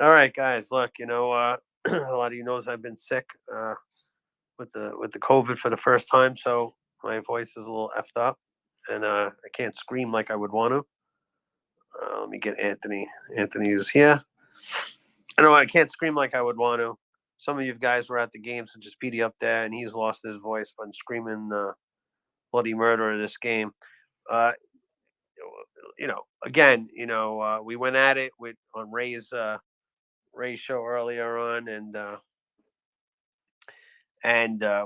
All right, guys. Look, a lot of you knows I've been sick with the COVID for the first time, so my voice is a little effed up, and I can't scream like I would want to. Let me get Anthony. Anthony is here. I know I can't scream like I would want to. Some of you guys were at the game, so just Petey up there, and he's lost his voice when screaming bloody murder in this game. Uh, Again, we went at it with on Ray's show earlier on, and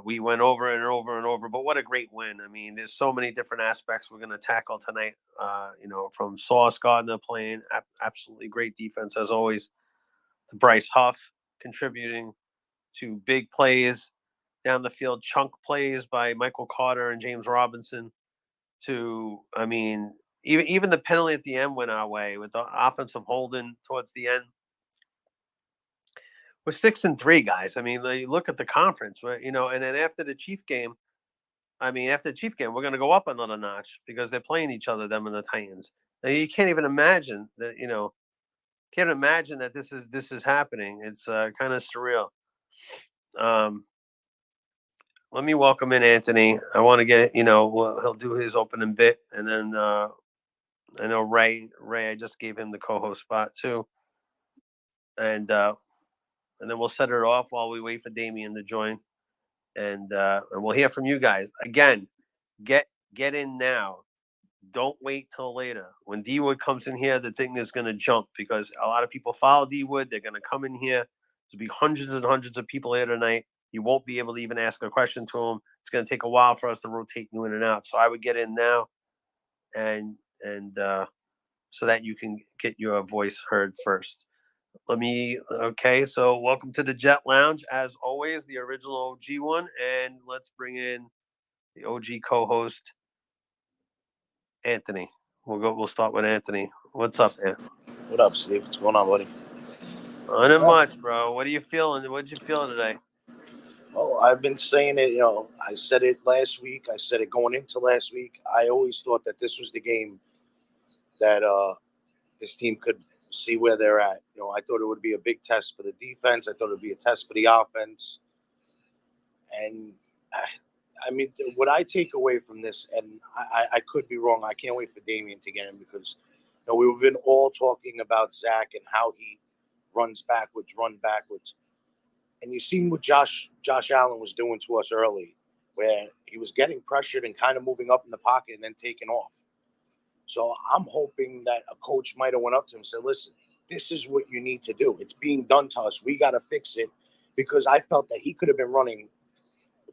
we went over and over and over. But what a great win! I mean, there's so many different aspects we're going to tackle tonight. From Sauce Gardner playing absolutely great defense as always, to Bryce Huff contributing to big plays down the field, chunk plays by Michael Carter and James Robinson. I mean, even the penalty at the end went our way with the offensive holding towards the end. We're 6-3, guys. I mean, look at the conference, and then after the Chief game, we're going to go up another notch because they're playing each other, them and the Titans. Now, you can't even imagine that, this is happening. It's kind of surreal. Let me welcome in Anthony. I want to get, he'll do his opening bit, and then I know Ray. I just gave him the co-host spot too, and then we'll set it off while we wait for Damien to join, and we'll hear from you guys again. Get in now. Don't wait till later. When D Wood comes in here, the thing is going to jump because a lot of people follow D Wood. They're going to come in here. There'll be hundreds and hundreds of people here tonight. You won't be able to even ask a question to him. It's going to take a while for us to rotate you in and out. So I would get in now, and so that you can get your voice heard first. Okay, so welcome to the Jet Lounge. As always, the original OG one. And let's bring in the OG co-host, Anthony. We'll start with Anthony. What's up, man? What up, Steve? What's going on, buddy? Not much, bro. What are you feeling? What did you feel today? Oh, I've been saying it, I said it last week. I said it going into last week. I always thought that this was the game that this team could see where they're at. I thought it would be a big test for the defense. I thought it would be a test for the offense. And I mean, what I take away from this, and I could be wrong. I can't wait for Damien to get in because we've been all talking about Zach and how he run backwards. And you've seen what Josh Allen was doing to us early, where he was getting pressured and kind of moving up in the pocket and then taking off. So I'm hoping that a coach might have went up to him and said, listen, this is what you need to do. It's being done to us. We got to fix it, because I felt that he could have been running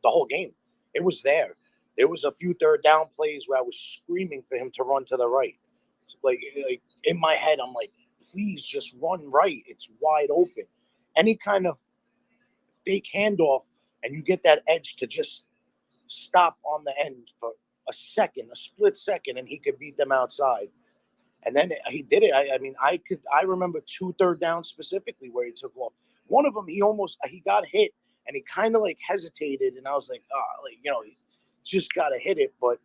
the whole game. It was there. There was a few third down plays where I was screaming for him to run to the right. Like in my head, I'm like, please just run right. It's wide open. Any kind of fake handoff, and you get that edge to just stop on the end for a split second, and he could beat them outside. And then he did it. I remember 2 third downs specifically where he took off. One of them, he got hit, and he kind of like hesitated, and I was like, he just got to hit it. But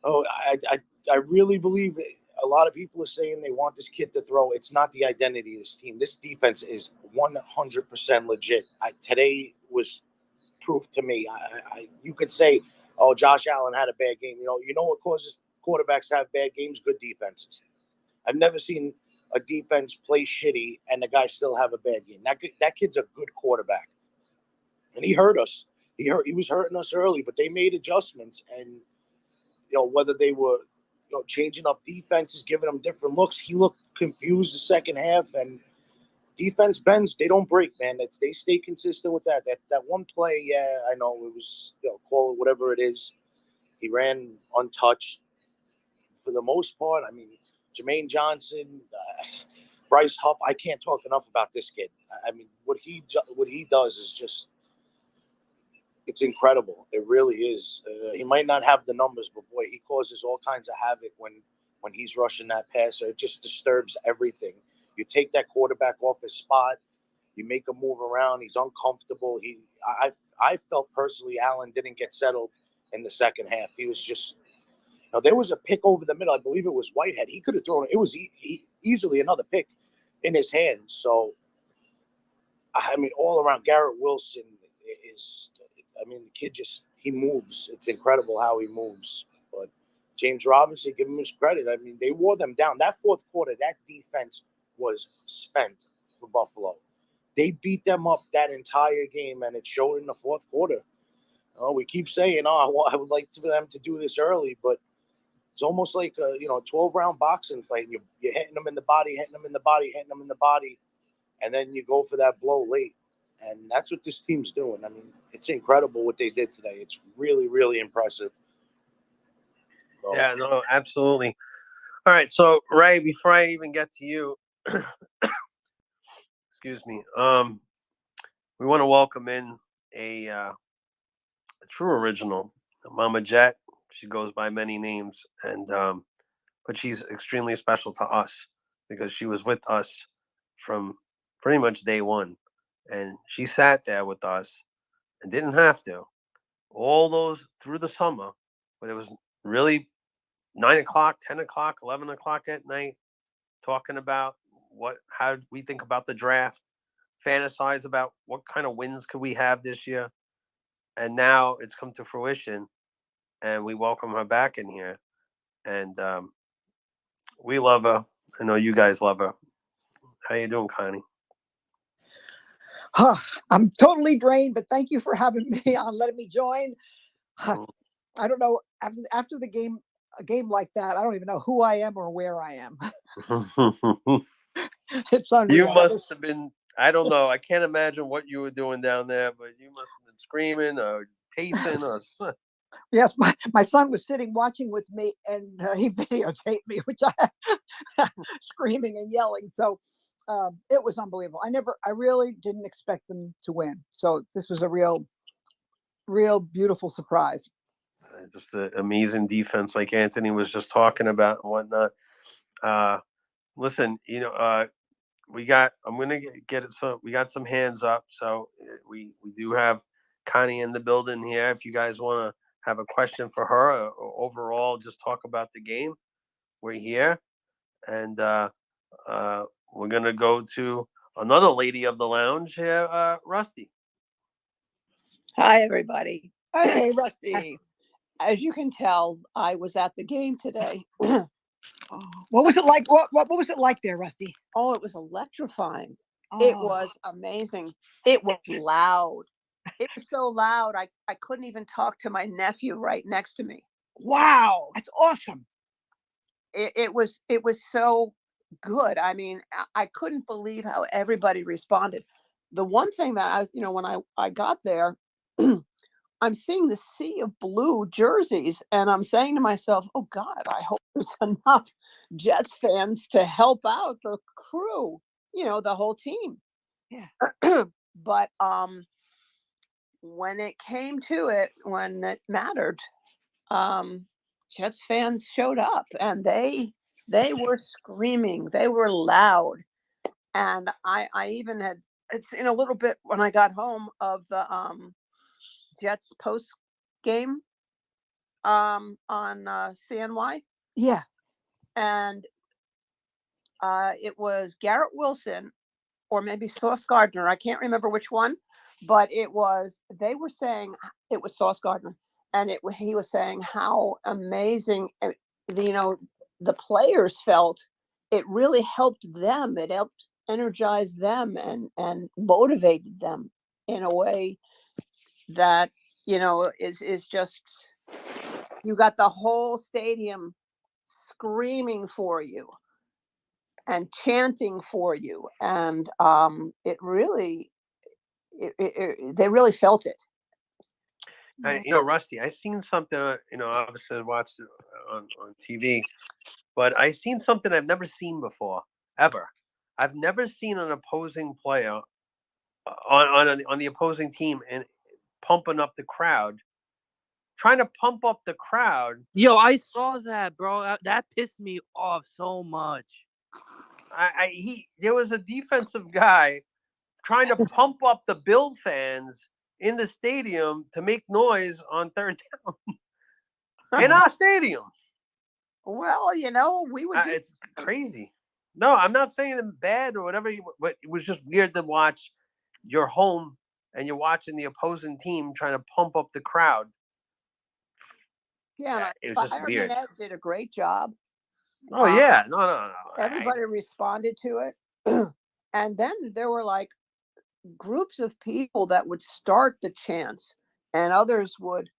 I really believe it. A lot of people are saying they want this kid to throw. It's not the identity of this team. This defense is 100% legit. Today was proof to me. You could say, oh, Josh Allen had a bad game. You know what causes quarterbacks to have bad games? Good defenses. I've never seen a defense play shitty and the guy still have a bad game. That kid's a good quarterback. And he hurt us. He was hurting us early, but they made adjustments. And, whether they were changing up defenses, giving them different looks. He looked confused the second half, and defense bends. They don't break, man. They stay consistent with that. That one play, yeah, I know it was, call it whatever it is. He ran untouched for the most part. I mean, Jermaine Johnson, Bryce Huff. I can't talk enough about this kid. I mean, what he does is just, it's incredible. It really is. He might not have the numbers, but boy, he causes all kinds of havoc when he's rushing that passer. It just disturbs everything. You take that quarterback off his spot, you make him move around. He's uncomfortable. I felt personally Allen didn't get settled in the second half. He was just, there was a pick over the middle. I believe it was Whitehead. He could have thrown it. It was easily another pick. in his hands. So, I mean, all around, Garrett Wilson is. I mean, the kid he moves. It's incredible how he moves. But James Robinson, give him his credit. I mean, they wore them down. That fourth quarter, that defense was spent for Buffalo. They beat them up that entire game, and it showed in the fourth quarter. We keep saying, I would like for them to do this early, but it's almost like a 12-round boxing fight. You're hitting them in the body, hitting them in the body, hitting them in the body, and then you go for that blow late. And that's what this team's doing. I mean, it's incredible what they did today. It's really, really impressive. So, yeah, no, absolutely. All right, so Ray, before I even get to you, excuse me, we want to welcome in a true original, Mama Jet. She goes by many names, and but she's extremely special to us because she was with us from pretty much day one, and she sat there with us and didn't have to all those through the summer, but it was really 9 o'clock, 10 o'clock, 11 o'clock at night, talking about how we think about the draft, fantasize about what kind of wins could we have this year, and now it's come to fruition, and we welcome her back in here, and we love her. I know you guys love her. How you doing, Connie? I'm totally drained, but thank you for having me on, letting me join. I don't know, after the game, a game like that, I don't even know who I am or where I am. It's unreal. You must have been, I don't know, I can't imagine what you were doing down there, but you must have been screaming or pacing or something. Yes, my son was sitting watching with me, and he videotaped me, which I screaming and yelling. So it was unbelievable. I really didn't expect them to win. So this was a real beautiful surprise. Just an amazing defense, like Anthony was just talking about and whatnot. Listen, I'm gonna get it. So we got some hands up. So we do have Connie in the building here. If you guys want to have a question for her or overall just talk about the game, we're here, and we're gonna go to another lady of the lounge here, Rusty. Hi, everybody. Okay, Rusty. As you can tell, I was at the game today. What was it like? What was it like there, Rusty? Oh, it was electrifying. It was amazing. It was loud. It was so loud, I couldn't even talk to my nephew right next to me. Wow, that's awesome. It was so good. I mean, I couldn't believe how everybody responded. The one thing that when I got there, I'm seeing the sea of blue jerseys, and I'm saying to myself, oh God, I hope there's enough Jets fans to help out the crew, the whole team. Yeah. But when it came to it, when it mattered, Jets fans showed up, and they were screaming, they were loud. And I even had, it's in a little bit when I got home of the Jets post game on CNY. Yeah. And it was Garrett Wilson or maybe Sauce Gardner. I can't remember which one, but they were saying it was Sauce Gardner, and he was saying how amazing the players felt. It really helped them. It helped energize them and motivated them in a way that is just, you got the whole stadium screaming for you and chanting for you, and it really they really felt it. Rusty, I seen something. Obviously I watched it on TV, but I seen something I've never seen before, ever. I've never seen an opposing player on the opposing team and pumping up the crowd, trying to pump up the crowd. Yo, I saw that, bro. That pissed me off so much. There was a defensive guy trying to pump up the Bill fans in the stadium to make noise on third down in our stadium. Well, we would. It's crazy. No, I'm not saying them bad or whatever, but it was just weird to watch. You're home and you're watching the opposing team trying to pump up the crowd. Yeah, It was just Fireman weird. Ed did a great job. Oh yeah, no. Everybody responded to it. And then there were like groups of people that would start the chants and others would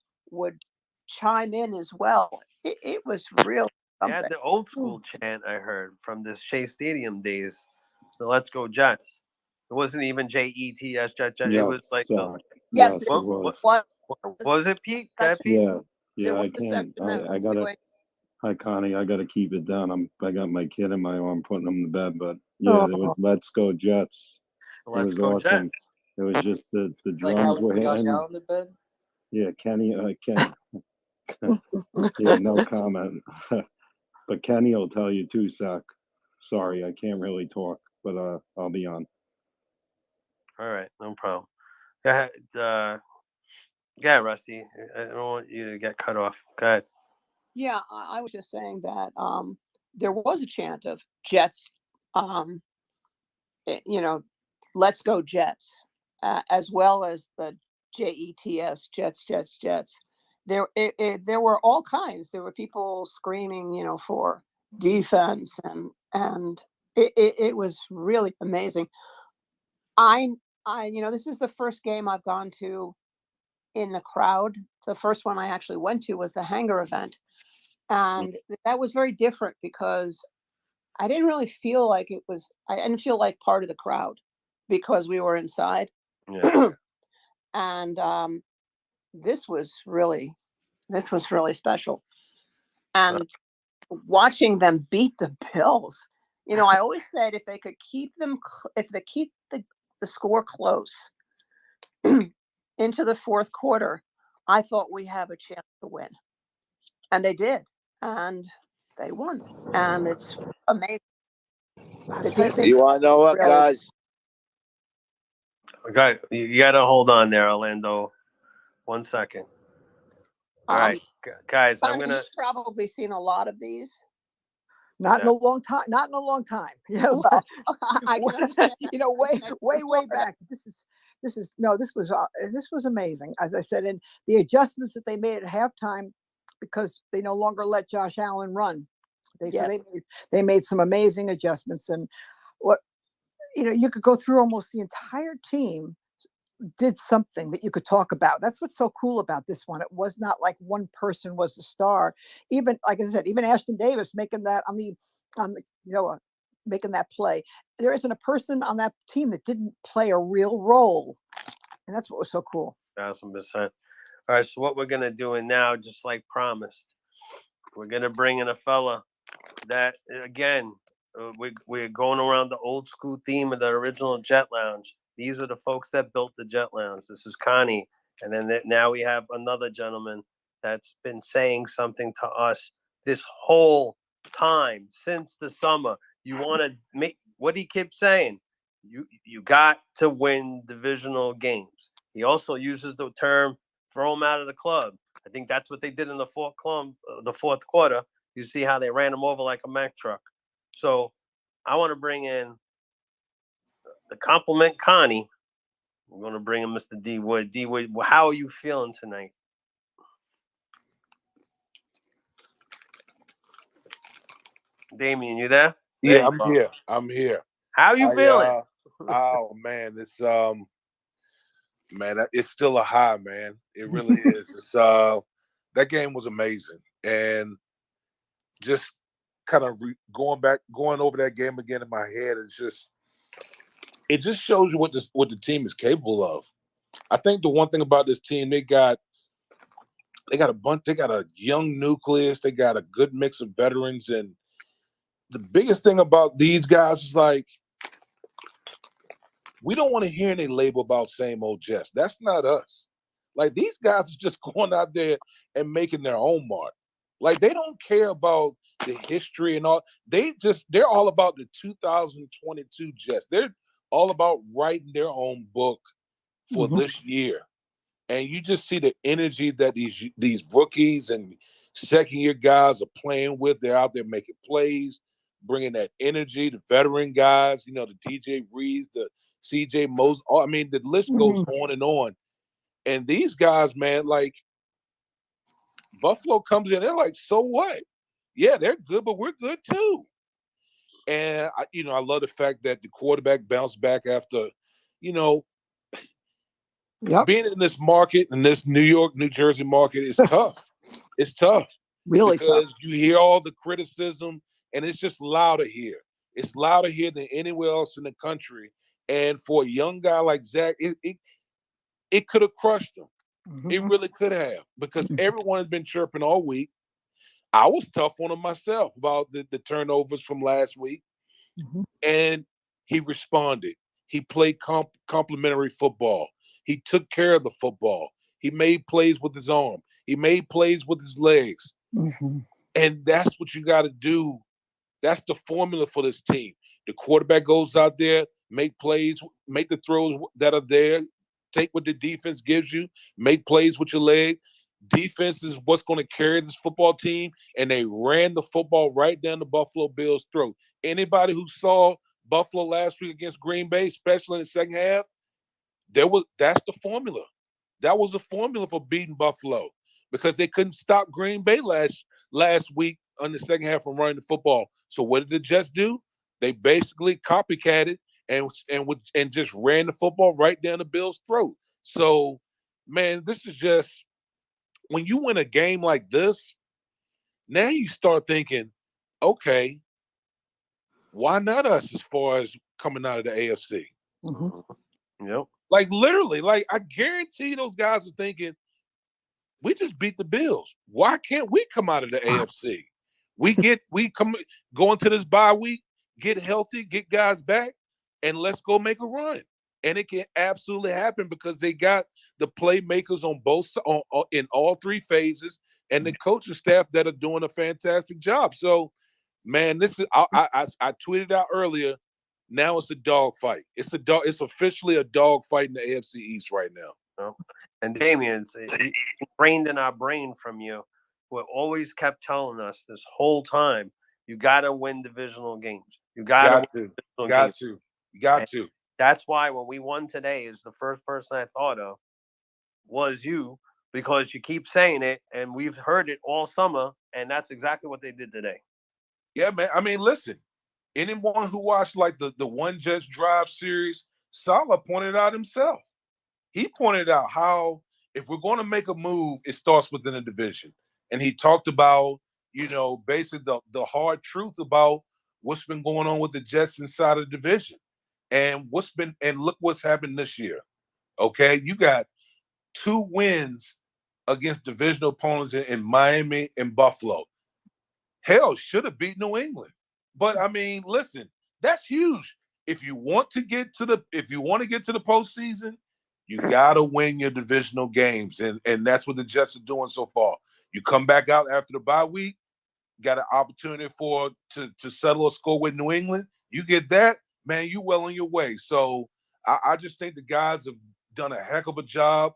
chime in as well. It was real Yeah, something. the old school chant I heard from the Shea Stadium days, the "Let's Go Jets." It wasn't even Jets, Jet. It was like the Yes, Yes, it it what was. was it, Pete? Go ahead, section, Pete. Yeah, there yeah. was I a can't. section that I was gotta. doing, Hi, Connie. I gotta keep it down. I got my kid in my arm, putting him to bed. But yeah, it was Oh, "Let's Go Jets." It Let's was go awesome. Jets. It was just the Like how drums were Josh hitting. Allen did bed? Yeah, Kenny. Ken. Yeah, no comment. But Kenny will tell you too, Zach. Sorry, I can't really talk, but I'll be on. All right, no problem. Go ahead, yeah, Rusty. I don't want you to get cut off. Go ahead. yeah, I was just saying that there was a chant of Jets, um, you know, let's go Jets, as well as the JETS, Jets, Jets, Jets. There were all kinds. There were people screaming, for defense, and it was really amazing. I, this is the first game I've gone to in the crowd. The first one I actually went to was the hangar event, and that was very different because I didn't really feel like I didn't feel like part of the crowd because we were inside. Yeah. And this was really special. And watching them beat the Bills, I always said if they could keep if they keep the score close into the fourth quarter, I thought we have a chance to win. And they did. And they won. And it's amazing. The defense You want to know what, really, guys? Okay, you got to hold on there, Orlando. 1 second. All right, guys, I'm Connie, gonna. you've probably seen a lot of these. not in a long time. Not in a long time. Yeah, Well, I can understand that. way back. This was amazing. As I said, and the adjustments that they made at halftime, because they no longer let Josh Allen run. Yes. They made some amazing adjustments, and what you could go through almost the entire team did something that you could talk about. That's what's so cool about this one. It was not like one person was the star. Even like I said, even Ashton Davis making that on the making that play. There isn't a person on that team that didn't play a real role, and that's what was so cool. 1,000%. All right, so what we're gonna do now, just like promised, we're gonna bring in a fella that again, we're going around the old school theme of the original Jet Lounge. These were the folks that built the Jet Lounge. This is Connie, and then now we have another gentleman that's been saying something to us this whole time since the summer. You want to make what he keeps saying. You got to win divisional games. He also uses the term "throw them out of the club." I think that's what they did in the fourth quarter. You see how they ran him over like a Mack truck. So I want to bring in the compliment Connie. We're going to bring in Mr. D Wood. D Wood, how are you feeling tonight? Damien, you there? Yeah, I'm here. I'm here. How are you feeling? Oh man, it's man, it's still a high, man. It really is. It's that game was amazing, and just kind of going over that game again in my head. It just shows you what the team is capable of. I think the one thing about this team, they got a young nucleus, they got a good mix of veterans, and the biggest thing about these guys is like, we don't want to hear any label about same old Jets. That's not us. Like, these guys are just going out there and making their own mark. Like, they don't care about the history and all. They're all about the 2022 Jets. They're all about writing their own book for this year. And you just see the energy that these rookies and second year guys are playing with. They're out there making plays. bringing that energy, the veteran guys, you know, the DJ Reeves, the CJ Moses. I mean, the list goes Mhm. on and on. And these guys, man, like Buffalo comes in, they're like, so what? Yeah, they're good, but we're good too. And I love the fact that the quarterback bounced back after, you know, Yep. being in this market, in this New York, New Jersey market is tough. It's tough Really tough. because you hear all the criticism and it's just louder here. It's louder here than anywhere else in the country. And for a young guy like Zach, it could have crushed him. It Mhm. really could have because everyone has been chirping all week. I was tough on him myself about the turnovers from last week, Mhm. and he responded. He played complementary football. He took care of the football. He made plays with his arm. He made plays with his legs. Mhm. And that's what you got to do. That's the formula for this team. The quarterback goes out there, make plays, make the throws that are there, take what the defense gives you, make plays with your leg. Defense is what's going to carry this football team, and they ran the football right down the Buffalo Bills' throat. Anybody who saw Buffalo last week against Green Bay, especially in the second half, that's the formula. That was the formula for beating Buffalo because they couldn't stop Green Bay last week on the second half from running the football. So what did the Jets do? They basically copycatted and just ran the football right down the Bills' throat. So, man, this is just when you win a game like this, now you start thinking, okay, why not us as far as coming out of the AFC? Mhm. Yep. Like literally, like I guarantee those guys are thinking, we just beat the Bills. Why can't we come out of the AFC? We come go into this bye week, get healthy, get guys back, and let's go make a run. And it can absolutely happen because they got the playmakers on in all three phases, and the coaching staff that are doing a fantastic job. So, man, this is I tweeted out earlier. Now it's a dog fight. It's a dog. It's officially a dog fight in the AFC East right now. Yep. And Damien, it's ingrained in our brain from you. What always kept telling us this whole time, you got to win divisional games. You got to win Got to, divisional got games. to, got And to. that's why when we won today, is the first person I thought of was you, because you keep saying it, and we've heard it all summer, and that's exactly what they did today. Yeah, man. I mean, listen, anyone who watched like the One Judge Drive series, Salah pointed out himself. He pointed out how if we're going to make a move, it starts within a division. And he talked about, basically the hard truth about what's been going on with the Jets inside of the division. And look what's happened this year. Okay. You got 2 wins against divisional opponents in Miami and Buffalo. Hell, should have beat New England. But I mean, listen, that's huge. If you want to get to the postseason, you gotta win your divisional games. And that's what the Jets are doing so far. You come back out after the bye week, got an opportunity to settle a score with New England. You get that, man, you well on your way. So I just think the guys have done a heck of a job.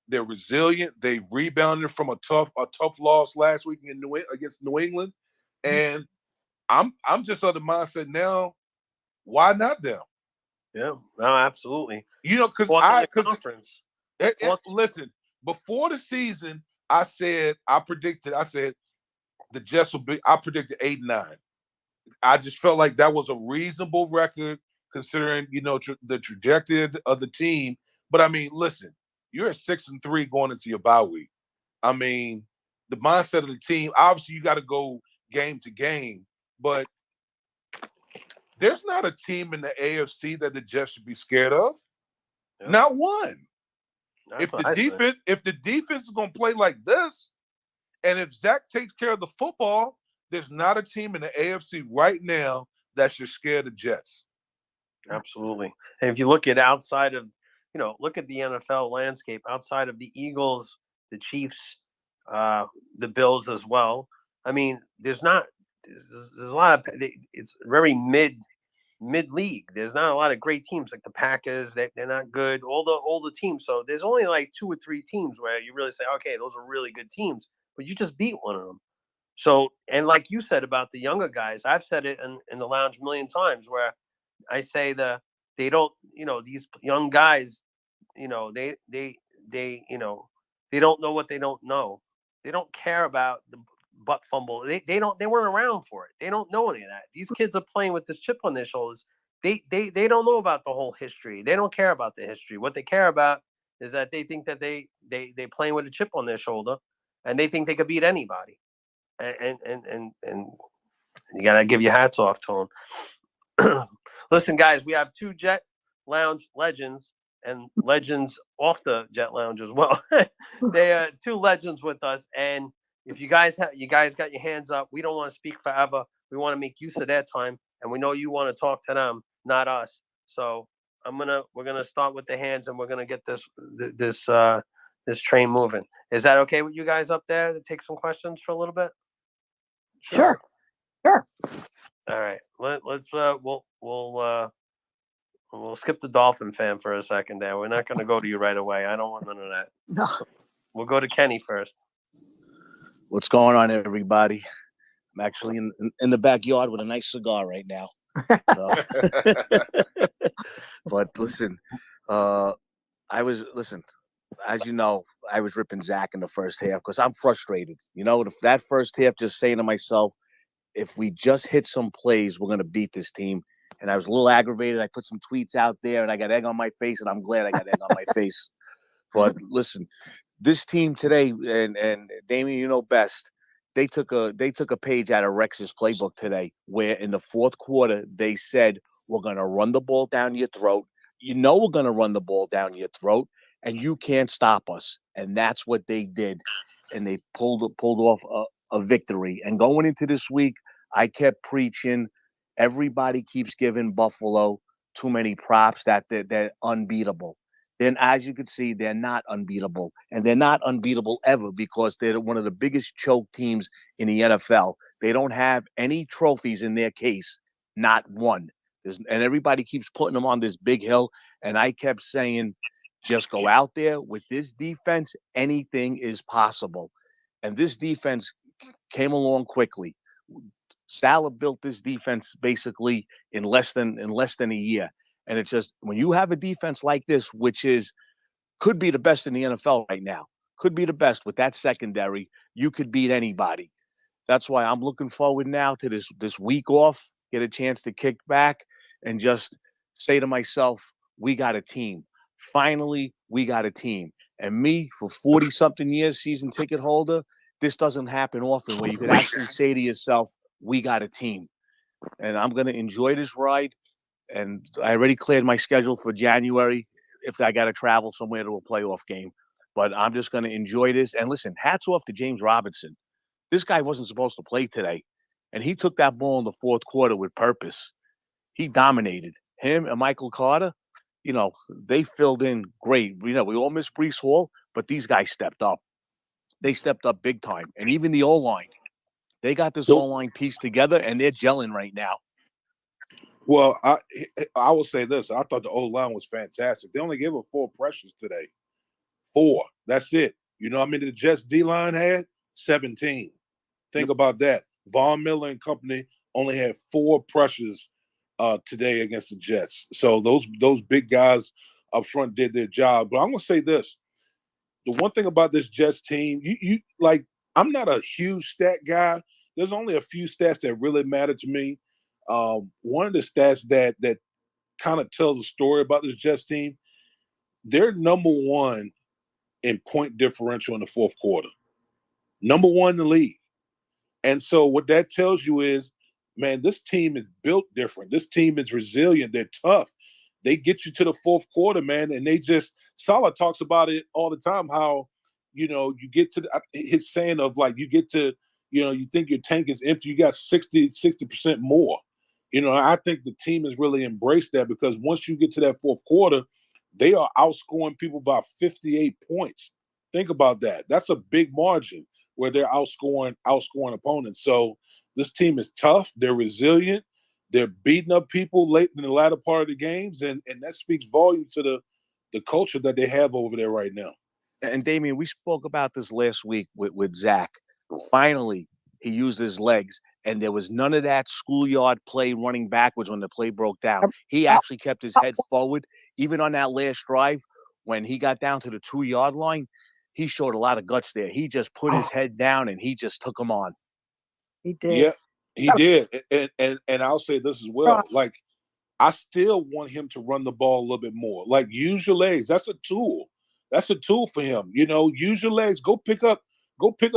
They're resilient. They rebounded from a tough loss last week against New England. And I'm just of the mindset now, why not them? Yeah, no, absolutely. Because Fourth in the conference. Fourth, listen, before the season, I said the Jets will be. I predicted 8-9. I just felt like that was a reasonable record considering the trajectory of the team. But I mean, listen, you're at 6-3 going into your bye week. I mean, the mindset of the team. Obviously, you got to go game to game, but there's not a team in the AFC that the Jets should be scared of. yeah, Not one. that's If what the I said. defense is going to play like this, and if Zach takes care of the football, there's not a team in the AFC right now that should scare the Jets. Absolutely. And if you look at outside of, look at the NFL landscape outside of the Eagles, the Chiefs, the Bills as well. I mean, there's a lot of it's very mid league. There's not a lot of great teams like the Packers. They're not good. All the teams. So there's only like 2 or 3 teams where you really say, okay, those are really good teams. But you just beat one of them. So, and like you said about the younger guys, I've said it in the lounge a million times where I say they don't, these young guys, they don't know what they don't know. They don't care about the butt fumble. They weren't around for it. They don't know any of that. These kids are playing with this chip on their shoulders. They don't know about the whole history. They don't care about the history. What they care about is that they think that they playing with a chip on their shoulder, and they think they could beat anybody. And you gotta give your hats off to them. Listen, guys, we have two Jet Lounge legends and legends off the Jet Lounge as well. They are two legends with us, and if you guys got your hands up, we don't want to speak forever. We want to make use of their time, and we know you want to talk to them, not us. So we're gonna start with the hands, and we're gonna get this train moving. Is that okay with you guys up there to take some questions for a little bit? Sure. Sure. All right. Let's we'll skip the Dolphin fan for a second there. We're not going to go to you right away. I don't want none of that. No. We'll go to Kenny first. What's going on, everybody? I'm actually in the backyard with a nice cigar right now. So. But listen, as you know, I was ripping Zach in the first half because I'm frustrated. That first half, just saying to myself, if we just hit some plays, we're going to beat this team. And I was a little aggravated. I put some tweets out there, and I got egg on my face, and I'm glad I got egg on my face. But listen, this team today, and Damien, you know best, they took a page out of Rex's playbook today, where in the fourth quarter they said, we're going to run the ball down your throat. We're going to run the ball down your throat, and you can't stop us. And that's what they did, and they pulled off a victory. And going into this week, I kept preaching. Everybody keeps giving Buffalo too many props that they're unbeatable. Then, as you can see, they're not unbeatable, and they're not unbeatable ever because they're one of the biggest choke teams in the NFL. They don't have any trophies in their case, not one. And everybody keeps putting them on this big hill, and I kept saying, just go out there with this defense. Anything is possible, and this defense came along quickly. Salah built this defense basically in less than a year. And it's just when you have a defense like this, which could be the best in the NFL right now, could be the best with that secondary, you could beat anybody. That's why I'm looking forward now to this week off, get a chance to kick back and just say to myself, we got a team. Finally, we got a team. And me, for 40-something years, season ticket holder, this doesn't happen often where you could actually say to yourself, we got a team. And I'm going to enjoy this ride. And I already cleared my schedule for January if I got to travel somewhere to a playoff game. But I'm just going to enjoy this. And listen, hats off to James Robinson. This guy wasn't supposed to play today. And he took that ball in the fourth quarter with purpose. He dominated. Him and Michael Carter, they filled in great. We all miss Breece Hall, but these guys stepped up. They stepped up big time. And even the O-line. They got this O-line piece together, and they're gelling right now. Well, I will say this. I thought the O-line was fantastic. They only gave up 4 pressures today. 4. That's it. I mean, the Jets D-line had 17. Think about that. Von Miller and company only had 4 pressures today against the Jets. So those big guys up front did their job. But I'm going to say this. The one thing about this Jets team, you like, I'm not a huge stat guy. There's only a few stats that really matter to me. One of the stats that kind of tells a story about this Jets team, they're number 1 in point differential in the fourth quarter. Number 1 in the league. And so what that tells you is, man, this team is built different. This team is resilient. They're tough. They get you to the fourth quarter, man, and Salah talks about it all the time, how, you get to his saying of, like, you get to, you think your tank is empty, you got 60% more. I think the team has really embraced that because once you get to that fourth quarter, they are outscoring people by 58 points. Think about that. That's a big margin where they're outscoring opponents. So this team is tough. They're resilient. They're beating up people late in the latter part of the games, and that speaks volume to the culture that they have over there right now. And Damien, we spoke about this last week with Zach. Finally, he used his legs. And there was none of that schoolyard play running backwards when the play broke down. He actually kept his head forward. Even on that last drive, when he got down to the 2-yard line, he showed a lot of guts there. He just put his head down and he just took him on. He did. Yeah, he did. And I'll say this as well. Like, I still want him to run the ball a little bit more. Like, use your legs. That's a tool. That's a tool for him. You know, use your legs. Go pick up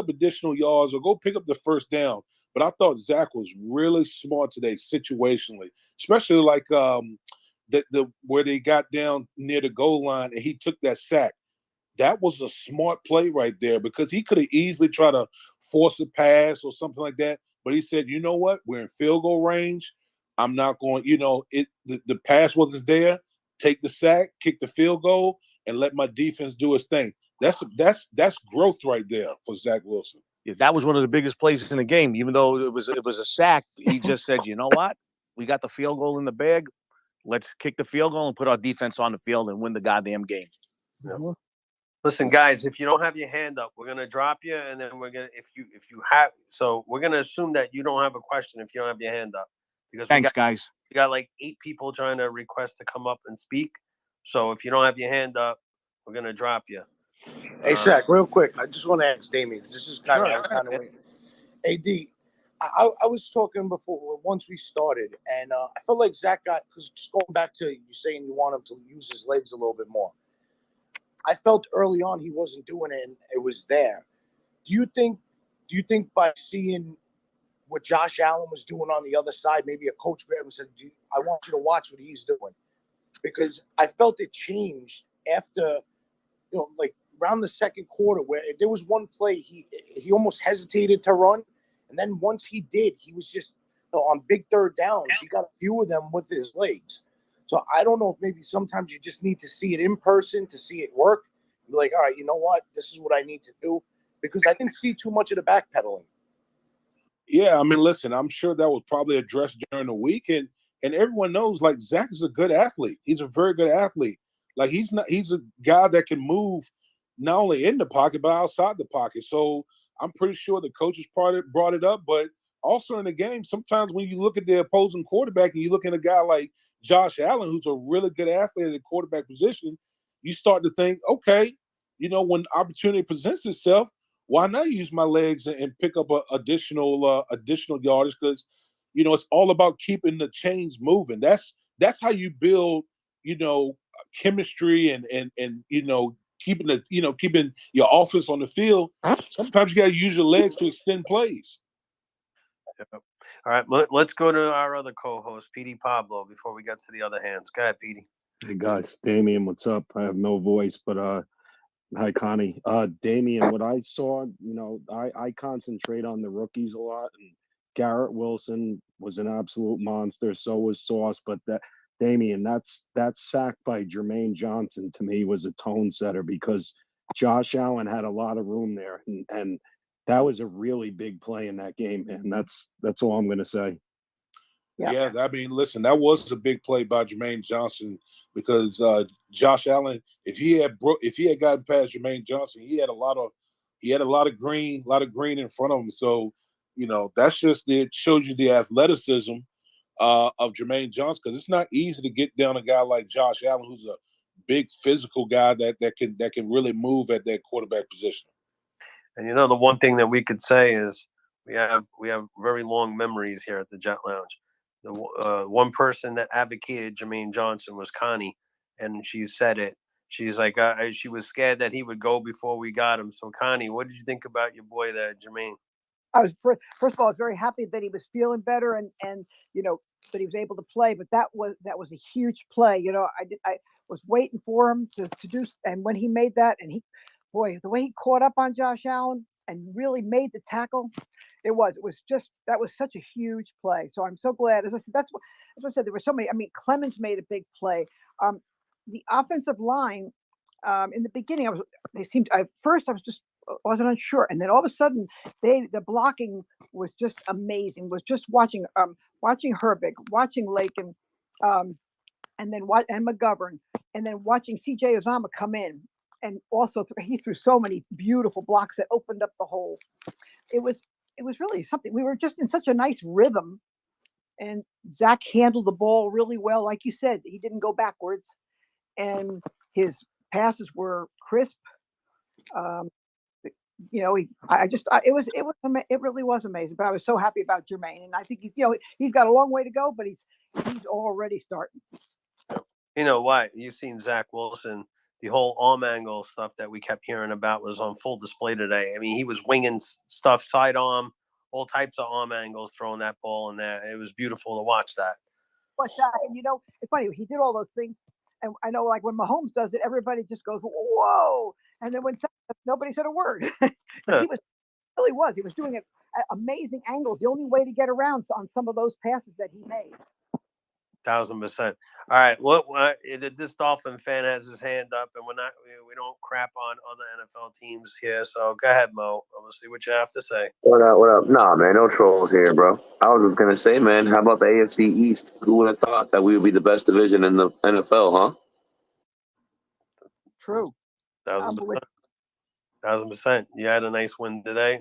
additional yards or go pick up the first down. But I thought Zach was really smart today situationally, especially like the where they got down near the goal line and he took that sack. That was a smart play right there because he could have easily tried to force a pass or something like that. But he said, you know what? We're in field goal range. I'm not going, the pass wasn't there. Take the sack, kick the field goal, and let my defense do its thing. That's growth right there for Zach Wilson. Yeah, that was one of the biggest plays in the game. Even though it was a sack, he just said, you know what? We got the field goal in the bag. Let's kick the field goal and put our defense on the field and win the goddamn game. Yeah. Listen, guys, if you don't have your hand up, we're gonna drop you, and then we're gonna if you have we're gonna assume that you don't have a question if you don't have your hand up. Because thanks, guys. We got like 8 people trying to request to come up and speak. So if you don't have your hand up, we're gonna drop you. Hey, Shaq, real quick, I just want to ask Damien. This is kind of waiting. AD, I was talking before once we started, and I felt like Zach got, because just going back to you saying you want him to use his legs a little bit more. I felt early on he wasn't doing it, and it was there. Do you think by seeing what Josh Allen was doing on the other side, maybe a coach grabbed him and said, I want you to watch what he's doing? Because I felt it changed after, like around the second quarter, where if there was one play, he almost hesitated to run. And then once he did, he was just on big third downs. He got a few of them with his legs. So I don't know if maybe sometimes you just need to see it in person to see it work. Be like, all right, you know what? This is what I need to do. Because I didn't see too much of the backpedaling. Yeah, I mean, listen, I'm sure that was probably addressed during the week. And everyone knows, like, Zach is a good athlete. He's a very good athlete. Like, he's a guy that can move not only in the pocket, but outside the pocket. So I'm pretty sure the coaches brought it up. But also in the game, sometimes when you look at the opposing quarterback and you look at a guy like Josh Allen, who's a really good athlete at the quarterback position, you start to think, okay, when opportunity presents itself, why not use my legs and pick up additional yardage? Because it's all about keeping the chains moving. That's how you build chemistry and keeping keeping your offense on the field. Sometimes you got to use your legs to extend plays. All right, let's go to our other co-host, Petey Pablo, before we get to the other hands. Go ahead, Petey. Hey guys, Damien, what's up? I have no voice, but hi Connie. Damien, what I saw, I concentrate on the rookies a lot, and Garrett Wilson was an absolute monster. So was Sauce, but Damien, that sack by Jermaine Johnson to me was a tone setter because Josh Allen had a lot of room there, and that was a really big play in that game, man. That's all I'm gonna say. Yeah, I mean, listen, that was a big play by Jermaine Johnson because Josh Allen, if he had gotten past Jermaine Johnson, he had a lot of green in front of him. So, that's just it shows you the athleticism of Jermaine Johnson, because it's not easy to get down a guy like Josh Allen, who's a big physical guy that can really move at that quarterback position. And the one thing that we could say is we have very long memories here at the Jet Lounge. The one person that advocated Jermaine Johnson was Connie, and she said it. She's like, she was scared that he would go before we got him. So, Connie, what did you think about your boy there, Jermaine? I was first of all, I was very happy that he was feeling better and that he was able to play. But that was a huge play. I was waiting for him to do, and when he made that, and the way he caught up on Josh Allen and really made the tackle, that was such a huge play. So I'm so glad. As I said, that's what I said. There were so many. I mean, Clemens made a big play. The offensive line, in the beginning, at first I wasn't unsure, and then all of a sudden the blocking was just amazing. Was just watching Herbig, watching Lakin, and then and McGovern, and then watching CJ Uzama come in, and also he threw so many beautiful blocks that opened up the hole. It was it was really something. We were just in such a nice rhythm, and Zach handled the ball really well. Like you said, he didn't go backwards, and his passes were crisp. Um, it really was amazing. But I was so happy about Jermaine, and I think he's got a long way to go, but he's already starting. You know what? You've seen Zach Wilson. The whole arm angle stuff that we kept hearing about was on full display today. I mean, he was winging stuff, sidearm, all types of arm angles, throwing that ball in there. It was beautiful to watch that. And it's funny. He did all those things, and I know, like when Mahomes does it, everybody just goes, "Whoa!" And then when nobody said a word, he was doing it at amazing angles. The only way to get around on some of those passes that he made. 1,000%. All right. What this Dolphin fan has his hand up, and we don't crap on other NFL teams here. So go ahead, Mo. I'm gonna see what you have to say. What up? What up? Nah, man, no trolls here, bro. I was just gonna say, man, how about the AFC East? Who would have thought that we would be the best division in the NFL, huh? True. 1,000%. 1,000%. You had a nice win today.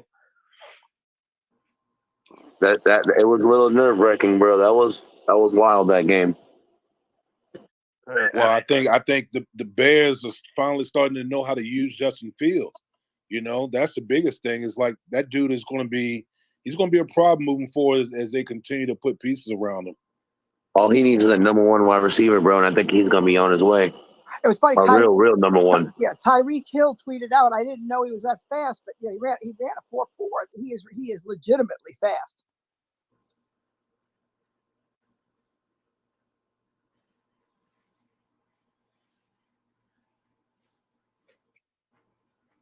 That it was a little nerve wracking, bro. That was wild, that game. Well, I think the Bears are finally starting to know how to use Justin Fields. That's the biggest thing. Is like that dude is going to be a problem moving forward as they continue to put pieces around him. All he needs is a number one wide receiver, bro, and I think he's gonna be on his way. It was funny. Real number one. Yeah, Tyreek Hill tweeted out, "I didn't know he was that fast, but yeah, he ran a 4.4. He is legitimately fast."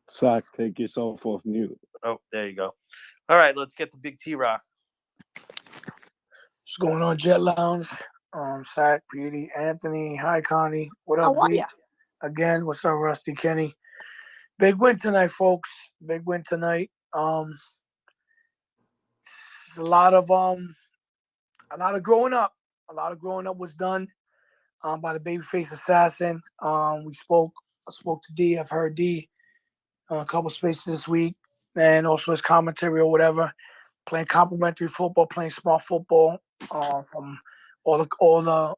Sack, take yourself off mute. Oh, there you go. All right, let's get to Big T-Rock. What's going on, Jet Lounge? Sack, Petey, Anthony, hi, Connie. What up, How are D? ya? Again, what's up, Rusty, Kenny? Big win tonight, folks. Big win tonight. It's a lot of growing up. A lot of growing up was done by the babyface assassin. I spoke to D. I've heard D a couple spaces this week, and also his commentary or whatever. Playing complimentary football, playing smart football from all the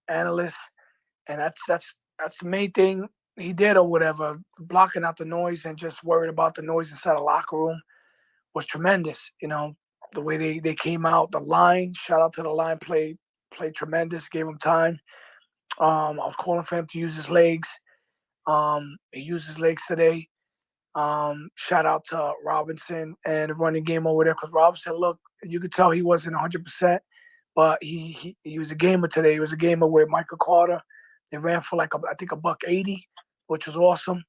analysts, and that's the main thing he did or whatever. Blocking out the noise and just worried about the noise inside the locker room was tremendous. The way they came out, the line. Shout out to the line, played tremendous. Gave him time. I was calling for him to use his legs. He used his legs today. Shout out to Robinson and the running game over there, because Robinson, look, you could tell he wasn't 100%, but he was a gamer today. He was a gamer with Michael Carter. They ran for I think $180, which was awesome.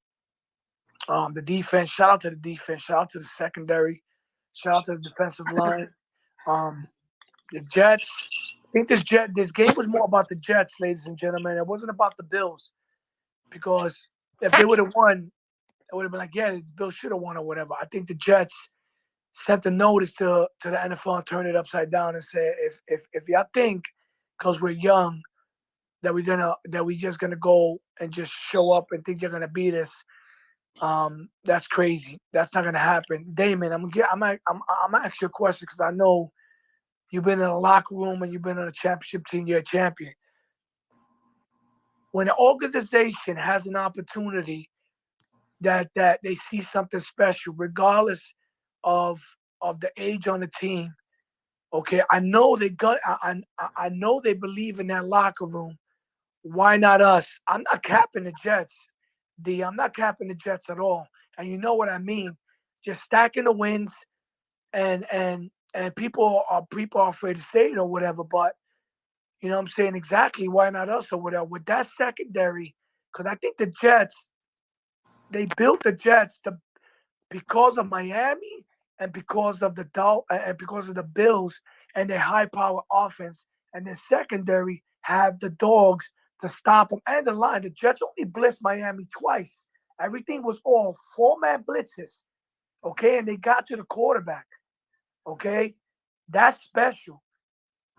The defense, shout out to the defense, shout out to the secondary, shout out to the defensive line. The Jets, I think this game was more about the Jets, ladies and gentlemen. It wasn't about the Bills, because if they would have won, it would have been like, yeah, the Bills should have won or whatever. I think the Jets sent a notice to the NFL and turned it upside down and said, if y'all think, because we're young, that we just gonna go and just show up and think you're gonna beat us, that's crazy. That's not gonna happen. Damien, I'm gonna ask you a question, because I know you've been in a locker room and you've been on a championship team. You're a champion. When an organization has an opportunity that they see something special, regardless of the age on the team. Okay, I know I know they believe in that locker room. Why not us? I'm not capping the Jets, D. I'm not capping the Jets at all, and you know what I mean. Just stacking the wins, and people are afraid to say it or whatever, but you know what I'm saying, exactly. Why not us or whatever with that secondary? Because I think the Jets. They built the Jets because of Miami and because of the Bills and their high-power offense, and their secondary have the dogs to stop them, and the line. The Jets only blitzed Miami twice. Everything was all four-man blitzes, okay, and they got to the quarterback, okay. That's special.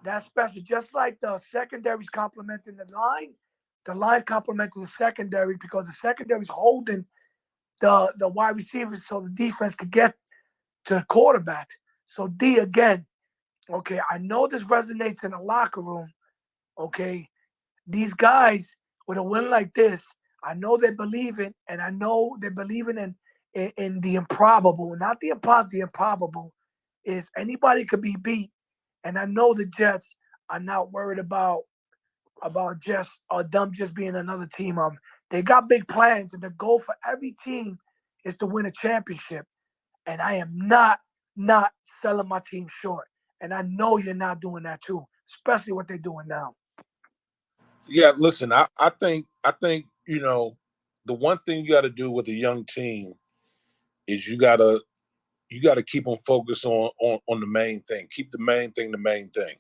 That's special. Just like the secondary's complementing the line's complementing the secondary, because the secondary's holding the wide receivers so the defense could get to the quarterback. So D, again, okay, I know this resonates in the locker room. Okay, these guys with a win like this, I know they believe in, and I know they're believing in the improbable, not the impossible. The improbable is anybody could be beat, and I know the Jets are not worried about just them just being another team. They got big plans, and the goal for every team is to win a championship. And I am not selling my team short. And I know you're not doing that too, especially what they're doing now. Yeah, listen, I think the one thing you got to do with a young team is you got to keep them focused on the main thing. Keep the main thing the main thing.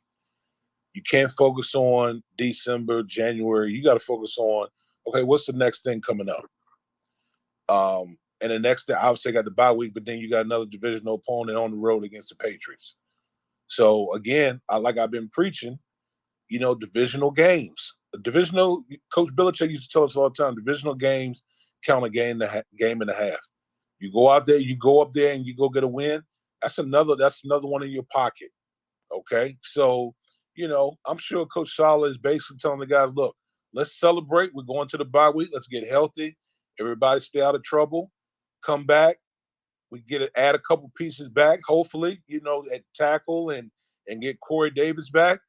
You can't focus on December, January. You got to focus on, okay, what's the next thing coming up? And the next day, obviously, got the bye week, but then you got another divisional opponent on the road against the Patriots. So again, like I've been preaching, divisional games. Divisional Coach Belichick used to tell us all the time, divisional games count a game and a half. You go out there, you go up there, and you go get a win. That's another one in your pocket. Okay, so I'm sure Coach Sala is basically telling the guys, look, let's celebrate. We're going to the bye week. Let's get healthy. Everybody stay out of trouble. Come back. We add a couple pieces back, hopefully, at tackle and get Corey Davis back,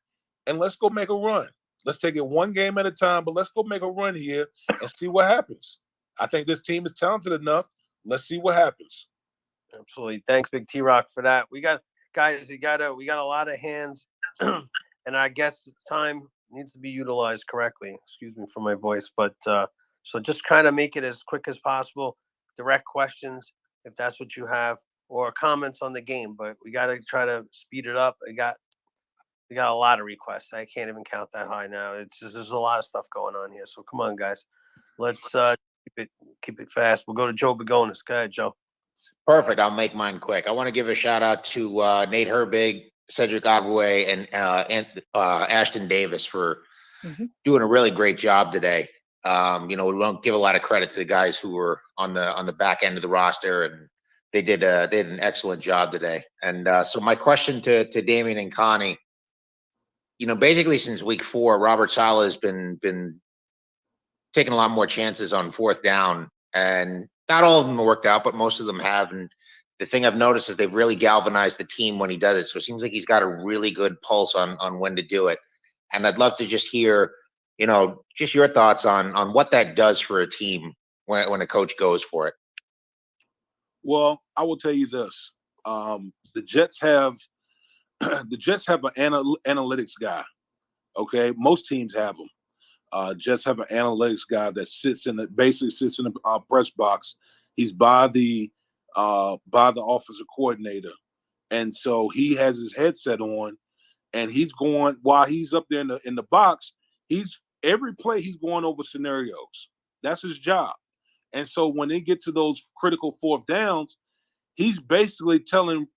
and let's go make a run. Let's take it one game at a time, but let's go make a run here and see what happens. I think this team is talented enough. Let's see what happens. Absolutely. Thanks, Big T Rock, for that. We got guys. We got a lot of hands, and I guess time needs to be utilized correctly. Excuse me for my voice, but so just kind of make it as quick as possible. Direct questions, if that's what you have, or comments on the game. But we got to try to speed it up. We got a lot of requests. I can't even count that high now. It's just there's a lot of stuff going on here. So come on, guys. Let's keep it fast. We'll go to Joe Begonis. Go ahead, Joe. Perfect. I'll make mine quick. I want to give a shout out to Nate Herbig, Cedric Ogbuey, and Ashton Davis for doing a really great job today. We don't give a lot of credit to the guys who were on the back end of the roster, and they did an excellent job today. And so my question to Damien and Connie, basically since week 4, Robert Saleh has been taking a lot more chances on 4th down, and not all of them have worked out, but most of them have. And the thing I've noticed is they've really galvanized the team when he does it. So it seems like he's got a really good pulse on when to do it. And I'd love to just hear, just your thoughts on what that does for a team when a coach goes for it. Well, I will tell you this: the Jets have an analytics guy. Okay, most teams have them. Jets have an analytics guy that basically sits in the press box. He's by the offensive coordinator, and so he has his headset on, and he's going while he's up there in the box. Every play he's going over scenarios. That's his job. And so when they get to those critical 4th downs, he's basically telling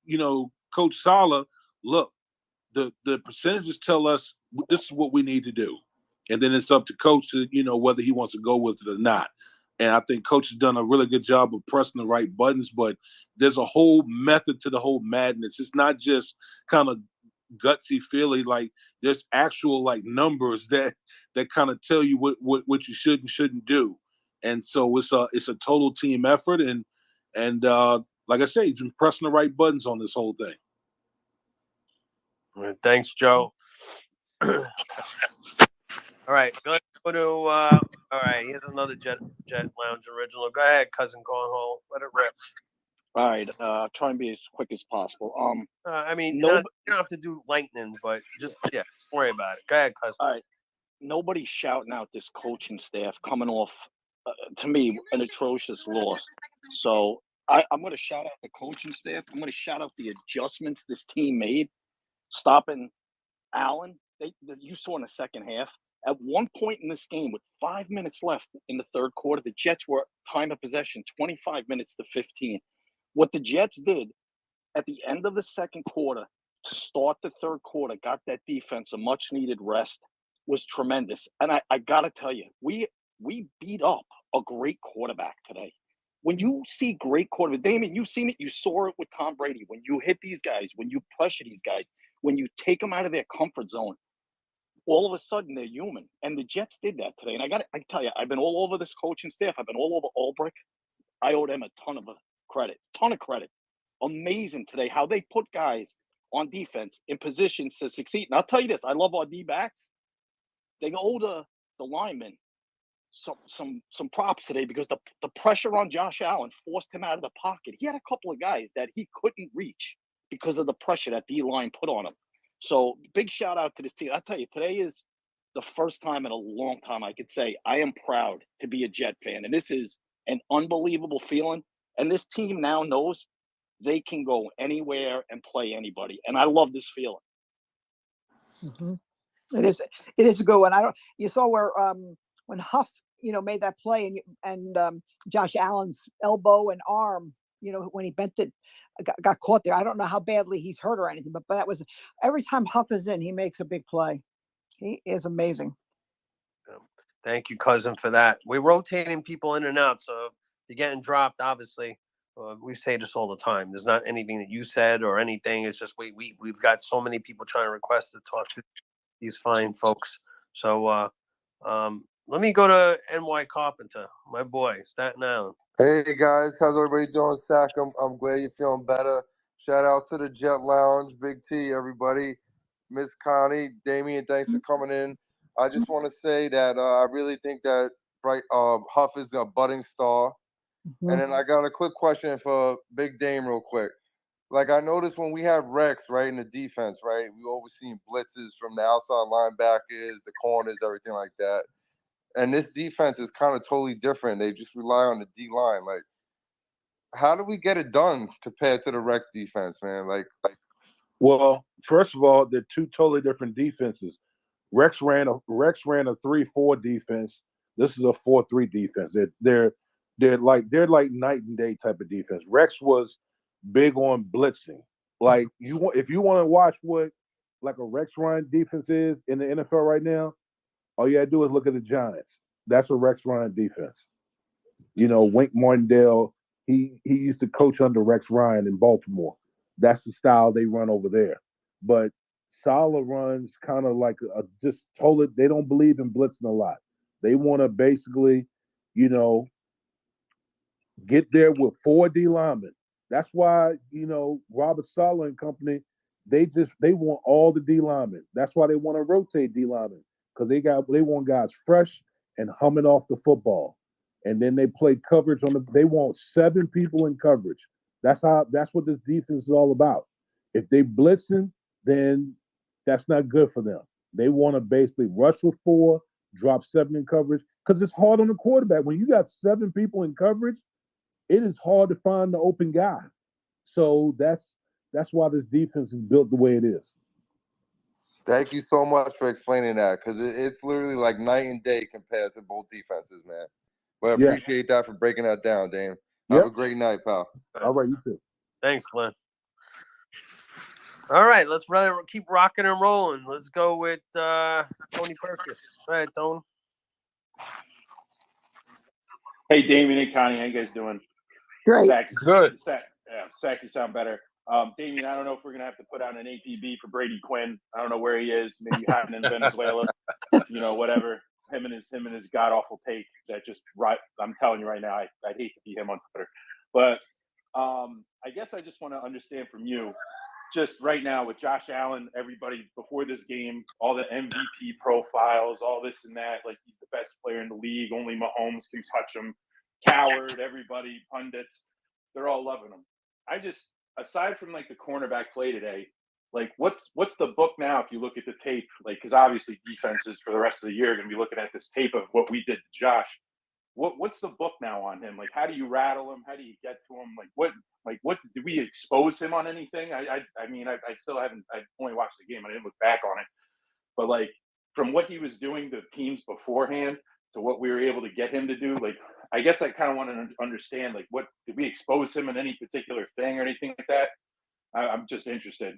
Coach Sala, look, the percentages tell us this is what we need to do. And then it's up to coach to, whether he wants to go with it or not. And I think coach has done a really good job of pressing the right buttons, but there's a whole method to the whole madness. It's not just kind of gutsy feely. Like there's actual numbers that kind of tell you what you should and shouldn't do. And so it's a total team effort. And like I say, he's been pressing the right buttons on this whole thing. All right, thanks, Joe. All right, let's go to all right, here's another Jet Lounge original. Go ahead, cousin Cornhole. Let it rip. All right, try and be as quick as possible. I mean, No- you don't have to do lightning, but just don't worry about it. Go ahead, cousin. All right, nobody's shouting out this coaching staff coming off, to me, an atrocious loss. So I'm going to shout out the coaching staff. I'm going to shout out the adjustments this team made, stopping Allen. You saw in the second half. At one point in this game, with 5 minutes left in the 3rd quarter, the Jets were time of possession 25 minutes to 15. What the Jets did at the end of the 2nd quarter to start the 3rd quarter, got that defense a much needed rest, was tremendous. And I got to tell you, we beat up a great quarterback today. when you see great quarterback, Damien, you've seen it. You saw it with Tom Brady. When you hit these guys, when you pressure these guys, when you take them out of their comfort zone, all of a sudden they're human. And the Jets did that today. And I tell you, I've been all over this coaching staff. I've been all over Ulbrich. I owe them a ton of credit. Amazing today how they put guys on defense in positions to succeed. And I'll tell you this, I love our D-backs. They owe the linemen some props today because the pressure on Josh Allen forced him out of the pocket. He had a couple of guys that he couldn't reach because of the pressure that D-line put on him. So big shout out to this team. I'll tell you, today is the first time in a long time I could say I am proud to be a Jet fan. And this is an unbelievable feeling. And this team now knows they can go anywhere and play anybody. And I love this feeling. Mm-hmm. It is a good one. You saw where when Huff, made that play and Josh Allen's elbow and arm, when he bent it, got caught there. I don't know how badly he's hurt or anything, but that was every time Huff is in, he makes a big play. He is amazing. Thank you, cousin, for that. We're rotating people in and out, so if you're getting dropped, obviously, we say this all the time. There's not anything that you said or anything. It's just we've got so many people trying to request to talk to these fine folks. So let me go to NY Carpenter, my boy, Staten Island. Hey guys, how's everybody doing? Sack, I'm glad you're feeling better. Shout outs to the Jet Lounge, Big T, everybody. Miss Connie, Damien, thanks for coming in. I just want to say that I really think that Huff is a budding star. Mm-hmm. And then I got a quick question for Big Dame real quick. Like I noticed when we have Rex, right, in the defense, right, we always seen blitzes from the outside linebackers, the corners, everything like that. And this defense is kind of totally different. They just rely on the D-line. Like, how do we get it done compared to the Rex defense, man? Well, first of all, they're two totally different defenses. Rex ran a 3-4 defense. This is a 4-3 defense. They're like night and day type of defense. Rex was big on blitzing. Like if you want to watch what like a Rex Ryan defense is in the NFL right now, all you gotta do is look at the Giants. That's a Rex Ryan defense. Wink Martindale, he used to coach under Rex Ryan in Baltimore. That's the style they run over there. But Saleh runs kind of like just told it. They don't believe in blitzing a lot. They want to basically, get there with 4 D linemen. That's why, Robert Saleh and company, they want all the D linemen. That's why they want to rotate D linemen because they want guys fresh and humming off the football. And then they play coverage they want 7 people in coverage. That's what this defense is all about. If they blitzing, then that's not good for them. They want to basically rush with 4, drop 7 in coverage because it's hard on the quarterback. When you got 7 people in coverage, it is hard to find the open guy. So that's why this defense is built the way it is. Thank you so much for explaining that because it's literally like night and day compared to both defenses, man. But I appreciate that for breaking that down, Dame. Have a great night, pal. All right, you too. Thanks, Glenn. All right, let's keep rocking and rolling. Let's go with Tony Perkis. Go ahead, Tony. Hey, Damien and Connie, how you guys doing? Great. Good. Sack, you sound better. Damien, I don't know if we're gonna have to put out an APB for Brady Quinn. I don't know where he is. Maybe hiding in Venezuela. Whatever. Him and his god awful take that just right. I'm telling you right now, I'd hate to be him on Twitter. But I guess I just want to understand from you, just right now with Josh Allen, everybody before this game, all the MVP profiles, all this and that, like he's the best player in the league. Only Mahomes can touch him. Coward, everybody, pundits, they're all loving him. I just, aside from like the cornerback play today, like what's the book now if you look at the tape? Like, because obviously defenses for the rest of the year are going to be looking at this tape of what we did to Josh. What's the book now on him? Like, how do you rattle him? How do you get to him? What did we expose him on anything? I mean, I still haven't. I only watched the game. I didn't look back on it. But like from what he was doing to teams beforehand to what we were able to get him to do, like I guess I kind of want to understand, like, what did we expose him in any particular thing or anything like that? I'm just interested.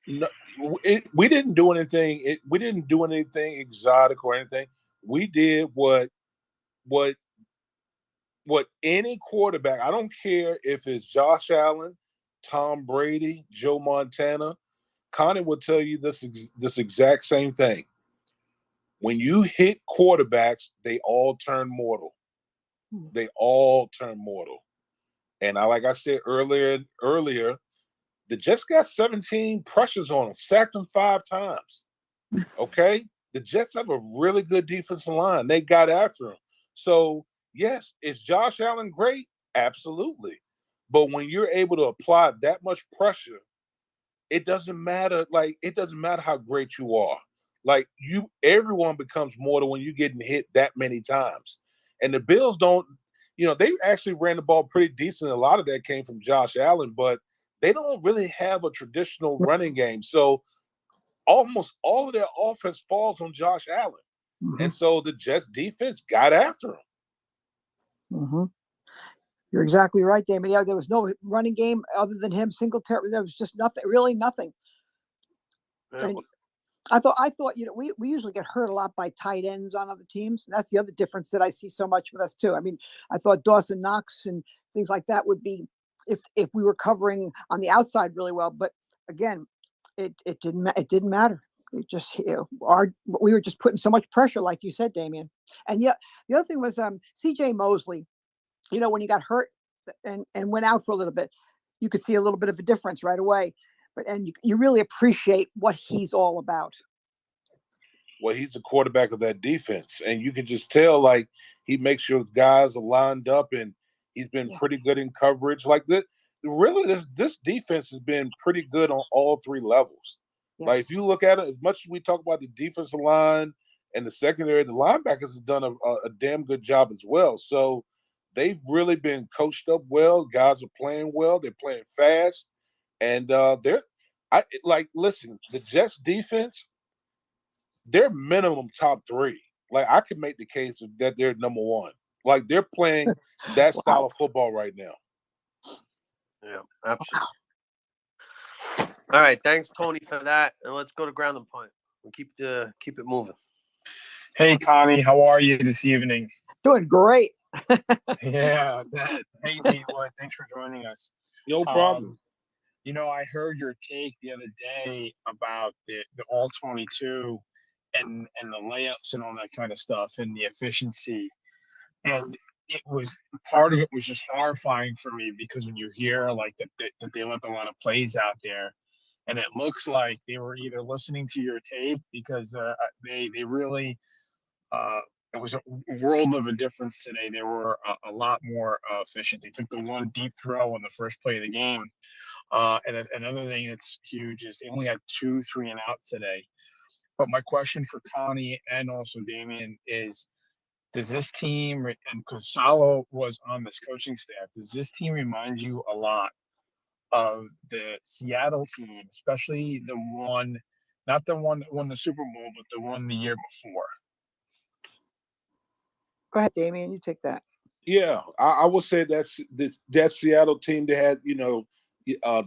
No, we didn't do anything. We didn't do anything exotic or anything. We did what what any quarterback, I don't care if it's Josh Allen, Tom Brady, Joe Montana, Connie will tell you this exact same thing. When you hit quarterbacks, they all turn mortal. They all turn mortal. And like I said earlier, the Jets got 17 pressures on them, sacked them 5 times. Okay? The Jets have a really good defensive line. They got after him. So, yes, is Josh Allen great? Absolutely. But when you're able to apply that much pressure, it doesn't matter. Like, it doesn't matter how great you are. Like, everyone becomes mortal when you're getting hit that many times. And the Bills don't, they actually ran the ball pretty decent. A lot of that came from Josh Allen, but they don't really have a traditional running game. So almost all of their offense falls on Josh Allen. And so the Jets defense got after him. You're exactly right, Damien. Yeah, there was no running game other than him. Singletary, there was just nothing, really nothing. And I thought, we usually get hurt a lot by tight ends on other teams. And that's the other difference that I see so much with us too. I mean, I thought Dawson Knox and things like that would be if we were covering on the outside really well. But again, it didn't matter. It just we were just putting so much pressure, like you said, Damien. And yeah, the other thing was C.J. Mosley. When he got hurt and went out for a little bit, you could see a little bit of a difference right away. And you really appreciate what he's all about. Well, he's the quarterback of that defense, and you can just tell, like, he makes sure guys are lined up, and he's been pretty good in coverage. Like that, really, this defense has been pretty good on all 3 levels. Yes. Like, if you look at it, as much as we talk about the defensive line and the secondary, the linebackers have done a damn good job as well. So they've really been coached up well. Guys are playing well. They're playing fast. And listen, the Jets defense, they're minimum top 3. Like, I could make the case that they're number 1. Like, they're playing that style of football right now. Yeah, absolutely. All right, thanks, Tony, for that. And let's go to ground and punt. We'll keep it moving. Hey, Connie, how are you this evening? Doing great. Yeah. Hey, Dewood, thanks for joining us. No problem. I heard your take the other day about the all 22 and the layups and all that kind of stuff and the efficiency. And part of it was just horrifying for me because when you hear like that they left a lot of plays out there, and it looks like they were either listening to your tape because they really it was a world of a difference today. They were a lot more efficient. They took the one deep throw on the first play of the game. And another thing that's huge is they only had 2 3 and outs today. But my question for Connie and also Damien is, does this team, and because Salo was on this coaching staff, does this team remind you a lot of the Seattle team, especially the one, not the one that won the Super Bowl, but the one the year before? Go ahead, Damien. You take that. Yeah, I would say that Seattle team, they had,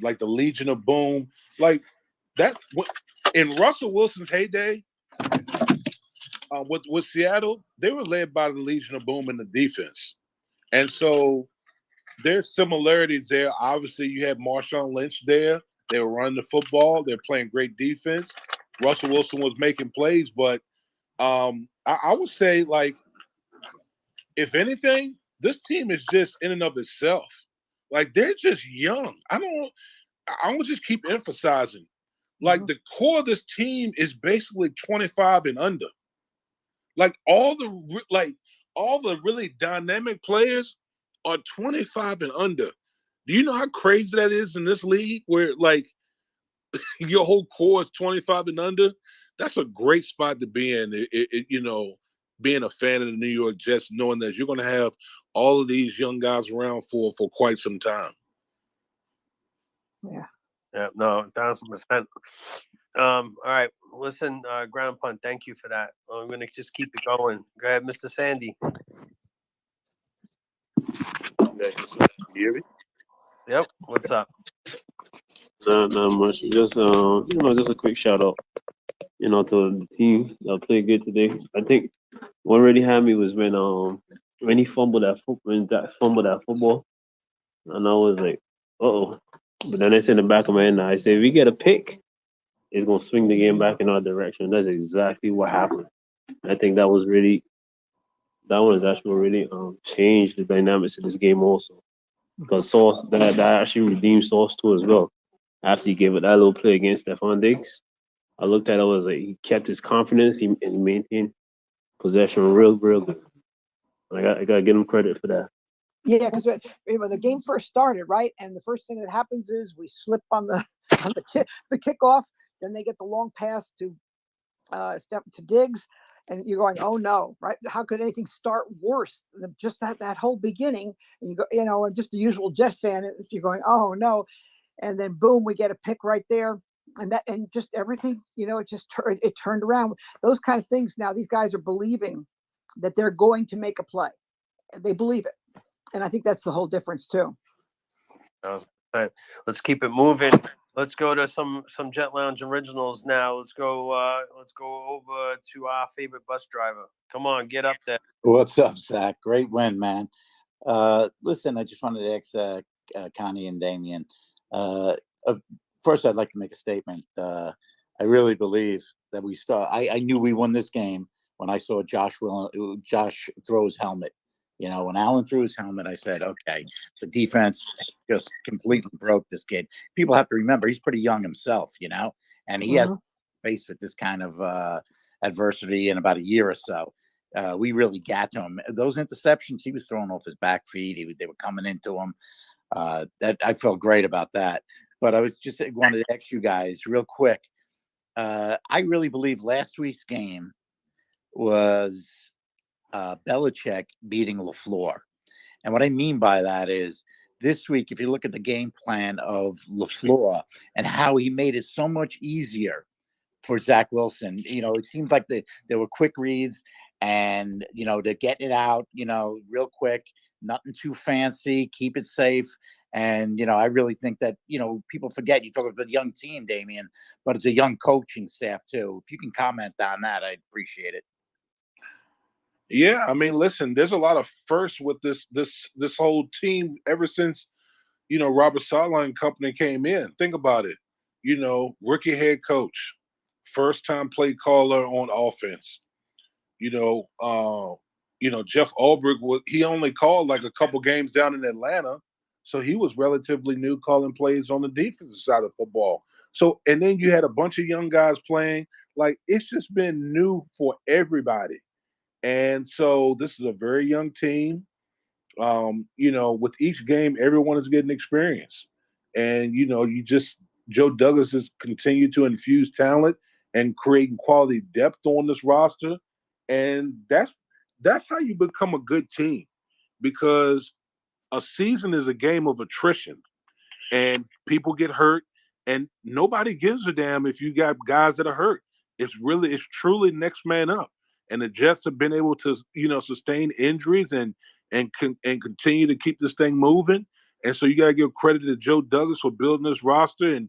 like the Legion of Boom. Like, that in Russell Wilson's heyday, with Seattle, they were led by the Legion of Boom in the defense. And so there's similarities there. Obviously, you had Marshawn Lynch there. They were running the football. They're playing great defense. Russell Wilson was making plays, but I would say, like, if anything, this team is just in and of itself. Like, they're just young. I would just keep emphasizing. Like, the core of this team is basically 25 and under. Like, all the really dynamic players are 25 and under. Do you know how crazy that is in this league where, like, your whole core is 25 and under? That's a great spot to be in, being a fan of the New York Jets, knowing that you're going to have all of these young guys around for quite some time. Yeah. Yeah, no, 1,000%. All right, listen, ground punt. Thank you for that. I'm going to just keep it going. Go ahead, Mr. Sandy. You hear me? Yep. What's up? Not much. Just just a quick shout out, to the team that played good today. I think what really had me was when when he fumbled that when that fumbled that football, and I was like, oh. But then it's in the back of my head. I said, if we get a pick, it's gonna swing the game back in our direction. That's exactly what happened. I think that one has actually really changed the dynamics of this game also. Because Sauce that actually redeemed Sauce too as well. After he gave it that little play against Stephon Diggs, I looked at it, I was like, he kept his confidence and he maintained possession real good. I gotta give him credit for that. Yeah, because when the game first started, right, and the first thing that happens is we slip on the on the kickoff. Then they get the long pass to step to Diggs, and you're going, oh no, right? How could anything start worse than just that whole beginning? And you go, and just the usual Jet fan, you're going, oh no, and then boom, we get a pick right there, and just everything, it turned around. Those kind of things. Now these guys are believing that they're going to make a play. They believe it. And I think that's the whole difference too. Let's keep it moving. Let's go to some Jet Lounge originals now. Let's go over to our favorite bus driver. Come on, get up there. What's up, Zach? Great win, man. Listen, I just wanted to ask Connie and Damien. First, I'd like to make a statement. I really believe that I knew we won this game when I saw Josh throw his helmet. When Allen threw his helmet, I said, okay, the defense just completely broke this kid. People have to remember he's pretty young himself, and he has faced with this kind of adversity in about a year or so. We really got to him. Those interceptions he was throwing off his back feet, they were coming into him. That I felt great about that. But I wanted to ask you guys real quick. I really believe last week's game was Belichick beating LaFleur. And what I mean by that is this week, if you look at the game plan of LaFleur and how he made it so much easier for Zach Wilson, it seems like there were quick reads and, they're getting it out, real quick, nothing too fancy, keep it safe. And, I really think that, people forget you talk about the young team, Damien, but it's a young coaching staff too. If you can comment on that, I'd appreciate it. Yeah, I mean, listen, there's a lot of firsts with this whole team ever since, Robert Saleh and company came in. Think about it. Rookie head coach, first time play caller on offense. Jeff Ulbrich he only called like a couple games down in Atlanta. So he was relatively new calling plays on the defensive side of football. So and then you had a bunch of young guys playing. Like it's just been new for everybody. And so this is a very young team. With each game, everyone is getting experience. And, Joe Douglas has continued to infuse talent and creating quality depth on this roster. And that's how you become a good team because a season is a game of attrition and people get hurt and nobody gives a damn if you got guys that are hurt. It's truly next man up. And the Jets have been able to, sustain injuries and continue to keep this thing moving. And so you got to give credit to Joe Douglas for building this roster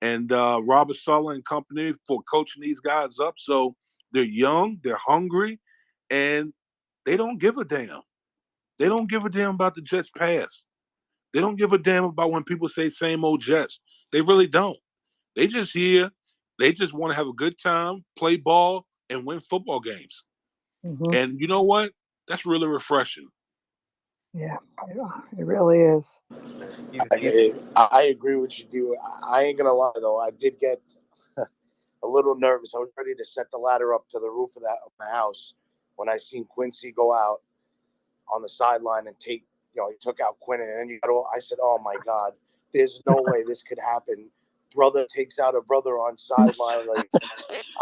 and Robert Saleh and company for coaching these guys up. So they're young, they're hungry, and they don't give a damn. They don't give a damn about the Jets' past. They don't give a damn about when people say same old Jets. They really don't. They just here. They just want to have a good time, play ball, and win football games. Mm-hmm. And you know what? That's really refreshing. Yeah, it really is. I agree with you, dude. I ain't gonna lie though. I did get a little nervous. I was ready to set the ladder up to the roof of my house when I seen Quincy go out on the sideline and he took out Quinn, and then I said, "Oh my God, there's no way this could happen." Brother takes out a brother on sideline. Like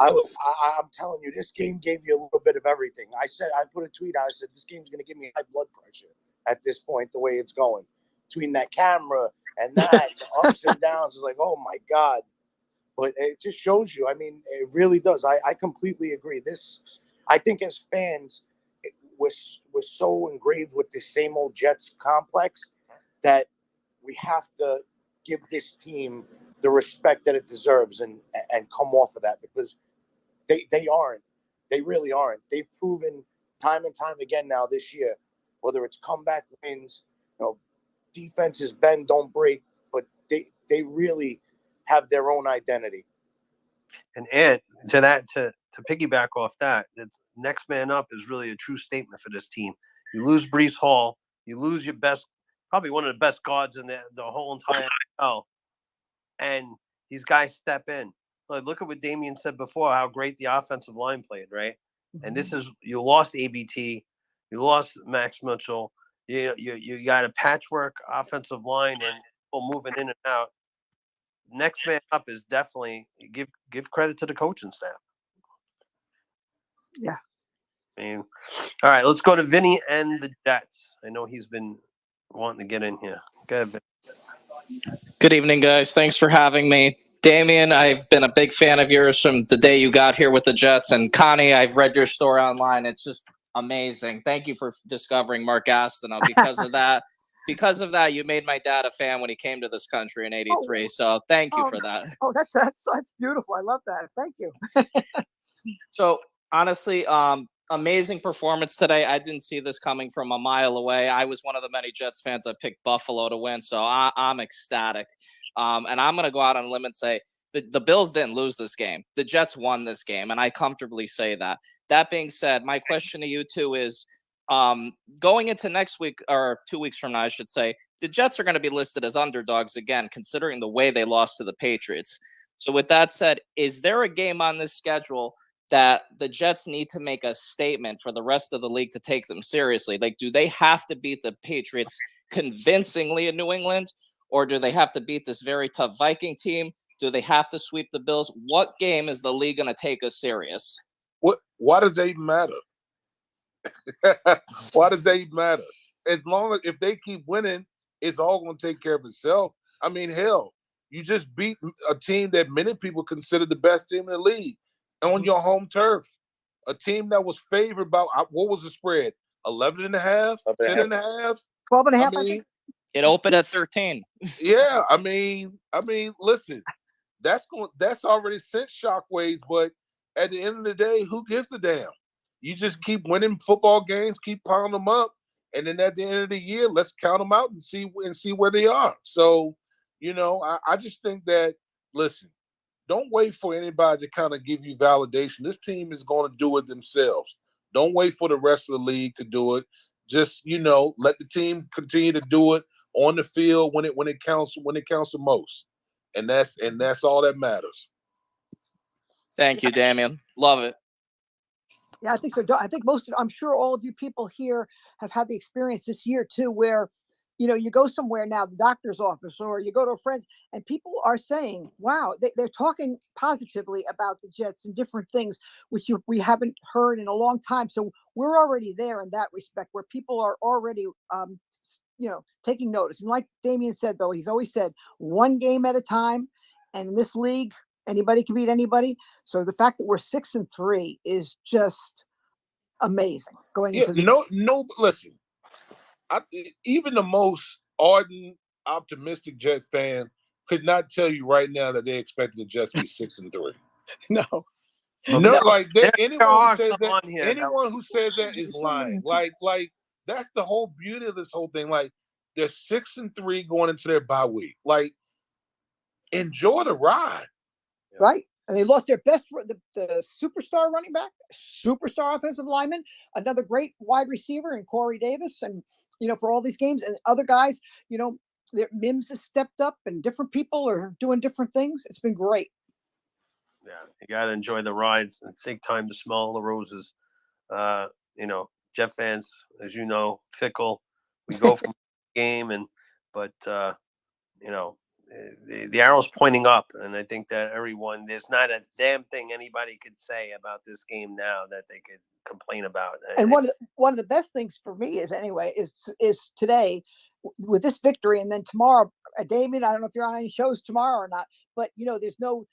I'm telling you, this game gave you a little bit of everything. I put a tweet out. I said, "This game's gonna give me high blood pressure at this point, the way it's going." Between that camera and that, the ups and downs, is like, oh my God. But it just shows you. I mean, it really does. I completely agree. I think as fans, we're so engraved with the same old Jets complex that we have to give this team the respect that it deserves and come off of that because they aren't. They really aren't. They've proven time and time again now this year whether it's comeback wins, defenses bend, don't break, but they really have their own identity. And to piggyback off that, that's next man up is really a true statement for this team. You lose Brees Hall, you lose your best, probably one of the best guards in the whole entire NFL, and these guys step in. Like, look at what Damien said before, how great the offensive line played, right? And this is, you lost ABT, you lost Max Mitchell, you got a patchwork offensive line and people moving in and out. Next man up is definitely give credit to the coaching staff. Yeah. I mean, all right, let's go to Vinny and the Jets. I know he's been wanting to get in here. Go ahead, Vinny. Good evening, guys. Thanks for having me. Damien, I've been a big fan of yours from the day you got here with the Jets. And Connie, I've read your story online. It's just amazing. Thank you for discovering Mark Gastineau. Because of that, you made my dad a fan when he came to this country in '83. So thank you for that. Oh, that's beautiful. I love that. Thank you. So honestly, amazing performance today. I didn't see this coming from a mile away. I was one of the many Jets fans that picked Buffalo to win, so I'm ecstatic. And I'm going to go out on a limb and say the Bills didn't lose this game. The Jets won this game, and I comfortably say that. That being said, my question to you two is, going into next week, or 2 weeks from now, I should say, the Jets are going to be listed as underdogs again, considering the way they lost to the Patriots. So with that said, is there a game on this schedule that the Jets need to make a statement for the rest of the league to take them seriously? Like, do they have to beat the Patriots convincingly in New England, or do they have to beat this very tough Viking team? Do they have to sweep the Bills? What game is the league going to take us serious? Why does that even matter? Why does that even matter? As long as if they keep winning, it's all going to take care of itself. I mean, hell, you just beat a team that many people consider the best team in the league on your home turf. A team that was favored by, what was the spread? 11 and a half, 10 and a half, 12 and a half. I mean, it opened at 13. Yeah, I mean, listen, that's already sent shockwaves, but at the end of the day, who gives a damn? You just keep winning football games, keep piling them up, and then at the end of the year, let's count them out and see where they are. So, I just think that, listen, don't wait for anybody to kind of give you validation. This team is going to do it themselves. Don't wait for the rest of the league to do it. Just, let the team continue to do it on the field when it counts the most. And that's all that matters. Thank you, Damien. Love it. Yeah, I think so. I think I'm sure all of you people here have had the experience this year too, where, you go somewhere now, the doctor's office, or you go to a friend's, and people are saying, wow, they're talking positively about the Jets and different things, which we haven't heard in a long time. So we're already there in that respect, where people are already, taking notice. And like Damien said, though, he's always said one game at a time. And in this league, anybody can beat anybody. So the fact that we're 6-3 is just amazing. Going into listen, even the most ardent, optimistic Jet fan could not tell you right now that they expect the Jets to be 6-3. No, like anyone who who says that is lying. Like that's the whole beauty of this whole thing. Like they're 6-3 going into their bye week. Like enjoy the ride. Right. And they lost their best, the superstar running back, superstar offensive lineman, another great wide receiver in Corey Davis. And, for all these games and other guys, Mims has stepped up and different people are doing different things. It's been great. Yeah, you got to enjoy the rides and take time to smell the roses. Jet fans, as you know, fickle. We go from game but the arrow's pointing up, and I think that there's not a damn thing anybody could say about this game now that they could complain about. And one of the best things for me is today with this victory, and then tomorrow, Damien, I don't know if you're on any shows tomorrow or not, but there's no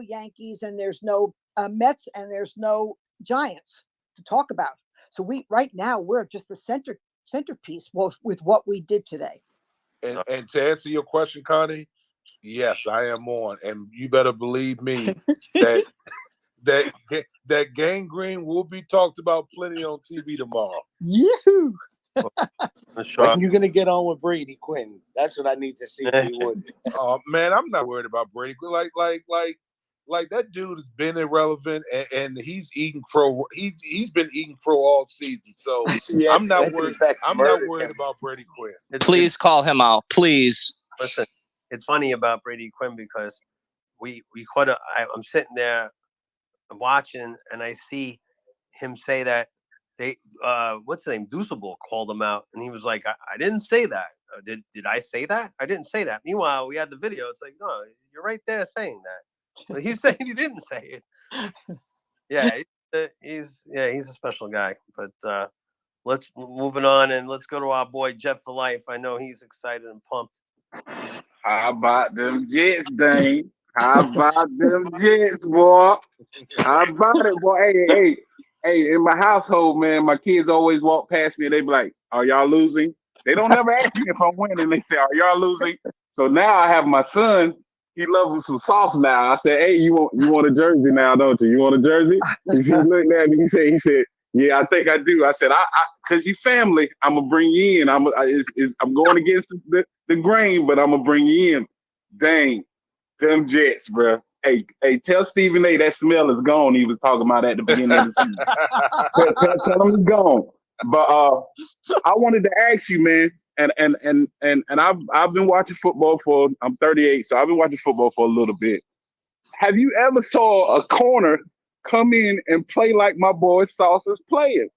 Yankees, and there's no Mets, and there's no Giants to talk about. So right now we're just the centerpiece with what we did today. And to answer your question, Connie, yes, I am on, and you better believe me that Gang Green will be talked about plenty on TV tomorrow. Yoo-hoo! When you gonna get on with Brady Quinn? That's what I need to see, D-Wood. Oh man, I'm not worried about Brady. Like that dude has been irrelevant, and he's eating crow. He's been eating crow all season. So Yeah, I'm not Anthony worried. Beck I'm not murdered worried him. about Brady Quinn. Please call him out, please. Listen, it's funny about Brady Quinn because we caught a. I'm sitting there watching, and I see him say that they what's the name, Deuceable called him out, and he was like, I didn't say that. Did I say that? I didn't say that. Meanwhile, we had the video. It's like, no, you're right there saying that. But he's saying he didn't say it. Yeah, he's a special guy. But let's moving on, and let's go to our boy Jet for Life. I know he's excited and pumped. How about them Jets, Dane? How about them Jets, boy? How about it, boy? Hey, in my household, man, my kids always walk past me and they be like, "Are y'all losing?" They don't never ask me if I'm winning. They say, "Are y'all losing?" So now I have my son. He loves some sauce now. I said, "Hey, you want a jersey now, don't you? You want a jersey?" He looked at me. He said, "Yeah, I think I do." I said, "Cause you family, I'm gonna bring you in. I'm going against the grain, but I'm gonna bring you in." Dang, them Jets, bro. Hey, tell Stephen A that smell is gone. He was talking about at the beginning of the season. tell him it's gone. But I wanted to ask you, man, and I've been watching football I'm 38, so I've been watching football for a little bit. Have you ever saw a corner come in and play like my boy Saucer's playing?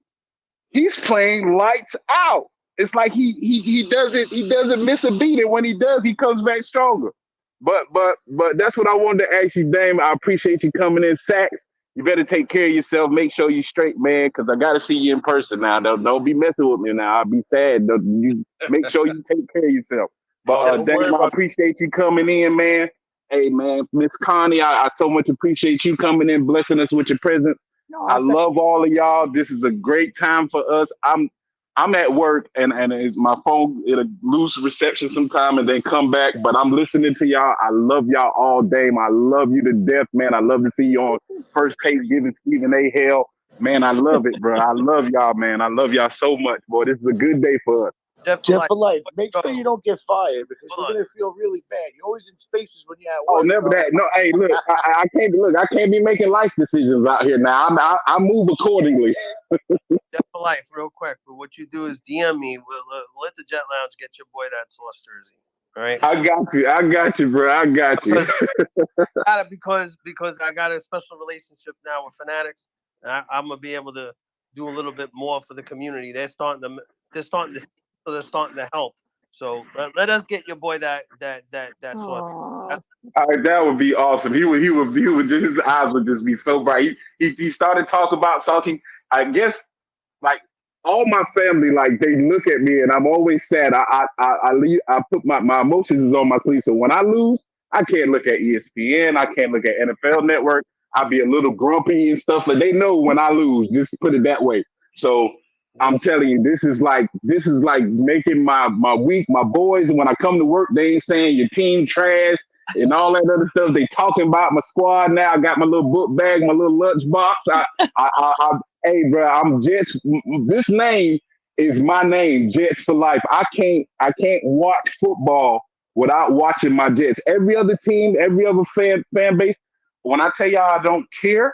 He's playing lights out. It's like he doesn't miss a beat, and when he does, he comes back stronger. But that's what I wanted to ask you, Dame. I appreciate you coming in, Sacks. You better take care of yourself. Make sure you straight, man, because I got to see you in person now. Don't be messing with me now. I'll be sad. You make sure you take care of yourself. But Dame, I appreciate you coming in, man. Hey, man, Miss Connie, I so much appreciate you coming in, blessing us with your presence. I love all of y'all. This is a great time for us. I'm at work and my phone it'll lose reception sometime and then come back. But I'm listening to y'all. I love y'all all day. I love you to death, man. I love to see you on First Take giving Stephen A. hell. Man, I love it, bro. I love y'all, man. I love y'all so much, boy. This is a good day for us. Jet for life. Make sure you don't get fired because you're gonna feel really bad. You're always in spaces when you're at work. Oh, never bro. that. No, hey, look, I can't look. I can't be making life decisions out here now. I move accordingly. Jet for Life, real quick. But what you do is DM me. We'll let the Jet Lounge get your boy that sauce jersey. All right. I got you, bro. I got you. because I got a special relationship now with Fanatics. I'm gonna be able to do a little bit more for the community. They're starting to help. So let us get your boy that sauce. All right, that would be awesome. He would just, his eyes would just be so bright. He started talking about something. I guess like all my family, like they look at me and I'm always sad. I leave. I put my emotions is on my sleeve. So when I lose, I can't look at ESPN. I can't look at NFL Network. I'll be a little grumpy and stuff. But they know when I lose. Just put it that way. So I'm telling you, this is like making my week. My boys, when I come to work, they ain't saying your team trash and all that other stuff. They talking about my squad now. I got my little book bag, my little lunch box. Hey, bro, I'm Jets. This name is my name, Jets for life. I can't watch football without watching my Jets. Every other team, every other fan base. When I tell y'all I don't care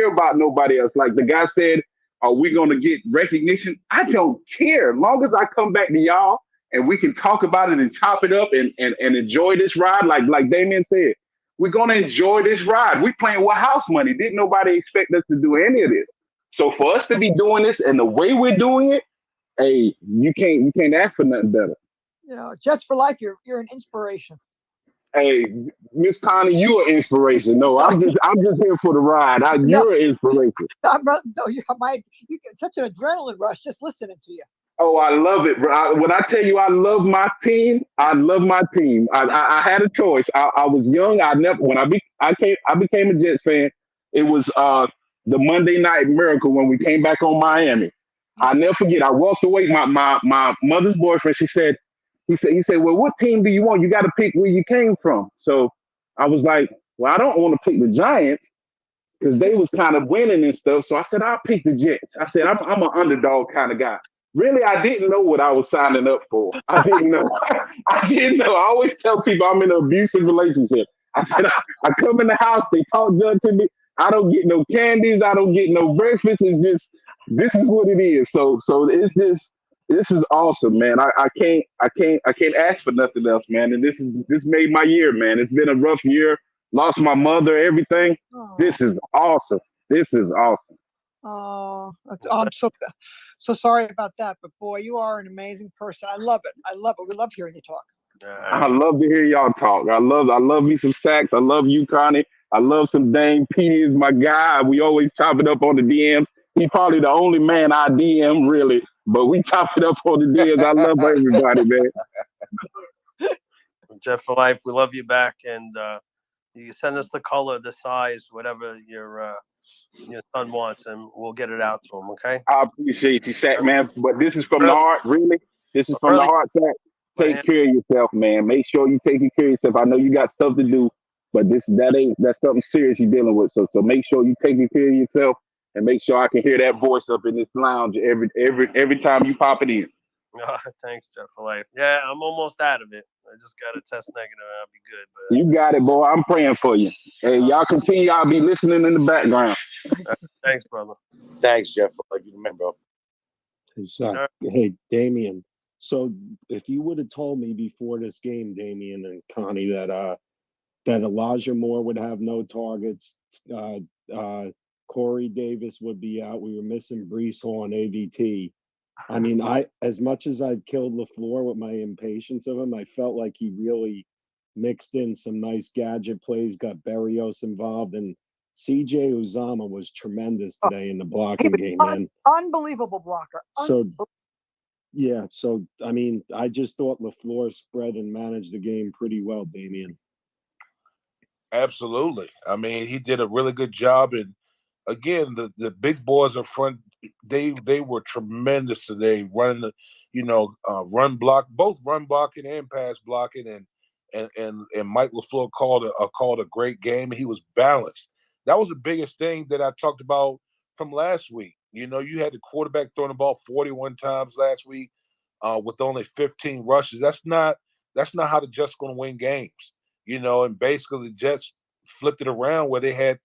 about nobody else. Like the guy said, are we going to get recognition? I don't care. As long as I come back to y'all and we can talk about it and chop it up and enjoy this ride, like Damien said, we're going to enjoy this ride. We playing with house money. Didn't nobody expect us to do any of this. So for us to be doing this and the way we're doing it, hey, you can't ask for nothing better. You know, Jets for life. You're an inspiration. Hey, Miss Connie, you an inspiration. No, I'm just here for the ride. You're an inspiration. You get such an adrenaline rush just listening to you. Oh, I love it, bro. When I tell you I love my team, I love my team. I had a choice. I was young. When I became a Jets fan. It was the Monday Night Miracle when we came back on Miami. I never forget. I walked away. My mother's boyfriend. He said, well, what team do you want? You got to pick where you came from. So I was like, well, I don't want to pick the Giants because they was kind of winning and stuff. So I said, I'll pick the Jets. I said, I'm an underdog kind of guy. really, I didn't know what I was signing up for. I didn't know. I didn't know. I always tell people I'm in an abusive relationship. I said, I come in the house, they talk junk to me. I don't get no candies. I don't get no breakfast. It's just, this is what it is. So it's just, this is awesome, man. I can't ask for nothing else, man. And this made my year, man. It's been a rough year. Lost my mother, everything. Oh, This is awesome. This is awesome. I'm so sorry about that. But boy, you are an amazing person. I love it. I love it. We love hearing you talk. I love to hear y'all talk. I love me some Sacks. I love you, Connie. I love some Dame. Petey is my guy. We always chop it up on the DMs. He's probably the only man I DM really, but we chop it up on the DMs. I love everybody, man. Jeff for life. We love you back, and you can send us the color, the size, whatever your son wants, and we'll get it out to him. Okay. I appreciate you, Sack, man. But this is from the heart, really. This is from the Early. heart, Sack. Take care of yourself, man. Make sure you taking care of yourself. I know you got stuff to do, but that's something serious you're dealing with. So make sure you taking care of yourself, and make sure I can hear that voice up in this lounge every time you pop it in. Thanks, Jeff for life. Yeah, I'm almost out of it. I just got a test negative. I'll be good. But You got it, boy. I'm praying for you. Hey, y'all continue. I'll be listening in the background. Thanks, brother. Thanks, Jeff. I love you, man, bro. Hey, Damien. So if you would have told me before this game, Damien and Connie, that Elijah Moore would have no targets, Corey Davis would be out. We were missing Brees Hall and AVT. I mean, as much as I killed LaFleur with my impatience of him, I felt like he really mixed in some nice gadget plays, got Berrios involved, and CJ Uzama was tremendous today in the blocking game, man. Unbelievable blocker. So, yeah, so I mean, I just thought LaFleur spread and managed the game pretty well, Damien. Absolutely. I mean, he did a really good job. And again, the big boys up front, they were tremendous today, running the, run block, both run blocking and pass blocking, and Mike LaFleur called a great game. He was balanced. That was the biggest thing that I talked about from last week. You had the quarterback throwing the ball 41 times last week with only 15 rushes. That's not how the Jets going to win games. And basically the Jets flipped it around where they had,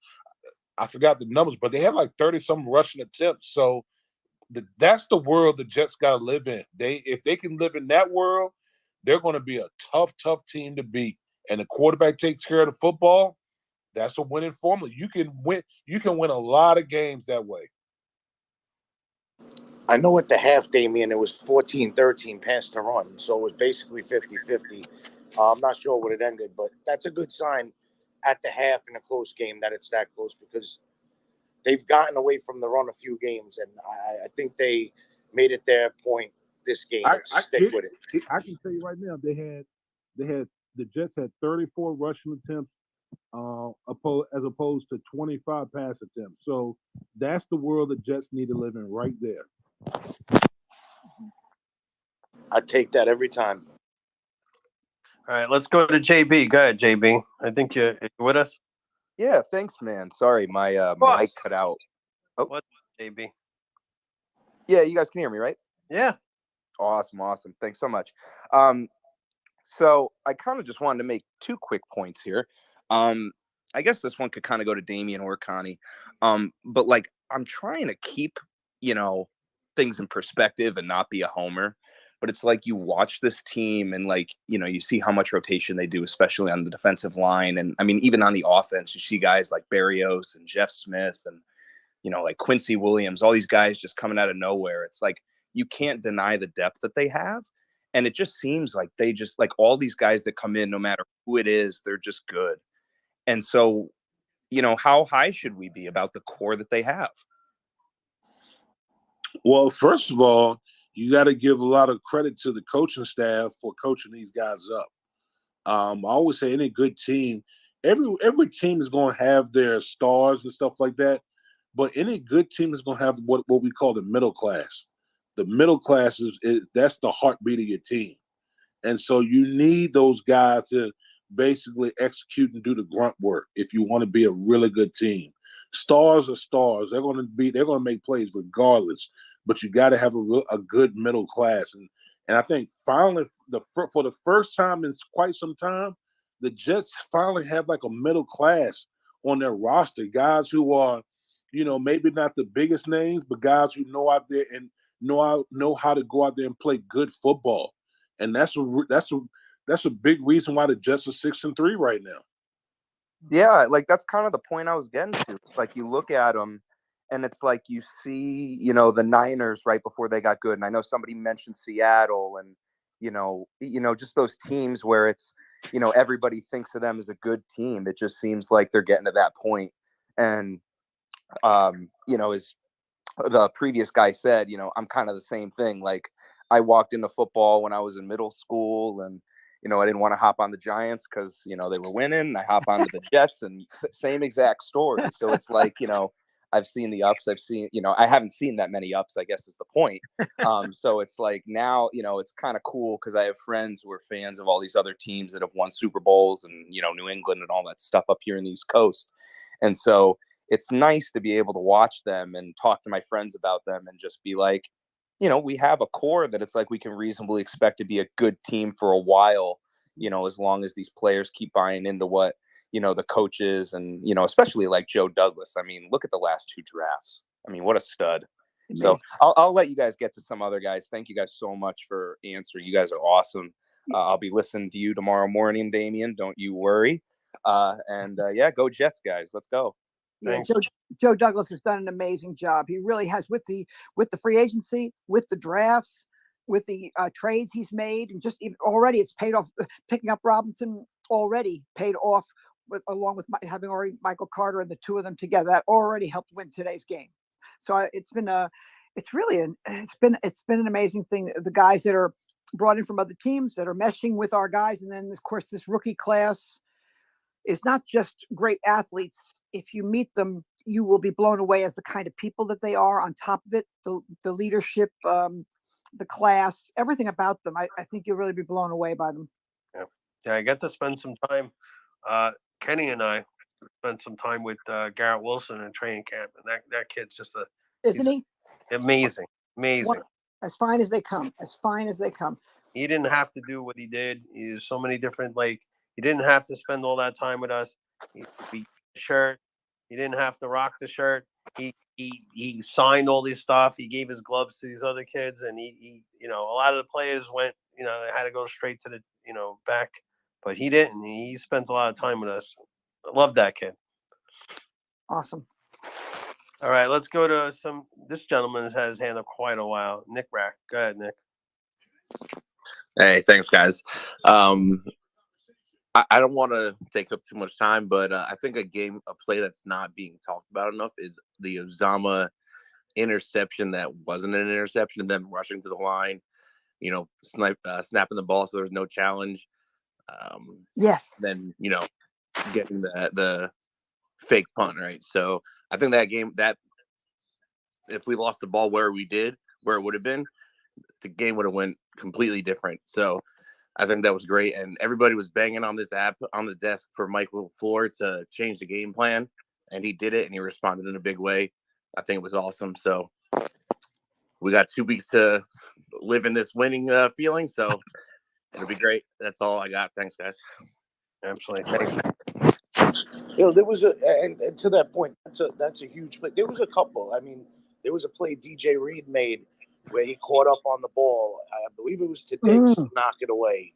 I forgot the numbers, but they had like 30 some rushing attempts. So that's the world the Jets got to live in. If they can live in that world, they're going to be a tough team to beat. And the quarterback takes care of the football. That's a winning formula. You can win a lot of games that way. I know at the half, Damien, it was 14-13 past the run. So it was basically 50-50. I'm not sure what it ended, but that's a good sign at the half in a close game that it's that close, because they've gotten away from the run a few games, and I think they made it their point this game to stick with it. I can tell you right now, the Jets had 34 rushing attempts as opposed to 25 pass attempts. So that's the world the Jets need to live in right there. I take that every time. All right, let's go to JB. Go ahead, JB. I think you're with us. Yeah, thanks, man. Sorry, my mic cut out. Oh, what, JB? Yeah, you guys can hear me, right? Yeah. Awesome. Thanks so much. So I kind of just wanted to make two quick points here. I guess this one could kind of go to Damien or Connie. But like, I'm trying to keep, things in perspective and not be a homer. But it's like you watch this team and like, you see how much rotation they do, especially on the defensive line. And I mean, even on the offense, you see guys like Berrios and Jeff Smith and, like Quincy Williams, all these guys just coming out of nowhere. It's like, you can't deny the depth that they have. And it just seems like they just like all these guys that come in, no matter who it is, they're just good. And so, how high should we be about the core that they have? Well, first of all, you got to give a lot of credit to the coaching staff for coaching these guys up. I always say any good team, every team is going to have their stars and stuff like that, but any good team is going to have what we call the middle class. The middle class that's the heartbeat of your team. And so you need those guys to basically execute and do the grunt work if you want to be a really good team. stars are stars. They're going to make plays regardless. But you got to have a good middle class, and I think finally for the first time in quite some time, the Jets finally have like a middle class on their roster, guys who are, maybe not the biggest names, but guys who know out there and know how to go out there and play good football, and that's a big reason why the Jets are 6-3 right now. Yeah, like that's kind of the point I was getting to. Like you look at them, and it's like you see, the Niners right before they got good. And I know somebody mentioned Seattle, and just those teams where it's, everybody thinks of them as a good team. It just seems like they're getting to that point. And as the previous guy said, I'm kind of the same thing. Like I walked into football when I was in middle school, and I didn't want to hop on the Giants because they were winning. I hop onto the Jets, and same exact story. So it's like I've seen the ups. I've seen I haven't seen that many ups, I guess is the point. So it's like now it's kind of cool because I have friends who are fans of all these other teams that have won Super Bowls and New England and all that stuff up here in the East Coast, and so it's nice to be able to watch them and talk to my friends about them and just be like, we have a core that it's like we can reasonably expect to be a good team for a while, as long as these players keep buying into what, the coaches and, especially like Joe Douglas. I mean, look at the last 2 drafts. I mean, what a stud. So I'll let you guys get to some other guys. Thank you guys so much for answering. You guys are awesome. I'll be listening to you tomorrow morning, Damien. Don't you worry. Yeah, go Jets, guys. Let's go. Yeah, Joe Douglas has done an amazing job. He really has with the free agency, with the drafts, with the trades he's made, and just even already it's paid off. Picking up Robinson already paid off, along with having already Michael Carter and the two of them together. That already helped win today's game. So it's been an amazing thing. The guys that are brought in from other teams that are meshing with our guys, and then of course this rookie class is not just great athletes. If you meet them, you will be blown away as the kind of people that they are. On top of it, the leadership, the class, everything about them. I think you'll really be blown away by them. Yeah, I got to spend some time. Kenny and I spent some time with Garrett Wilson in training camp, and that kid's just isn't he? Amazing. As fine as they come. As fine as they come. He didn't have to do what he did. There's so many different he didn't have to spend all that time with us. He shirt. He didn't have to rock the shirt. He signed all this stuff. He gave his gloves to these other kids, and he a lot of the players went, they had to go straight to the back, but he didn't. He spent a lot of time with us. I love that kid. Awesome. All right, let's go to this gentleman has had his hand up quite a while. Nick Rack. Go ahead, Nick. Hey, thanks, guys. I don't want to take up too much time, but I think a play that's not being talked about enough is the Uzomah interception that wasn't an interception, and then rushing to the line, snapping the ball so there was no challenge. Yes. Then getting the fake punt, right? So I think that if we lost the ball where it would have been, the game would have went completely different. So I think that was great, and everybody was banging on this app on the desk for Michael LaFleur to change the game plan, and he did it, and he responded in a big way. I think it was awesome. So we got 2 weeks to live in this winning feeling, so it'll be great. That's all I got. Thanks, guys. Absolutely. There was and to that point, that's a huge play. There was a couple. I mean, there was a play DJ Reed made where he caught up on the ball. I believe it was to Diggs to knock it away.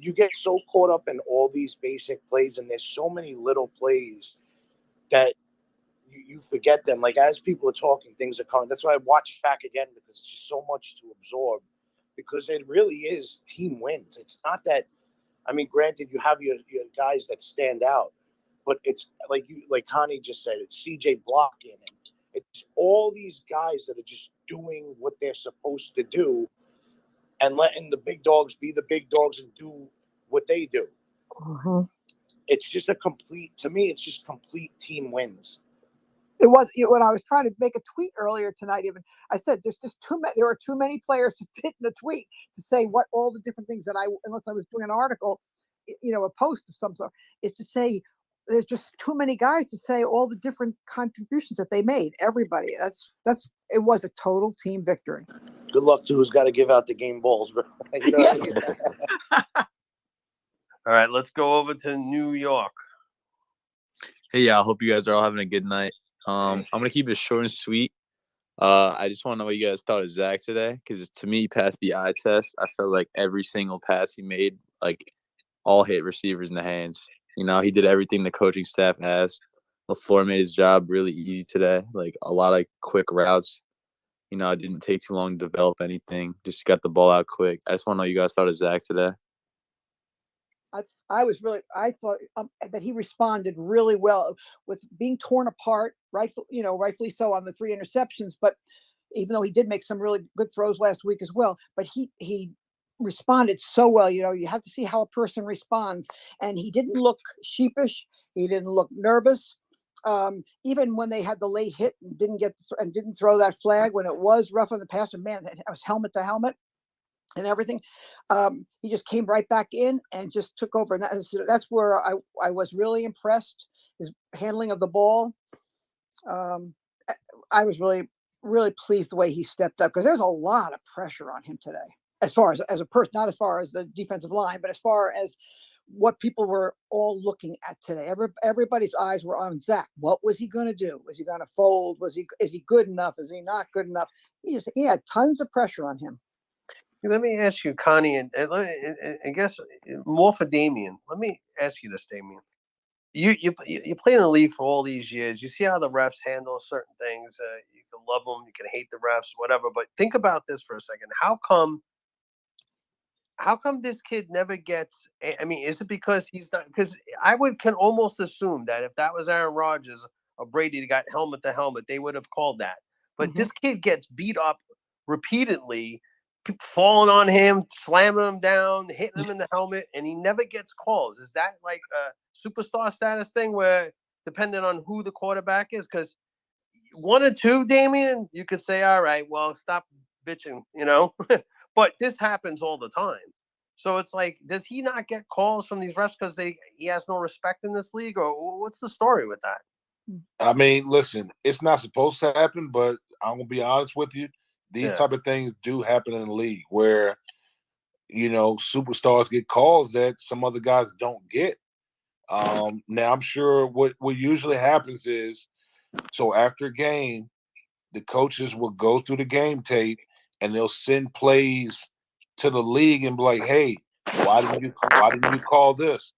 You get so caught up in all these basic plays, and there's so many little plays that you forget them. Like as people are talking, things are coming. That's why I watch back again, because it's just so much to absorb. Because it really is team wins. It's not that. I mean, granted, you have your guys that stand out, but it's like Connie just said, it's CJ blocking, and it's all these guys that are just doing what they're supposed to do, and letting the big dogs be the big dogs and do what they do. It's just to me, it's just complete team wins. It was when I was trying to make a tweet earlier tonight. Even I said there's just too many. There are too many players to fit in a tweet to say what all the different things that unless I was doing an article, a post of some sort, is to say there's just too many guys to say all the different contributions that they made. Everybody. It was a total team victory. Good luck to who's got to give out the game balls, bro. You know what I mean? All right, let's go over to New York. Hey, yeah, I hope you guys are all having a good night. I'm gonna keep it short and sweet. I just want to know what you guys thought of Zach today, because to me, he passed the eye test. I felt like every single pass he made, like, all hit receivers in the hands. You know, he did everything the coaching staff asked. LaFleur made his job really easy today. Like, a lot of quick routes. You know, it didn't take too long to develop anything. Just got the ball out quick. I just want to know what you guys thought of Zach today. I thought that he responded really well with being torn apart, rightfully so on the 3 interceptions. But even though he did make some really good throws last week as well, but he responded so well. You know, you have to see how a person responds, and he didn't look sheepish. He didn't look nervous. Even when they had the late hit and didn't throw that flag when it was rough on the passer, man, that was helmet to helmet and everything. He just came right back in and just took over. And that's where I was really impressed. His handling of the ball. I was really, really pleased the way he stepped up, because there's a lot of pressure on him today, as far as a person, not as far as the defensive line, but as far as what people were all looking at today. Everybody's eyes were on Zach. What was he going to do? Was he going to fold? Is he good enough? Is he not good enough? He had tons of pressure on him. Let me ask you, Connie, and I guess more for Damien. Let me ask you this, Damien. You play in the league for all these years. You see how the refs handle certain things. You can love them, you can hate the refs, whatever. But think about this for a second. How come this kid never gets? I mean, is it because he's not? Because can almost assume that if that was Aaron Rodgers or Brady that got helmet to helmet, they would have called that. But this kid gets beat up repeatedly, falling on him, slamming him down, hitting him in the helmet, and he never gets calls. Is that like a superstar status thing where, depending on who the quarterback is? Because 1 or 2, Damien, you could say, all right, well, stop bitching, you know? But this happens all the time. So it's like, does he not get calls from these refs because he has no respect in this league? Or what's the story with that? I mean, listen, it's not supposed to happen, but I'm going to be honest with you. These type of things do happen in the league where, you know, superstars get calls that some other guys don't get. Now, I'm sure what usually happens is, so after a game, the coaches will go through the game tape and they'll send plays to the league and be like, hey, why didn't you call this?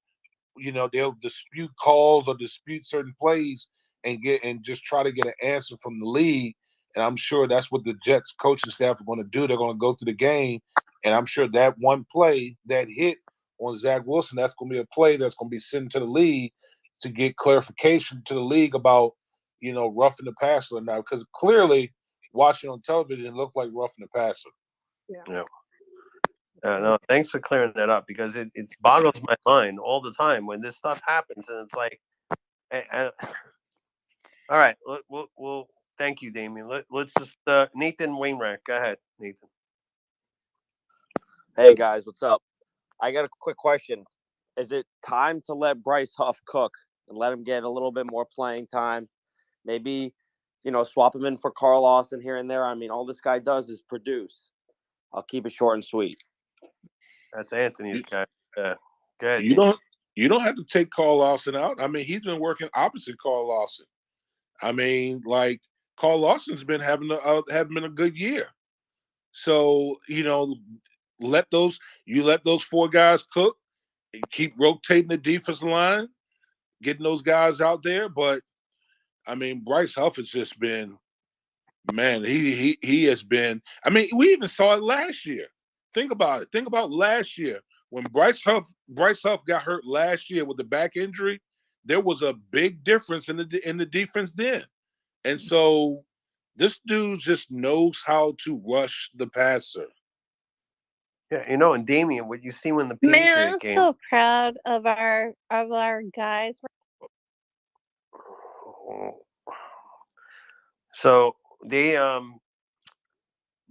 You know, they'll dispute calls or dispute certain plays and just try to get an answer from the league. And I'm sure that's what the Jets coaching staff are going to do. They're going to go through the game, and I'm sure that one play, that hit on Zach Wilson, that's going to be a play that's going to be sent to the league to get clarification to the league about, you know, roughing the passer now. Because clearly, watching on television, it looked like roughing the passer. Yeah. No, thanks for clearing that up, because it boggles my mind all the time when this stuff happens, and it's like, all right, we'll thank you, Damien. Let's just Nathan Wainwright, go ahead, Nathan. Hey guys, what's up? I got a quick question. Is it time to let Bryce Huff cook and let him get a little bit more playing time? Maybe, you know, swap him in for Carl Lawson here and there. I mean, all this guy does is produce. I'll keep it short and sweet. That's Anthony's guy. Go ahead. You don't have to take Carl Lawson out. I mean, he's been working opposite Carl Lawson. I mean, like, Carl Lawson's been having a good year. So, you know, let those 4 guys cook and keep rotating the defensive line, getting those guys out there. But I mean, Bryce Huff has just been, man, he has been. I mean, we even saw it last year. Think about it. Think about last year when Bryce Huff got hurt last year with the back injury. There was a big difference in the defense then, and so this dude just knows how to rush the passer. Yeah, you know, and Damien, what you see when the Man, Patriot I'm game. so proud of our guys. So they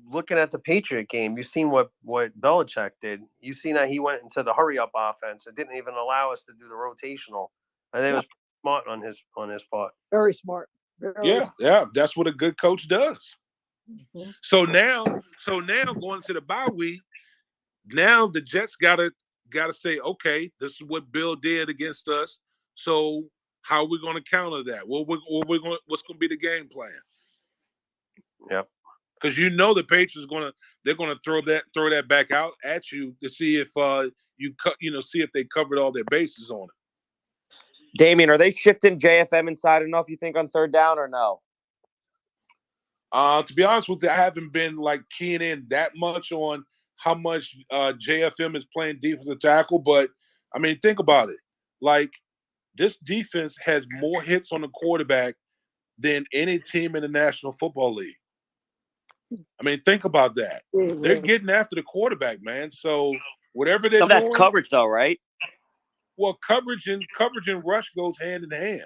looking at the Patriot game, you've seen what Belichick did. You've seen that he went into the hurry up offense. It didn't even allow us to do the rotational. I think it was smart on his part. Very smart. Very Yeah, yeah, that's what a good coach does. Mhm. So now going to the bye week, now the Jets gotta say, okay, this is what Bill did against us. So how are we going to counter that? What's going to be the game plan? Yep. Because you know the Patriots they're gonna throw that back out at you to see if see if they covered all their bases on it. Damien, are they shifting JFM inside enough, you think, on third down or no? To be honest with you, I haven't been like keying in that much on how much JFM is playing defensive tackle, but I mean, think about it. Like, this defense has more hits on the quarterback than any team in the National Football League. I mean, think about that. They're getting after the quarterback, man. So whatever they're Some of that's doing, coverage, though, right? well, coverage and rush goes hand in hand.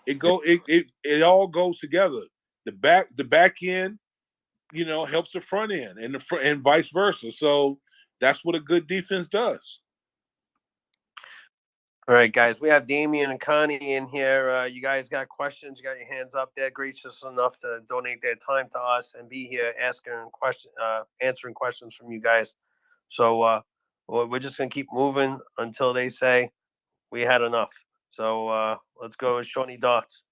It all goes together. The back end, helps the front end, and vice versa. So that's what a good defense does. All right, guys, we have Damien and Connie in here. You guys got questions? You got your hands up there, gracious enough to donate their time to us and be here answering questions from you guys. So we're just gonna keep moving until they say we had enough. So let's go with Shawnee Dots.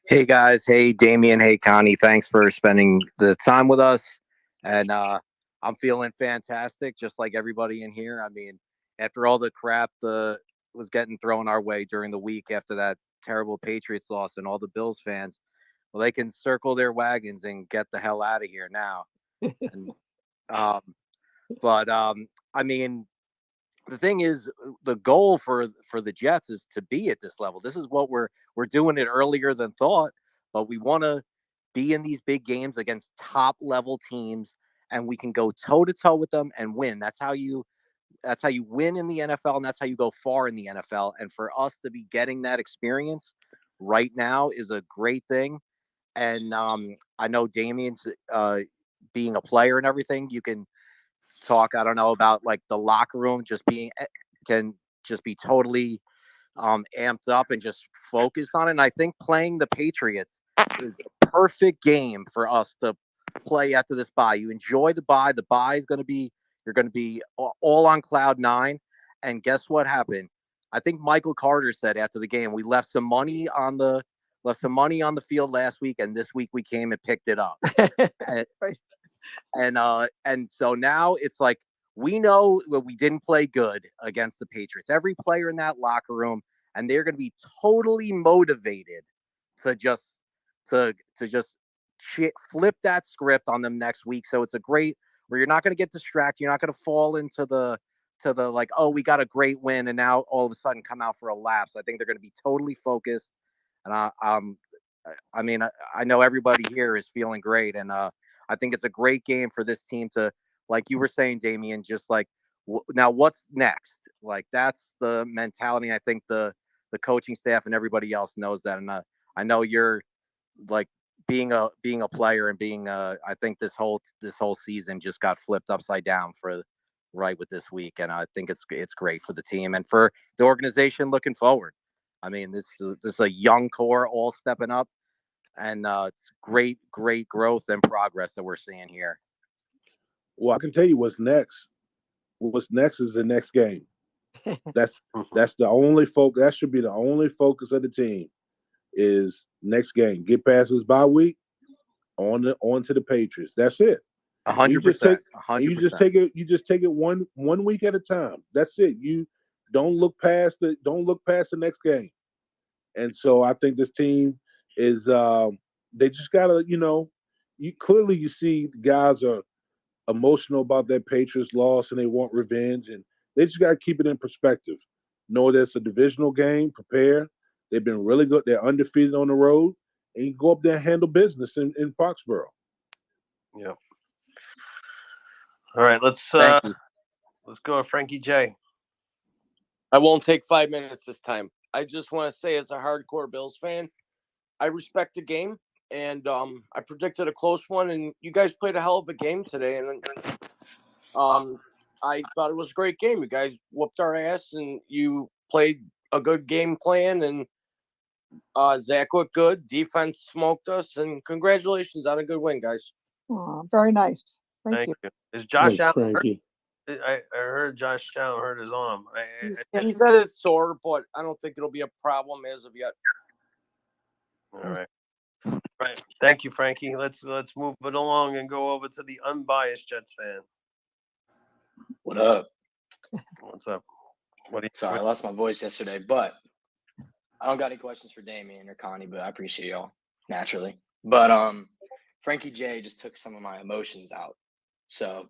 Hey guys, hey Damien, hey Connie, thanks for spending the time with us. And I'm feeling fantastic, just like everybody in here. I mean, after all the crap was getting thrown our way during the week after that terrible Patriots loss, and all the Bills fans, well, they can circle their wagons and get the hell out of here now. And, I mean, the thing is, the goal for the Jets is to be at this level. This is what we're doing it earlier than thought, but we want to be in these big games against top level teams, and we can go toe to toe with them and win. That's how you win in the NFL, and that's how you go far in the NFL. And for us to be getting that experience right now is a great thing. And I know Damien's being a player and everything. You can talk, I don't know, about like the locker room can just be totally amped up and just focused on it. And I think playing the Patriots is a perfect game for us to play after this bye. You enjoy the bye. The bye is you're going to be all on cloud nine. And guess what happened? I think Michael Carter said after the game, we left some money on the field last week, and this week we came and picked it up. And so now it's like, we know that we didn't play good against the Patriots. Every player in that locker room, and they're going to be totally motivated to just flip that script on them next week. So it's a great where you're not going to get distracted. You're not going to fall into the like, oh, we got a great win, and now all of a sudden come out for a lapse. I think they're going to be totally focused. And I mean, I know everybody here is feeling great, and I think it's a great game for this team to, like you were saying, Damien, just like, now what's next? Like, that's the mentality. I think the coaching staff and everybody else knows that. And I know you're like being a player and being I think this whole season just got flipped upside down with this week. And I think it's great for the team and for the organization looking forward. I mean, this is a young core all stepping up, and it's great growth and progress that we're seeing here. Well, I can tell you what's next. What's next is the next game. That's the only focus. That should be the only focus of the team is next game. Get past this bye week, on to the Patriots. That's it. 100%. You just take it. You just take it one week at a time. That's it. You don't look past the next game. And so I think this team is. They just gotta. You clearly see the guys are emotional about that Patriots loss and they want revenge, and they just got to keep it in perspective. Know that it's a divisional game. Prepare. They've been really good. They're undefeated on the road, and you go up there and handle business in Foxborough. Yeah. All right, let's go with Frankie J. I won't take 5 minutes this time. I just want to say, as a hardcore Bills fan, I respect the game, and I predicted a close one, and you guys played a hell of a game today, and I thought it was a great game. You guys whooped our ass, and you played a good game plan, and Zach looked good. Defense smoked us, and congratulations on a good win, guys. Aw, very nice. Thank Thank you. you. Is Josh Thanks, Allen hurt? Frankie. I heard Josh Allen hurt his arm. He said it's sore, but I don't think it'll be a problem as of yet. All right. Right. Thank you, Frankie. Let's move it along and go over to the unbiased Jets fan. What up? What's up? Sorry, I lost my voice yesterday, but I don't got any questions for Damien or Connie, but I appreciate y'all naturally. But Frankie J just took some of my emotions out, so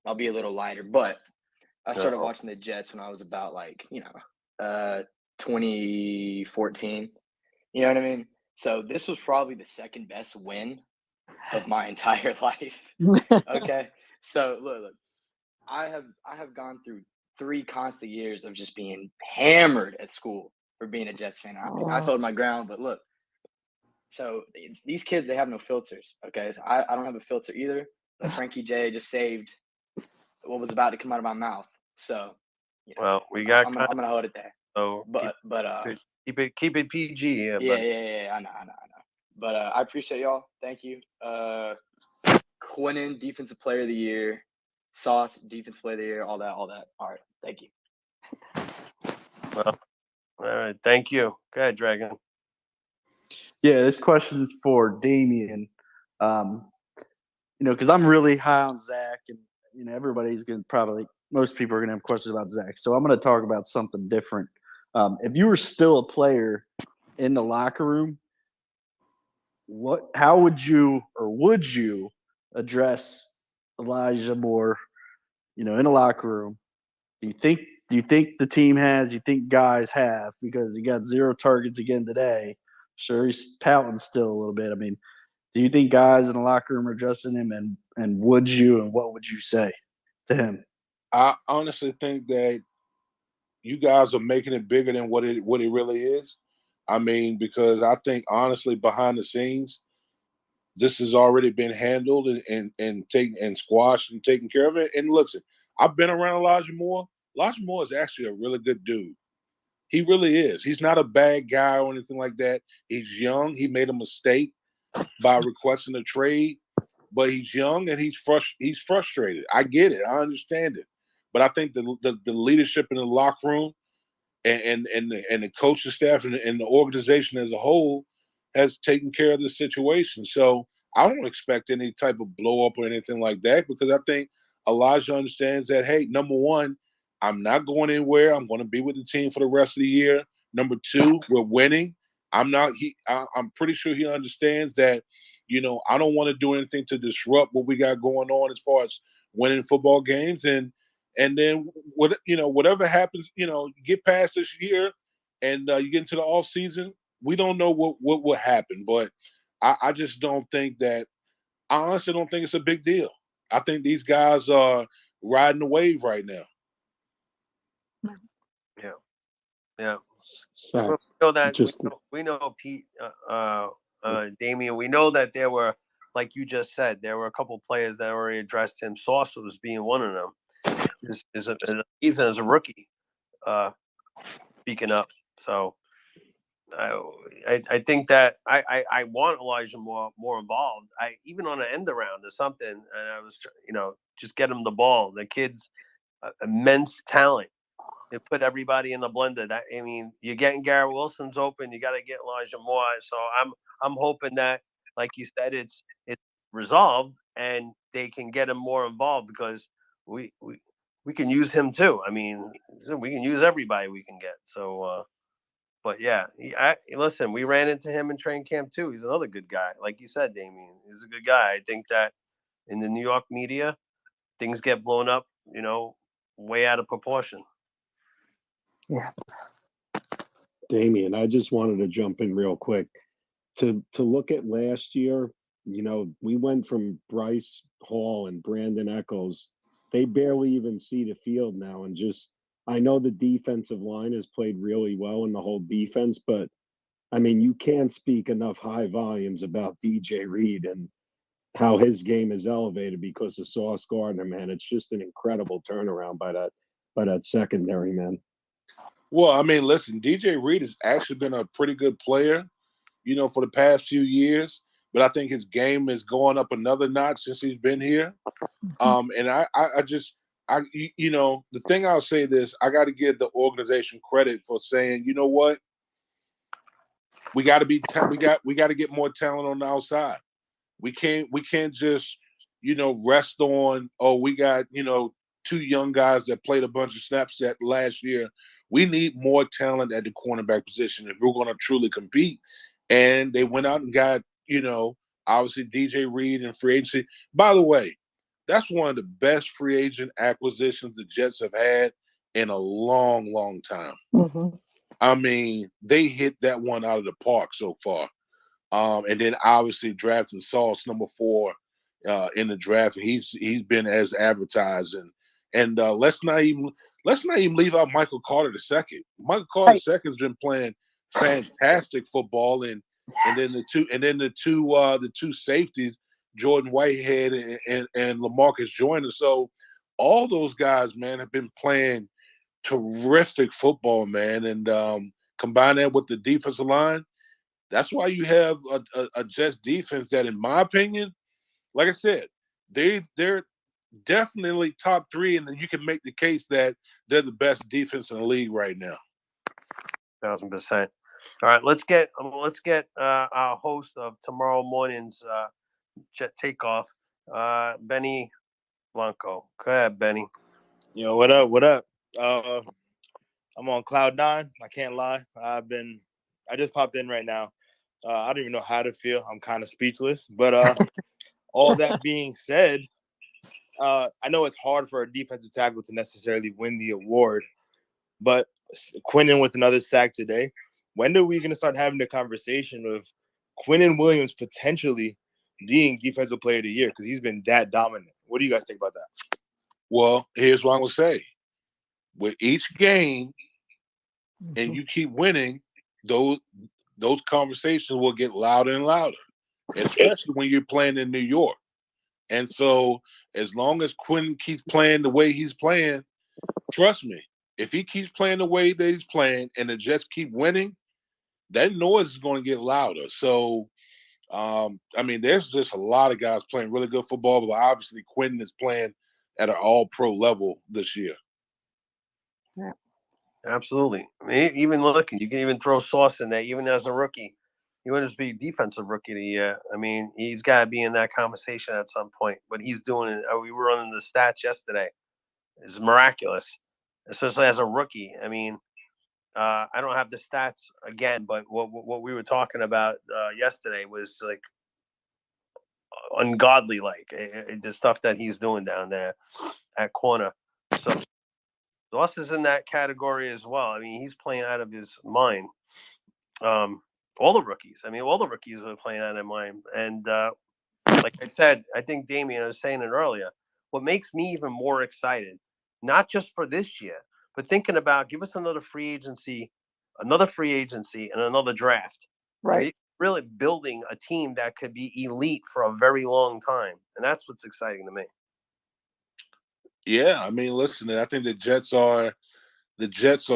I'll be a little lighter. But I started watching the Jets when I was about 2014. You know what I mean? So this was probably the second best win of my entire life. Okay, so look, I have gone through 3 constant years of just being hammered at school for being a Jets fan. I've held my ground, but look, so these kids, they have no filters. Okay, so I don't have a filter either. But Frankie J just saved what was about to come out of my mouth. So Well, we got. I'm gonna hold it there. So keep it PG. Yeah. Yeah. I know. But I appreciate y'all. Thank you. Quinnen, defensive player of the year. Sauce, defensive player of the year. All that. All right. Thank you. Well, all right. Thank you. Go ahead, Dragon. Yeah, this question is for Damien. Because I'm really high on Zach, and everybody's gonna most people are gonna have questions about Zach. So I'm gonna talk about something different. If you were still a player in the locker room, how would you address Elijah Moore? In the locker room, do you think the team has? Do you think guys have? Because he got 0 targets again today. Sure, he's pouting still a little bit. I mean, do you think guys in the locker room are addressing him? And would you? And what would you say to him? I honestly think that you guys are making it bigger than what it really is. I mean, because I think honestly, behind the scenes, this has already been handled and taken and squashed and taken care of it. And listen, I've been around Elijah Moore. Elijah Moore is actually a really good dude. He really is. He's not a bad guy or anything like that. He's young. He made a mistake by requesting a trade, but he's young and he's frustrated. I get it. I understand it. But I think the leadership in the locker room and the coaching staff and the organization as a whole has taken care of the situation. So I don't expect any type of blow up or anything like that, because I think Elijah understands that, hey, number one, I'm not going anywhere. I'm going to be with the team for the rest of the year. Number two, we're winning. I'm pretty sure he understands that, I don't want to do anything to disrupt what we got going on as far as winning football games. And then whatever happens, you get past this year and you get into the off season. We don't know what will happen, but I just don't think that. I honestly don't think it's a big deal. I think these guys are riding the wave right now. Yeah. So, We know that we know Pete, Damien. We know that there were, like you just said, there were a couple players that already addressed him. Sauce was being one of them. Ethan is a rookie, speaking up. So I think that I want Elijah more involved. Even on an end around or something, and I was just get him the ball. The kid's immense talent. They put everybody in the blender. You're getting Garrett Wilson's open. You got to get Elijah Moore. So I'm hoping that, like you said, it's resolved and they can get him more involved, because we can use him too. I mean, we can use everybody we can get. So, but yeah, listen, we ran into him in training camp too. He's another good guy. Like you said, Damien, he's a good guy. I think that in the New York media, things get blown up, way out of proportion. Yeah. Damien, I just wanted to jump in real quick to look at last year. We went from Bryce Hall and Brandon Echols. They barely even see the field now. And I know the defensive line has played really well in the whole defense, but I mean, you can't speak enough high volumes about DJ Reed and how his game is elevated because of Sauce Gardner, man. It's just an incredible turnaround by that secondary, man. Well, I mean, listen, DJ Reed has actually been a pretty good player, for the past few years. But I think his game is going up another notch since he's been here. And the thing I'll say this, I got to give the organization credit for saying, you know what, we got to we got to get more talent on the outside. We can't just rest on, oh, we got two young guys that played a bunch of snaps that last year. We need more talent at the cornerback position if we're going to truly compete. And they went out and got obviously DJ Reed and free agency. By the way, that's one of the best free agent acquisitions the Jets have had in a long, long time. I mean, they hit that one out of the park so far. And then obviously drafting Sauce number 4 in the draft. He's been as advertised, and let's not even leave out Michael Carter II. Michael Carter II has been playing fantastic football, and then the two safeties, Jordan Whitehead and LaMarcus Joyner. So all those guys, man, have been playing terrific football, man, and combine that with the defensive line. That's why you have a Jets defense that, in my opinion, like I said, they're definitely top 3, and then you can make the case that they're the best defense in the league right now. 1,000%. All right, let's get our host of tomorrow morning's Jet Takeoff, Benny Blanco. Go ahead, Benny. Yo, what up? What up? I'm on cloud 9. I can't lie. I just popped in right now. I don't even know how to feel. I'm kind of speechless. But all that being said, I know it's hard for a defensive tackle to necessarily win the award, but Quinnen with another sack today. When are we going to start having the conversation of Quinnen Williams potentially being Defensive Player of the Year? Because he's been that dominant. What do you guys think about that? Well, here's what I'm going to say. With each game, and you keep winning, those conversations will get louder and louder, especially when you're playing in New York. And so as long as Quinn keeps playing the way he's playing, trust me, if he keeps playing the way that he's playing and the Jets keep winning, that noise is going to get louder. So, I mean, there's just a lot of guys playing really good football, but obviously Quinn is playing at an all-pro level this year. Yeah. Absolutely. I mean, even looking, you can even throw Sauce in there, even as a rookie. He wouldn't just be defensive rookie of the year. I mean, he's got to be in that conversation at some point. But he's doing it. We were running the stats yesterday. It's miraculous, especially as a rookie. I mean, I don't have the stats again, but what we were talking about yesterday was like ungodly, like the stuff that he's doing down there at corner. So Sauce is in that category as well. I mean, he's playing out of his mind. All the rookies. I mean, all the rookies are playing out of mind. And like I said, I think Damien was saying it earlier. What makes me even more excited, not just for this year, but thinking about give us another free agency, and another draft. Right. Really building a team that could be elite for a very long time. And that's what's exciting to me. Yeah, I mean, listen, I think the Jets are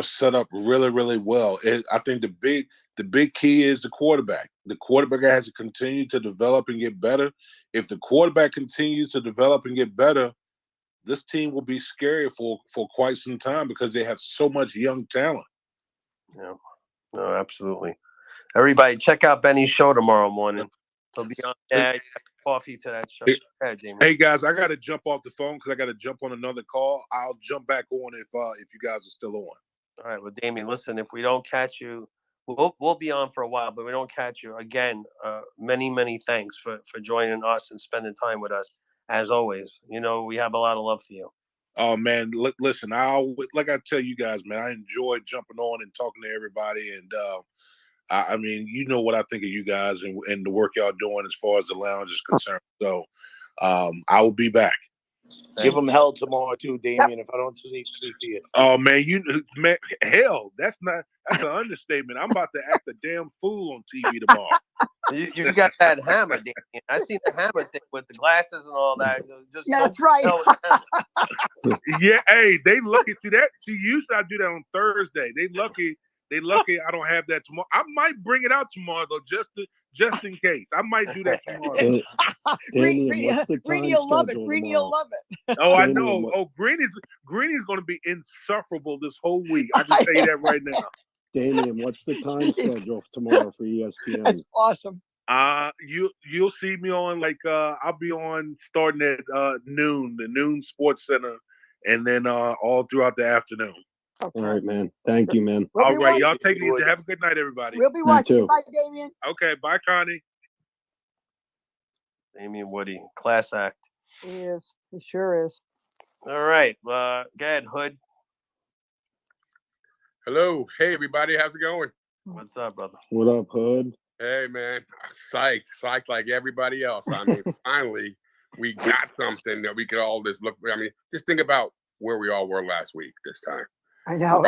set up really, really well. I think the big key is the quarterback. The quarterback has to continue to develop and get better. If the quarterback continues to develop and get better, this team will be scary for quite some time because they have so much young talent. Yeah, no, absolutely. Everybody, check out Benny's show tomorrow morning. He'll be on there. Coffee to that show. Go ahead, Damien. Hey guys, I got to jump off the phone because I got to jump on another call. I'll jump back on if you guys are still on. All right, well, Damien, listen, if we don't catch you, we'll be on for a while, but we don't catch you again. Many thanks for joining us and spending time with us as always. You know, we have a lot of love for you. Oh man, listen, like I tell you guys, man, I enjoy jumping on and talking to everybody, and I mean, you know what I think of you guys and the work y'all doing as far as the lounge is concerned. So I will be back. Give them hell tomorrow too, Damien. If I don't speak to you. Oh man, hell, that's an understatement. I'm about to act a damn fool on TV tomorrow. You got that hammer, Damien. I seen the hammer thing with the glasses and all that. Just Yeah, don't that's right. tell it's a hammer. Yeah, hey, they lucky. See that? See, usually I do that on Thursday. They lucky. I don't have that tomorrow. I might bring it out tomorrow though, just in case. I might do that tomorrow. Damien, what's the time Greeny will love it. schedule Greeny tomorrow? will love it. Oh, I Damien, know. what, Oh, Greeny's going to be insufferable this whole week. I can tell you that right now. Damien, what's the time schedule tomorrow for That's ESPN? awesome. You'll see me on I'll be on starting at noon, the noon Sports Center, and then all throughout the afternoon. Okay. All right, man. Thank you, man. We'll All be right, y'all watching. take it easy. Have a good night, everybody. We'll be You watching. too. Bye, Damien. Okay, bye, Connie. Damien Woody, class act. He is. He sure is. All right. Go ahead, Hood. Hello. Hey, everybody. How's it going? What's up, brother? What up, Hood? Hey, man. Psyched like everybody else. I mean, finally, we got something that we could all just look. I mean, just think about where we all were last week this time. I know.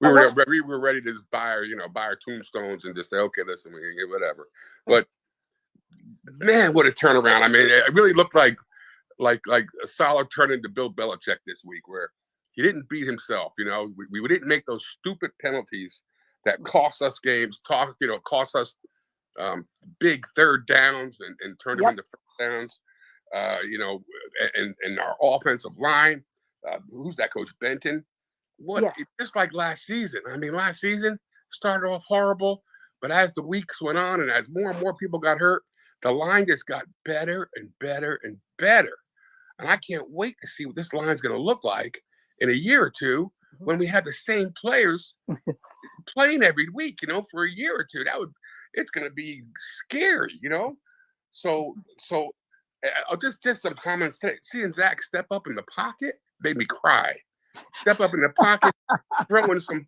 We were ready to just buy our tombstones and just say, okay, listen, we can get whatever. But man, what a turnaround! I mean, it really looked like a solid turn into Bill Belichick this week, where he didn't beat himself. You know, we didn't make those stupid penalties that cost us games. Cost us big third downs and turned them into first downs. And our offensive line. Who's that coach? Benton. Yes. It's just like last season. I mean, last season started off horrible, but as the weeks went on and as more and more people got hurt, the line just got better and better and better. And I can't wait to see what this line's going to look like in a year or two when we have the same players playing every week, for a year or two. It's going to be scary, So just some comments today. Seeing Zach step up in the pocket made me cry. Step up in the pocket, throwing some,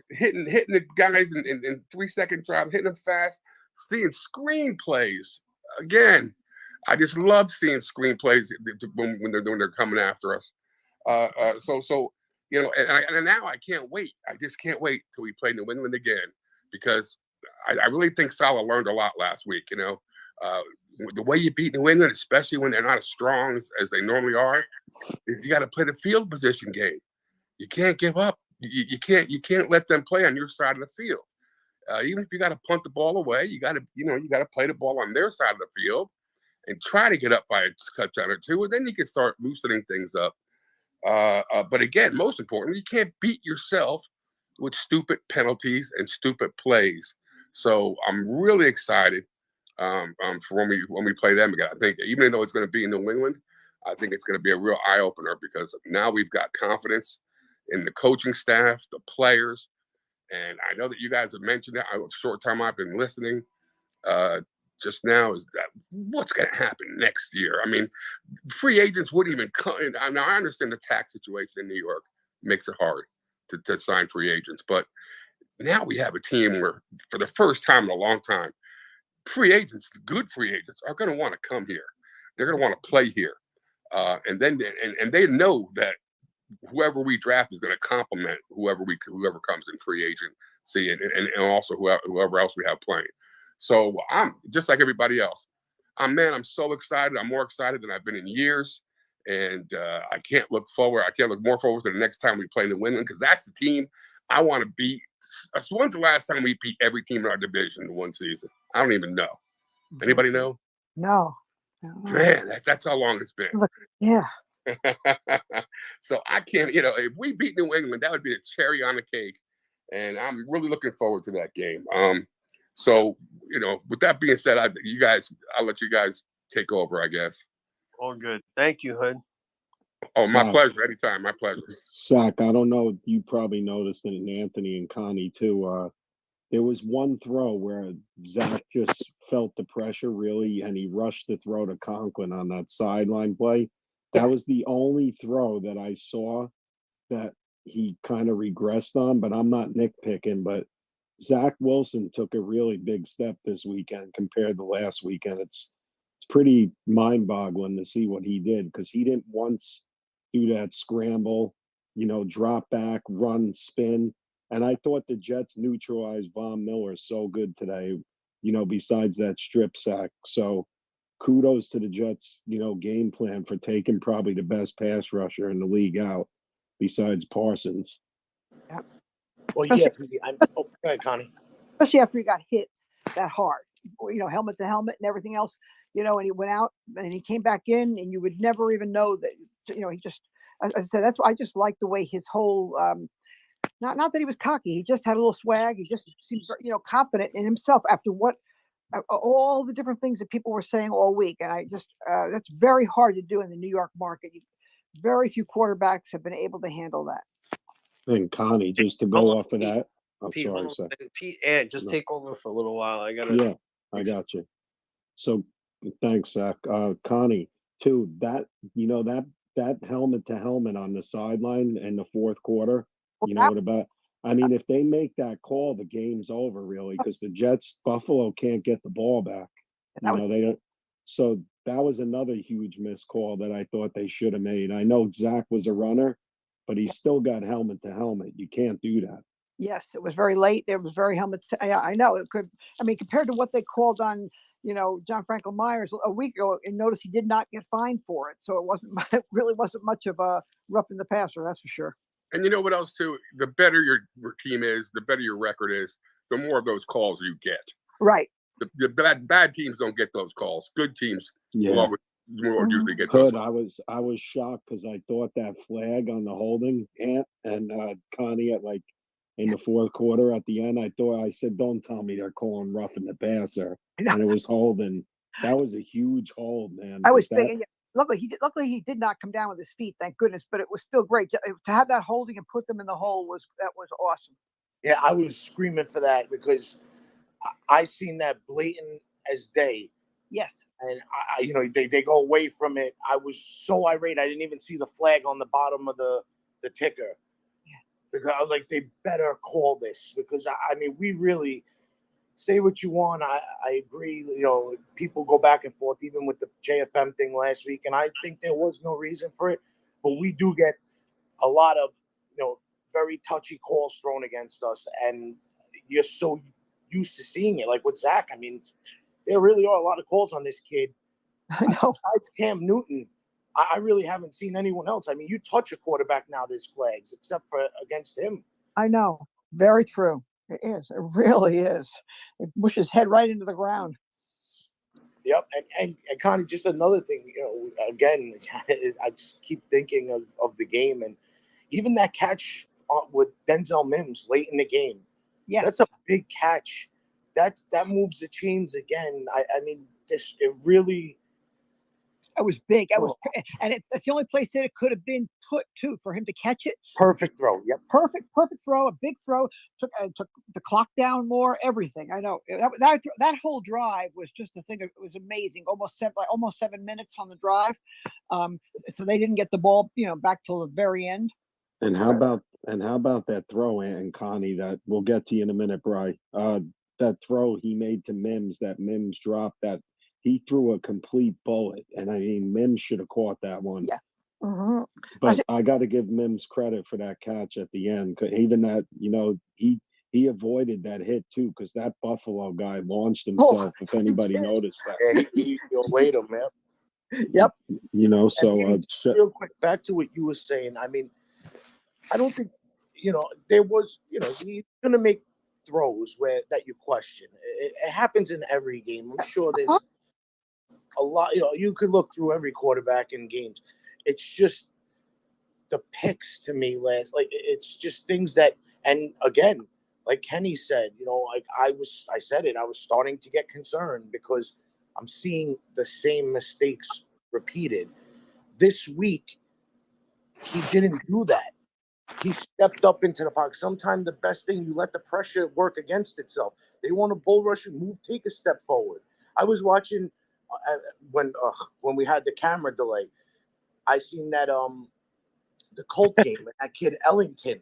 hitting the guys in 3-second drive, hitting them fast, seeing screenplays. Again, I just love seeing screenplays when they're coming after us. And now I can't wait. I just can't wait till we play New England again, because I really think Saleh learned a lot last week. The way you beat New England, especially when they're not as strong as they normally are, is you got to play the field position game. You can't give up. You can't let them play on your side of the field. Even if you got to punt the ball away, you got to play the ball on their side of the field and try to get up by a touchdown or two, and then you can start loosening things up. But again, most importantly, you can't beat yourself with stupid penalties and stupid plays. So I'm really excited for when we play them again. I think even though it's going to be in New England, I think it's going to be a real eye opener, because now we've got confidence in the coaching staff, the players, and I know that you guys have mentioned it. A short time I've been listening just now is that what's going to happen next year. I mean, free agents wouldn't even come. Now I understand the tax situation in New York makes it hard to sign free agents, but now we have a team where, for the first time in a long time, free agents, good free agents, are going to want to come here. They're going to want to play here. And they know that whoever we draft is going to complement whoever comes in free agency, and also whoever else we have playing. So I'm just like everybody else. I'm so excited. I'm more excited than I've been in years, and I can't look more forward to the next time we play New England, because that's the team I want to beat. When's the last time we beat every team in our division in one season? I don't even know. Anybody know? No. Man, that's how long it's been. Yeah. So I can't, if we beat New England, that would be a cherry on the cake. And I'm really looking forward to that game. So, with that being said, I'll let you guys take over, I guess. All good. Thank you, Hood. Oh, my Zach, pleasure. Anytime. My pleasure. Zach, I don't know. You probably noticed it, and Anthony and Connie too. There was one throw where Zach just felt the pressure really, and he rushed the throw to Conklin on that sideline play. That was the only throw that I saw that he kind of regressed on, but I'm not nitpicking. But Zach Wilson took a really big step this weekend compared to last weekend. It's pretty mind-boggling to see what he did, because he didn't once do that scramble, drop back, run, spin. And I thought the Jets neutralized Von Miller so good today. besides that strip sack. So kudos to the Jets, game plan for taking probably the best pass rusher in the league out besides Parsons. Yeah. Well, yeah, Especially, go ahead, Connie. especially after he got hit that hard, helmet to helmet and everything else, and he went out and he came back in, and you would never even know that, he just, as I said, that's why I just like the way his whole, not that he was cocky, he just had a little swag. He just seemed, confident in himself after all the different things that people were saying all week. And I just, that's very hard to do in the New York market. Very few quarterbacks have been able to handle that. And Connie, just to Hold go on, off of Pete. that, I'm Pete, sorry, hold on sir. a second. Pete, Ant, just No. take over for a little while. I gotta. Yeah, I got you. So thanks, Zach. Connie, too, that helmet to helmet on the sideline in the fourth quarter, what about? I mean, if they make that call, the game's over, really, because the Buffalo can't get the ball back. They don't. So that was another huge missed call that I thought they should have made. I know Zach was a runner, but he still got helmet to helmet. You can't do that. Yes, it was very late. It was very helmet. Yeah, I know it could. I mean, compared to what they called on, John Franklin Myers a week ago, and notice he did not get fined for it. So it really wasn't much of a roughing the passer, that's for sure. And you know what else too? The better your team is, the better your record is, the more of those calls you get. Right. The bad teams don't get those calls. Good teams will always usually get those Hood, calls. I was shocked because I thought that flag on the holding, Ant and Connie, at in the fourth quarter at the end, I said, don't tell me they're calling roughing the passer, and it was holding. That was a huge hold, man. I was thinking, luckily he did not come down with his feet, thank goodness. But it was still great to have that holding and put them in the hole. That was awesome. Yeah, I was screaming for that because I seen that blatant as day. Yes. And they go away from it. I was so irate. I didn't even see the flag on the bottom of the ticker. Yeah. Because I was like, they better call this, because I mean, we really say what you want. I agree. People go back and forth, even with the JFM thing last week, and I think there was no reason for it. But we do get a lot of very touchy calls thrown against us, and you're so used to seeing it. Like with Zach, I mean, there really are a lot of calls on this kid. I know. Besides Cam Newton, I really haven't seen anyone else. I mean, you touch a quarterback now, there's flags, except for against him. I know. Very true. It is. It really is. It pushed his head right into the ground. Yep. And Connie, just another thing, again, I just keep thinking of the game, and even that catch with Denzel Mims late in the game. Yes. That's a big catch. That moves the chains again. I mean, it really. It was big. It was, and it's the only place that it could have been put too for him to catch it. Perfect throw. Yep. Perfect throw. A big throw. Took the clock down more. Everything. I know that whole drive was just a thing. It was amazing. Almost 7 minutes on the drive. So they didn't get the ball, back till the very end. And how about that throw, and Connie, that we'll get to you in a minute, Bri. That throw he made to Mims, that Mims dropped, that he threw a complete bullet, and I mean, Mims should have caught that one. Yeah. Mm-hmm. But I got to give Mims credit for that catch at the end. Even that, he avoided that hit too, because that Buffalo guy launched himself. If anybody noticed that, yeah, he laid him, man. Yep. So real quick, back to what you were saying. I mean, I don't think there was he's gonna make throws that you question. It happens in every game. I'm sure there's a lot. You could look through every quarterback in games. It's just the picks to me, it's just things that. And again, like Kenny said, I said it. I was starting to get concerned because I'm seeing the same mistakes repeated. This week, he didn't do that. He stepped up into the pocket. Sometimes the best thing, you let the pressure work against itself. They want a bull rush and move, take a step forward. I was watching when we had the camera delay. I seen that the Colt game and that kid Ellington,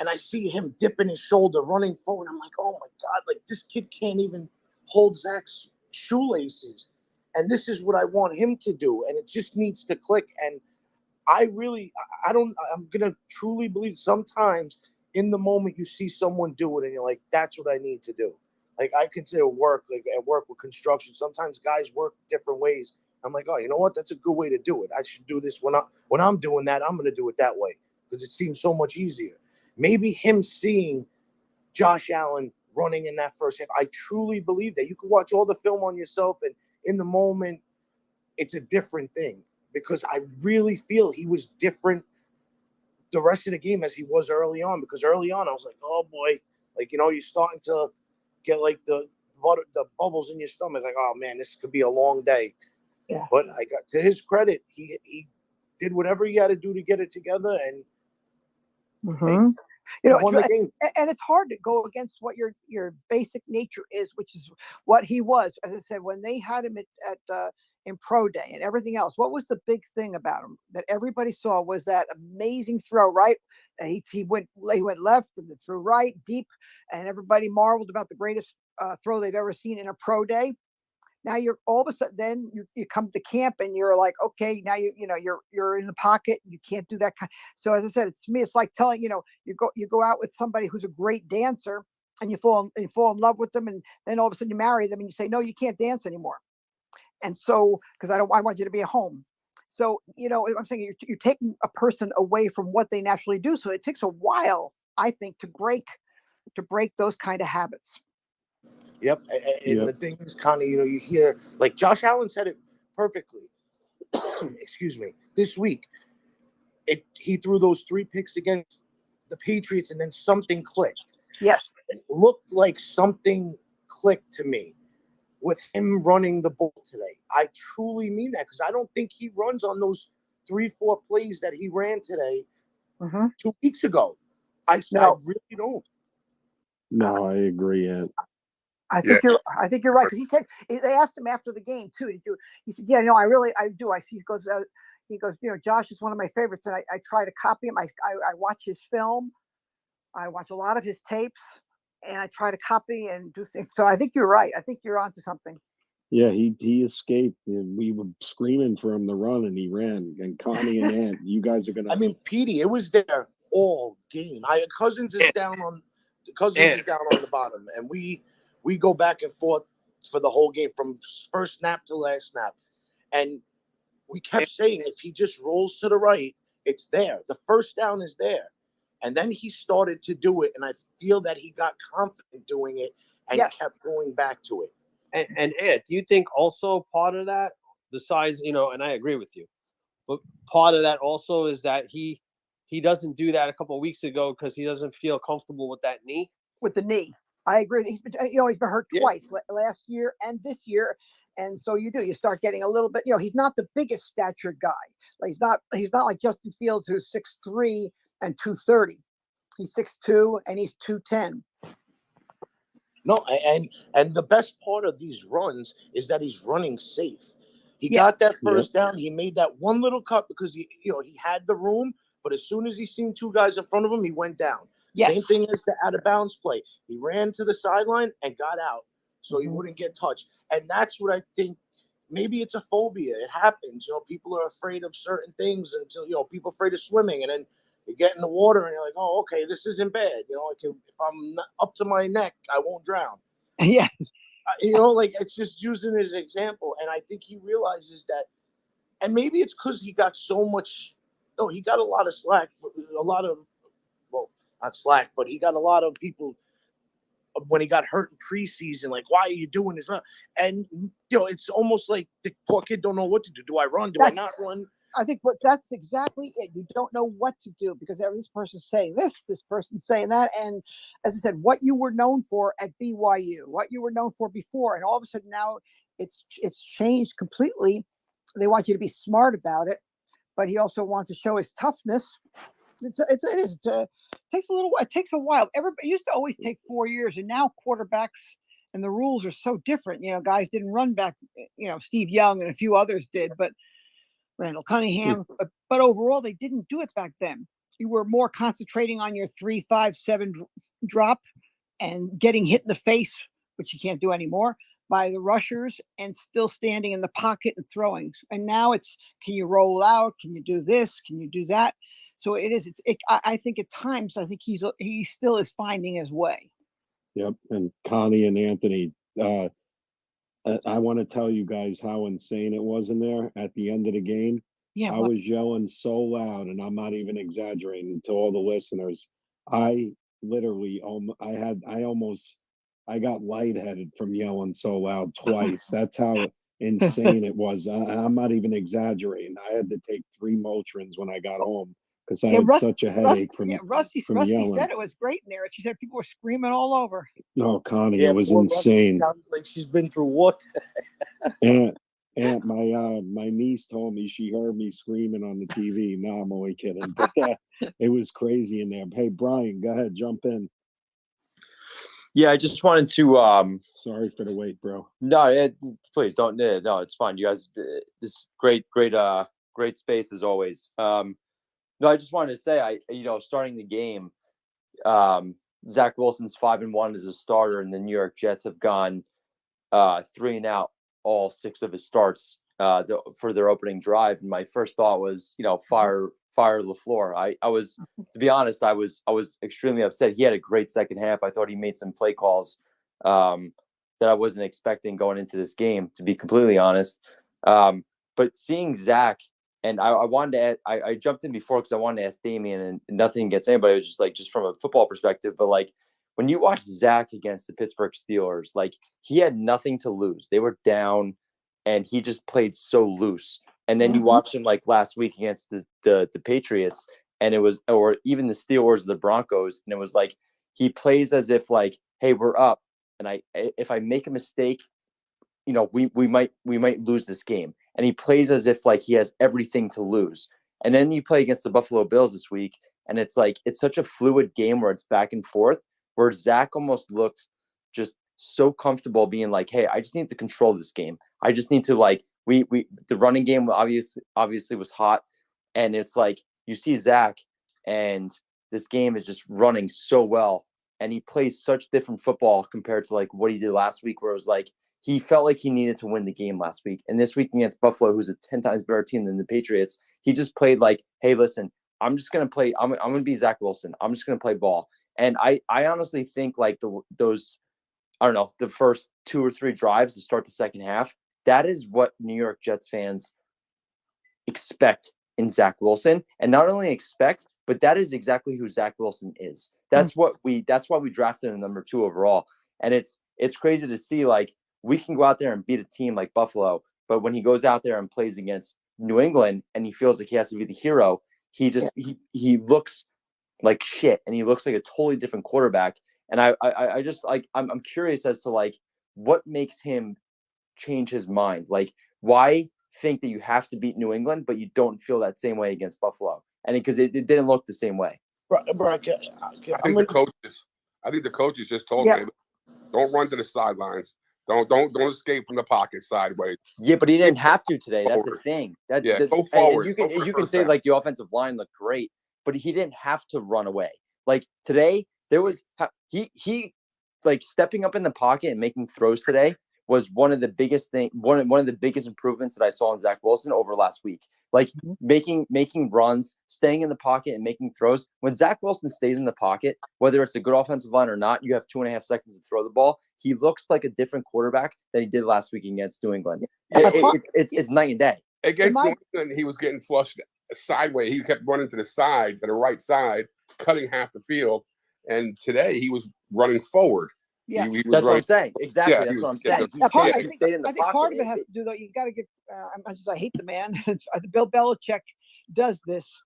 and I see him dipping his shoulder, running forward. I'm like, oh my God, like this kid can't even hold Zach's shoelaces, and this is what I want him to do, and it just needs to click. And I'm going to truly believe sometimes in the moment you see someone do it and you're like, that's what I need to do. Like I consider work, like at work with construction, sometimes guys work different ways. I'm like, oh, you know what? That's a good way to do it. I should do this when I'm doing that. I'm going to do it that way because it seems so much easier. Maybe him seeing Josh Allen running in that first half, I truly believe that. You can watch all the film on yourself, and in the moment, it's a different thing because I really feel he was different the rest of the game as he was early on. Because early on, I was like, oh boy, like, you know, you're starting to get like the bubbles in your stomach, like, oh man, this could be a long day. Yeah. But I got to his credit, he did whatever he had to do to get it together, and Mm-hmm. You know, won the game. And it's hard to go against what your basic nature is, which is what he was. As I said, when they had him at in pro day and everything else, what was the big thing about him that everybody saw was that amazing throw, right? And he went left and threw right deep, and everybody marveled about the greatest throw they've ever seen in a pro day. Now you're all of a sudden, then you come to camp and you're like, okay, now you're in the pocket. You can't do that. So as I said, to me, it's like telling, you go out with somebody who's a great dancer and you fall in love with them. And then all of a sudden you marry them and you say, no, you can't dance anymore. And so, because I want you to be at home. So, I'm saying you're taking a person away from what they naturally do. So it takes a while, I think, to break those kind of habits. Yep. And the thing is, Connie, you hear, like Josh Allen said it perfectly. Excuse me. This week, he threw those 3 picks against the Patriots, and then something clicked. Yes. It looked like something clicked to me with him running the ball today. I truly mean that because I don't think he runs on those 3-4 plays that he ran today 2 weeks ago. I really don't. No, I agree, Ant. I think you're right, because he said, they asked him after the game too. He said, yeah, no, I do. I see. He goes, Josh is one of my favorites, and I try to copy him. I watch his film. I watch a lot of his tapes, and I try to copy and do things. So I think you're right. I think you're onto something. Yeah, he escaped, and we were screaming for him to run, and he ran. And Connie and Ant, you guys are gonna. I mean, Petey, it was there all game. Cousins is down on the bottom, and we go back and forth for the whole game from first snap to last snap, and we kept saying if he just rolls to the right, it's there. The first down is there, and then he started to do it, and I feel that he got confident doing it and kept going back to it. And Ed, do you think also part of that, besides, and I agree with you, but part of that also is that he doesn't do that a couple of weeks ago because he doesn't feel comfortable with that knee? With the knee. I agree. He's been hurt twice, last year and this year. And so you start getting a little bit, he's not the biggest stature guy. Like he's not like Justin Fields, who's 6'3" and 230. He's 6'2" and he's 210. No, and the best part of these runs is that he's running safe. He got that first down. He made that one little cut because he had the room, but as soon as he seen 2 guys in front of him, he went down. Yes. Same thing as the out of bounds play. He ran to the sideline and got out so he wouldn't get touched. And that's what I think. Maybe it's a phobia. It happens. People are afraid of certain things until, people are afraid of swimming, and then you get in the water and you're like, oh, okay, this isn't bad. If I'm not up to my neck, I won't drown. Yeah. Like it's just using his example. And I think he realizes that, and maybe it's because he got so much, he got a lot of slack, not slack, but he got a lot of people when he got hurt in preseason, like, why are you doing this? And, it's almost like the poor kid don't know what to do. Do I run? Do I not run? I think that's exactly it. You don't know what to do because this person's saying this person's saying that. And as I said, what you were known for at BYU, what you were known for before, and all of a sudden now it's changed completely. They want you to be smart about it, but he also wants to show his toughness. It takes a while. Everybody used to always take 4 years, and now quarterbacks and the rules are so different. Guys didn't run back. Steve Young and a few others did, but Randall Cunningham. But overall, they didn't do it back then. You were more concentrating on your 3, 5, 7 drop and getting hit in the face, which you can't do anymore, by the rushers, and still standing in the pocket and throwing. And now it's, can you roll out? Can you do this? Can you do that? So I think at times, I think he still is finding his way. Yep. And Connie and Anthony, I want to tell you guys how insane it was in there at the end of the game. Yeah, I was yelling so loud, and I'm not even exaggerating to all the listeners. I literally, I got lightheaded from yelling so loud twice. That's how insane it was. I'm not even exaggerating. I had to take 3 Motrins when I got home because I yeah, had such a headache Rusty from yelling. said it was great in there. She said people were screaming all over. No, Connie, Yeah, it was poor Rusty insane. sounds like she's been through what? And my niece told me she heard me screaming on the TV. No, I'm only kidding. But it was crazy in there. Hey, Brian, go ahead, jump in. Yeah, I just wanted to. Sorry for the wait, bro. No, please don't. No, it's fine. You guys, this great space as always. No, I just wanted to say, starting the game, Zach Wilson's 5-1 as a starter, and the New York Jets have gone 3-and-out all 6 of his starts for their opening drive. And my first thought was, fire LaFleur. I was, to be honest, I was extremely upset. He had a great second half. I thought he made some play calls that I wasn't expecting going into this game, to be completely honest. But seeing Zach, and I wanted to add, I jumped in before because I wanted to ask Damien, and nothing against anybody. It was just from a football perspective. But when you watch Zach against the Pittsburgh Steelers, he had nothing to lose. They were down, and he just played so loose. And then you watch him last week against the Patriots, and it was, or even the Steelers or the Broncos, and it was he plays as if hey, we're up, and if I make a mistake, we might lose this game. And he plays as if he has everything to lose. And then you play against the Buffalo Bills this week, and it's it's such a fluid game where it's back and forth, where Zach almost looked just so comfortable being hey, I just need to control this game. I just need to the running game obviously was hot, and it's you see Zach, and this game is just running so well, and he plays such different football compared to what he did last week, where it was he felt like he needed to win the game last week. And this week against Buffalo, who's a 10 times better team than the Patriots, he just played hey, listen, I'm just going to play. I'm going to be Zach Wilson. I'm just going to play ball. And I honestly think those, I don't know, the first 2 or 3 drives to start the second half, that is what New York Jets fans expect in Zach Wilson. And not only expect, but that is exactly who Zach Wilson is. That's why we drafted him number 2 overall. And it's crazy to see we can go out there and beat a team like Buffalo, but when he goes out there and plays against New England and he feels like he has to be the hero, he looks like shit, and he looks like a totally different quarterback. And I just I'm curious as to what makes him change his mind. Why think that you have to beat New England, but you don't feel that same way against Buffalo? And because it didn't look the same way. I think the coaches just told him, don't run to the sidelines. Don't escape from the pocket sideways. Yeah, but he didn't have to today. That's the thing. Go forward. And you can say the offensive line looked great, but he didn't have to run away. Today, there was he stepping up in the pocket and making throws today was one of the biggest one of the biggest improvements that I saw in Zach Wilson over last week. Making runs, staying in the pocket, and making throws. When Zach Wilson stays in the pocket, whether it's a good offensive line or not, you have 2.5 seconds to throw the ball. He looks like a different quarterback than he did last week against New England. It's night and day. Against New England, he was getting flushed sideways. He kept running to the right side, cutting half the field. And today he was running forward. Yeah, that's what I'm saying. Exactly, that's what I'm saying. I think part of it has to do, though. You got to give. I hate the man. Bill Belichick does this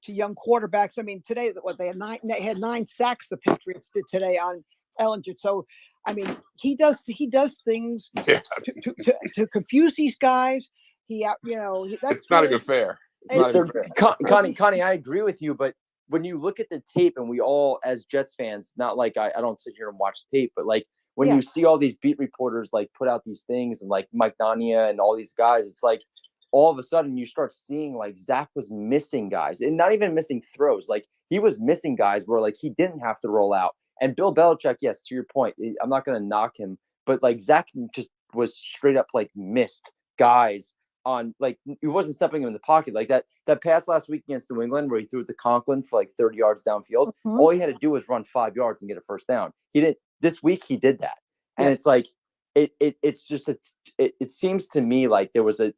to young quarterbacks. I mean, today they had 9 sacks. The Patriots did today on Ellinger. So, I mean, he does things to confuse these guys. It's not even fair. Connie, I agree with you, but when you look at the tape, and we all, as Jets fans, not I don't sit here and watch tape, but when you see all these beat reporters put out these things, and Mike Nania and all these guys, it's all of a sudden you start seeing Zach was missing guys, and not even missing throws. He was missing guys where he didn't have to roll out. And Bill Belichick, yes, to your point, I'm not going to knock him, but Zach just was straight up missed guys on he wasn't stepping in the pocket that pass last week against New England where he threw it to Conklin for 30 yards downfield. All he had to do was run 5 yards and get a first down. He didn't. this week he did that, and it's like it's just it seems to me like there was a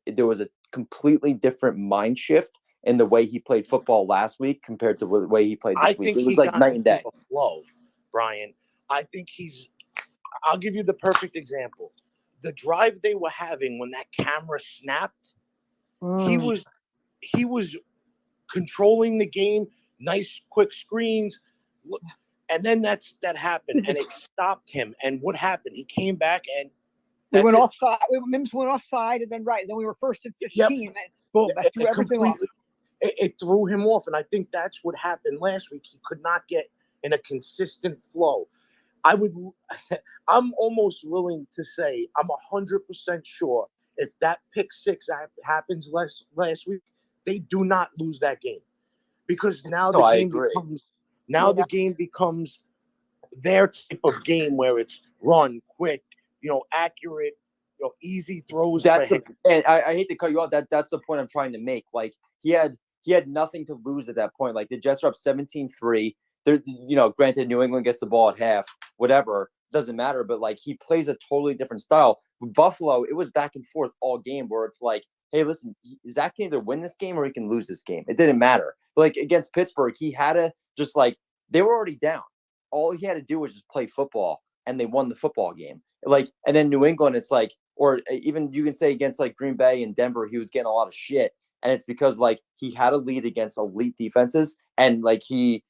completely different mind shift in the way he played football last week compared to the way he played I this week. think It was he like got night and day. into a flow, Brian. I think I'll give you the perfect example. The drive they were having when that camera snapped, he was controlling the game, nice quick screens, and then that happened, and it stopped him. And what happened? He came back and we went offside. Mims went offside, and then then we were first and 15, and boom, that threw everything off. It threw him off, and I think that's what happened last week. He could not get in a consistent flow. I'm almost willing to say I'm 100% sure if that pick six happens last week, they do not lose that game, because now the game becomes their type of game where it's run quick, accurate, easy throws. And I hate to cut you off. That's the point I'm trying to make. Like he had nothing to lose at that point. Like the Jets are up 17-3. They're, granted, New England gets the ball at half, whatever, doesn't matter. But like he plays a totally different style. With Buffalo, it was back and forth all game where it's like, hey, listen, Zach can either win this game or he can lose this game. It didn't matter. But like against Pittsburgh, he had to just like they were already down. All he had to do was just play football, and they won the football game. Like, and then New England, it's like, or even you can say against like Green Bay and Denver, he was getting a lot of shit, and it's because like he had a lead against elite defenses, and like he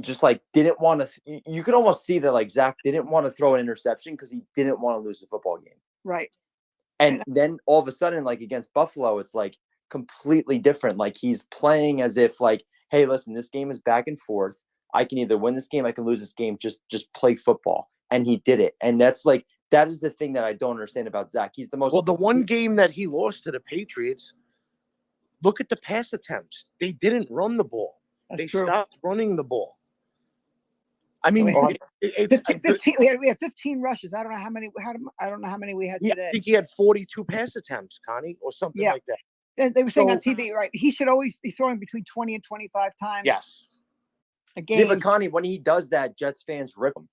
just like didn't want to. You could almost see that like Zach didn't want to throw an interception because he didn't want to lose the football game. Right. And then all of a sudden, like against Buffalo, it's like completely different. Like he's playing as if like, hey, listen, this game is back and forth. I can either win this game, I can lose this game. Just play football, and he did it. And that is the thing that I don't understand about Zach. He's the most the one game that he lost to the Patriots. Look at the pass attempts. They didn't run the ball. They stopped running the ball. I mean, 15, we had 15 rushes. I don't know how many. I don't know how many we had today. I think he had 42 pass attempts, Connie, or something like that. They were saying on TV, right? He should always be throwing between 20 and 25 times. Yes. A game. Yeah, but Connie, when he does that, Jets fans rip him.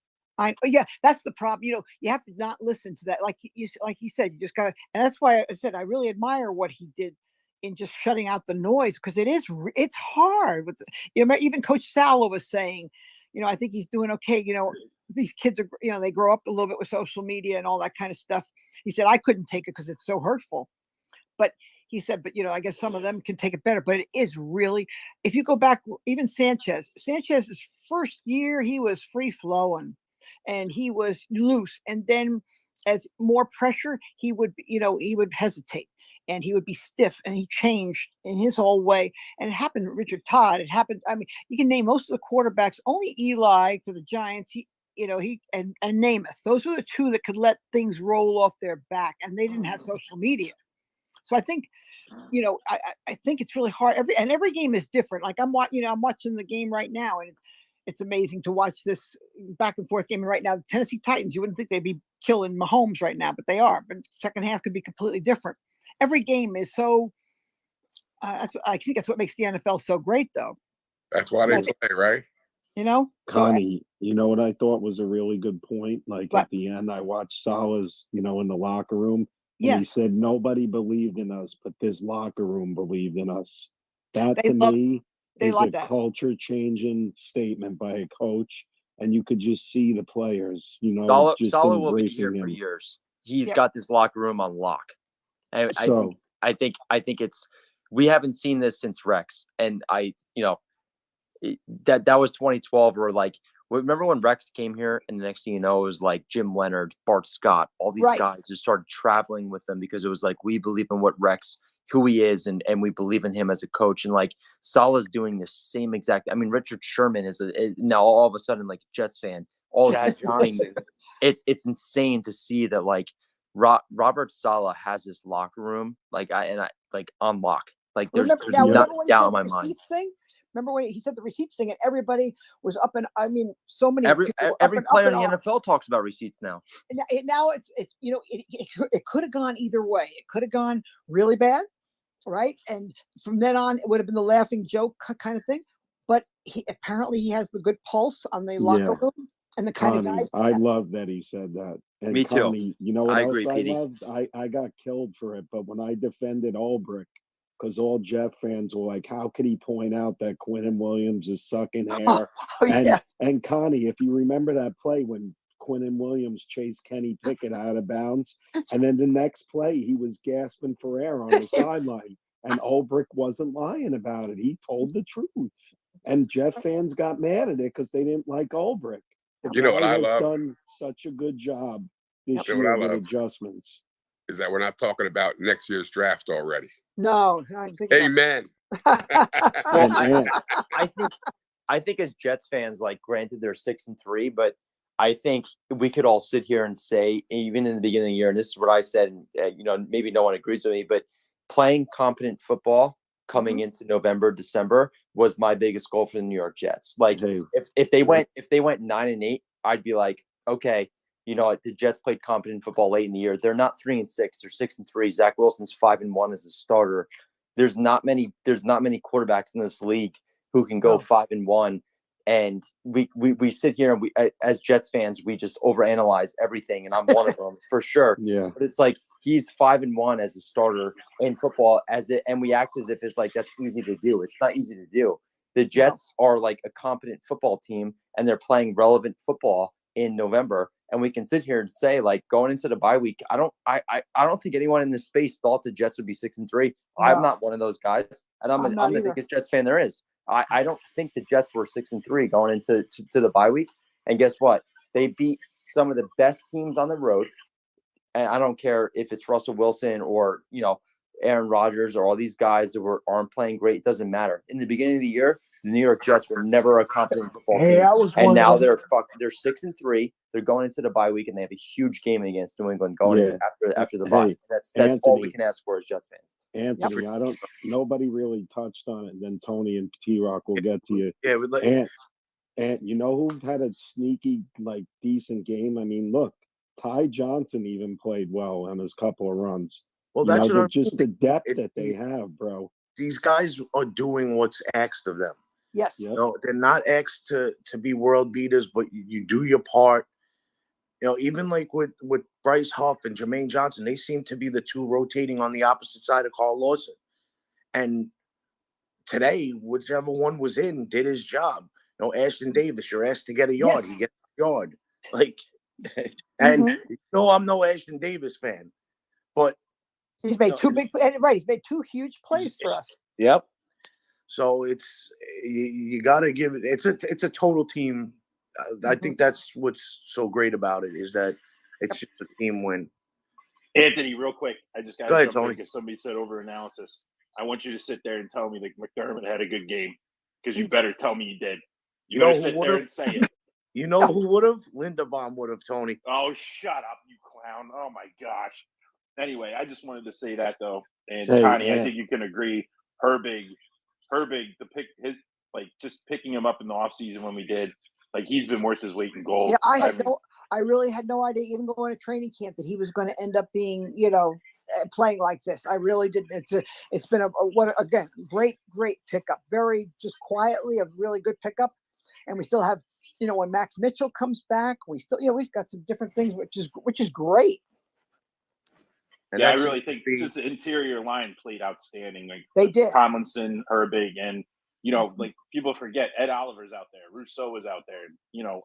That's the problem. You have to not listen to that. Like you said, you just got to, and that's why I said I really admire what he did in just shutting out the noise, because it's hard. Even Coach Sala was saying, I think he's doing okay. These kids are, they grow up a little bit with social media and all that kind of stuff. He said, I couldn't take it because it's so hurtful. But he said, I guess some of them can take it better. But it is really, if you go back, even Sanchez's first year, he was free flowing and he was loose. And then as more pressure, he would hesitate. And he would be stiff, and he changed in his whole way. And it happened to Richard Todd. It happened. I mean, you can name most of the quarterbacks. Only Eli for the Giants. And Namath. Those were the two that could let things roll off their back, and they didn't have social media. So I think, I think it's really hard. Every game is different. Like I'm watching the game right now, and it's amazing to watch this back and forth game. And right now, the Tennessee Titans. You wouldn't think they'd be killing Mahomes right now, but they are. But second half could be completely different. Every game is so. I think that's what makes the NFL so great, though. That's why they play, right? Connie, what I thought was a really good point. Like at the end, I watched Salah's, in the locker room, and he said nobody believed in us, but this locker room believed in us. That to me is a culture-changing statement by a coach, and you could just see the players, just Salah will be here embracing for him. years. He's got this locker room on lock. And I think it's we haven't seen this since Rex, and that was 2012, where like remember when Rex came here, and the next thing you know, it was like Jim Leonard, Bart Scott, all these guys just started traveling with them because it was like we believe in what Rex, who he is, and we believe in him as a coach. And like Salah's doing the same exact. I mean, Richard Sherman is now all of a sudden like a Jets fan. Chad Johnson. It's insane to see that like. Robert Saleh has this locker room like on lock. Like there's not doubt in my mind. Remember when he said the receipts thing, and everybody was up, and I mean, so many every player in the NFL talks about receipts now. Now it's it could have gone either way. It could have gone really bad, right? And from then on, it would have been the laughing joke kind of thing. But apparently he has the good pulse on the locker room. And the kind of Connie, guys. I love that he said that. And Me too. Connie, you know what I else agree, I Petey. loved? I got killed for it, but when I defended Ulbrich, because all Jeff fans were like, how could he point out that Quinnen Williams is sucking air? Yeah. And Connie, if you remember that play when Quinnen Williams chased Kenny Pickett out of bounds, and then the next play he was gasping for air on the sideline, and Ulbrich wasn't lying about it. He told the truth. And Jeff fans got mad at it because they didn't like Ulbrich. The You know what guy I has love? done such a good job this You know what year I with love? adjustments. Is that we're not talking about next year's draft already. No, I think Amen. Well, And I think as Jets fans, like, granted they're 6-3, but I think we could all sit here and say, even in the beginning of the year, and this is what I said, and maybe no one agrees with me, but playing competent football coming into November, December was my biggest goal for the New York Jets. Like, if they went 9-8, I'd be like, okay, the Jets played competent football late in the year. They're not 3-6, they're 6-3. Zach Wilson's 5-1 as a starter. There's not many quarterbacks in this league who can go 5-1. And we sit here and we, as Jets fans, we just overanalyze everything, and I'm one of them for sure. Yeah. But it's like he's 5-1 as a starter in football, and we act as if it's like that's easy to do. It's not easy to do. The Jets are like a competent football team, and they're playing relevant football in November. And we can sit here and say, like, going into the bye week, I don't think anyone in this space thought the Jets would be 6-3. I'm not one of those guys, and I'm the biggest Jets fan there is. I don't think the Jets were 6-3 going into to the bye week. And guess what? They beat some of the best teams on the road. And I don't care if it's Russell Wilson or, Aaron Rodgers or all these guys that aren't playing great. It doesn't matter. In the beginning of the year, the New York Jets were never a competent football team. And now they're 6-3. They're going into the bye week, and they have a huge game against New England going in after the bye. Hey, That's Anthony, all we can ask for as Jets fans. Anthony, nobody really touched on it. And then Tony and T-Rock will get to you. Yeah, and you know who had a sneaky, decent game? I mean, look, Ty Johnson even played well on his couple of runs. Well, that's what I'm just the depth that they have, bro. These guys are doing what's asked of them. Yes. They're not asked to be world beaters, but you do your part. Even like with Bryce Huff and Jermaine Johnson, they seem to be the two rotating on the opposite side of Carl Lawson. And today, whichever one was in did his job. Ashton Davis, you're asked to get a yard. Yes. He gets a yard. And I'm no Ashton Davis fan, but he's made he's made two huge plays for us. Yep. So it's you got to give it. It's a total team. I think that's what's so great about it is that it's just a team win. Anthony, real quick, I just got Go ahead, to jump in Tony. because somebody said over analysis. I want you to sit there and tell me that McDermott had a good game because you better tell me you did. You better sit there and say it. You know who would have? Linderbaum would have, Tony. Oh, shut up, you clown. Oh, my gosh. Anyway, I just wanted to say that, though. And, Hey, Connie, man. I think you can agree. Herbig, just picking him up in the offseason when we did, he's been worth his weight in gold. Yeah, I really had no idea, even going to training camp, that he was going to end up being, playing like this. I really didn't. It's been again, great pickup. Very just quietly a really good pickup. And we still have, when Max Mitchell comes back, we still, we've got some different things, which is great. And I really think just the interior line played outstanding. They did. Tomlinson, Herbig, and people forget Ed Oliver's out there, Rousseau was out there.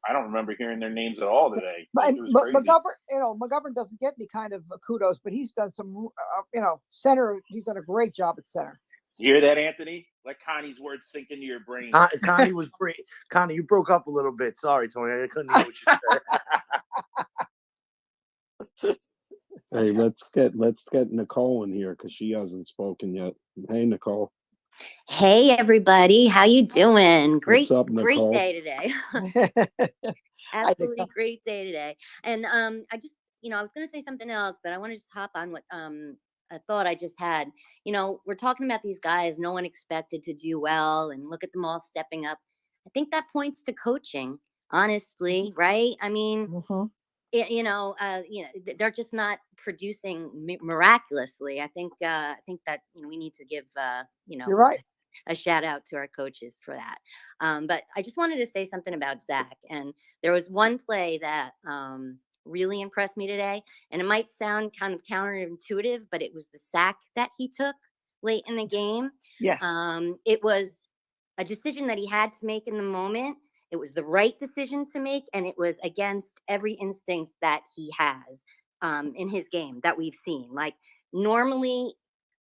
I don't remember hearing their names at all today. But It was crazy. McGovern doesn't get any kind of kudos, but he's done some, center. He's done a great job at center. You hear that, Anthony? Let Connie's words sink into your brain. Connie was great. Connie, you broke up a little bit. Sorry, Tony. I couldn't hear what you said. Hey, let's get Nicole in here because she hasn't spoken yet. Hey, Nicole. Hey everybody, how you doing? Great, What's up, great Nicole? day today. Absolutely great day today. And I just, I was gonna say something else, but I want to just hop on what a thought I just had. We're talking about these guys no one expected to do well, and look at them all stepping up. I think that points to coaching, honestly, right? I mean, they're just not producing miraculously. I think that we need to give You're right. a shout out to our coaches for that. But I just wanted to say something about Zach. And there was one play that really impressed me today. And it might sound kind of counterintuitive, but it was the sack that he took late in the game. Yes. It was a decision that he had to make in the moment. It was the right decision to make, and it was against every instinct that he has in his game that we've seen. Like, normally,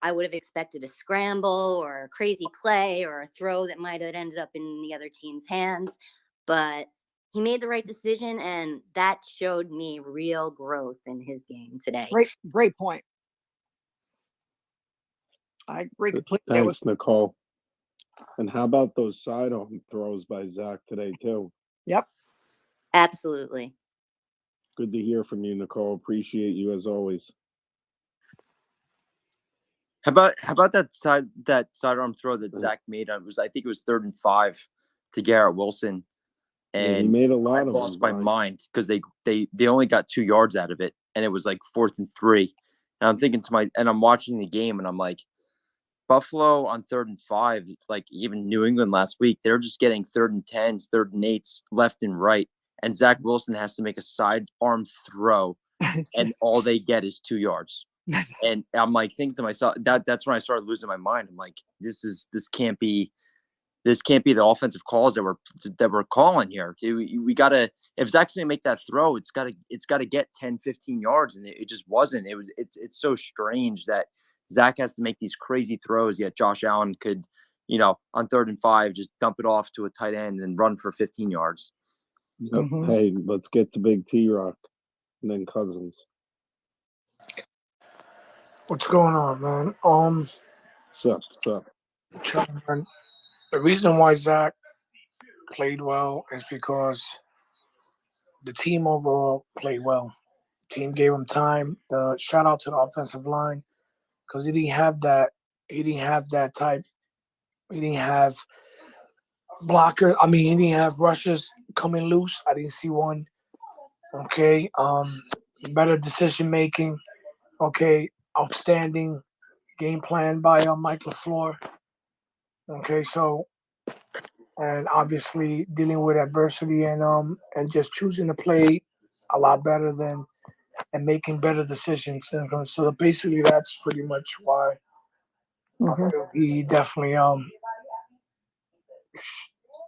I would have expected a scramble or a crazy play or a throw that might have ended up in the other team's hands. But he made the right decision, and that showed me real growth in his game today. Great point. I agree completely. Thanks, Nicole. And how about those sidearm throws by Zach today, too? Yep. Absolutely. Good to hear from you, Nicole. Appreciate you as always. How about that sidearm throw that Zach made? I think it was 3rd and 5 to Garrett Wilson, Yeah, he and made a lot I of lost them, my Mike. mind because they only got 2 yards out of it, and it was like 4th and 3. And I'm thinking and I'm watching the game, and I'm like, Buffalo on 3rd and 5, like even New England last week, they're just getting 3rd and 10s, 3rd and 8s left and right, and Zach Wilson has to make a sidearm throw, and all they get is 2 yards. And I'm like thinking to myself, that's when I started losing my mind. I'm like, this can't be the offensive calls that we're calling here. We gotta, if Zach's gonna make that throw, it's gotta get 10, 15 yards, and it just wasn't. It's so strange that Zach has to make these crazy throws, yet Josh Allen could, on 3rd and 5, just dump it off to a tight end and run for 15 yards. Yep. Hey, let's get to Big T-Rock and then Cousins. What's going on, man? Sup. Man, the reason why Zach played well is because the team overall played well. Team gave him time. Shout out to the offensive line because he didn't have that. He didn't have that type. He didn't have blocker. I mean, he didn't have rushers coming loose. I didn't see one. Okay. Better decision making. Okay. Outstanding game plan by Mike LaFleur. Okay, so and obviously dealing with adversity and just choosing to play a lot better than and making better decisions. And so basically, that's pretty much why I feel he definitely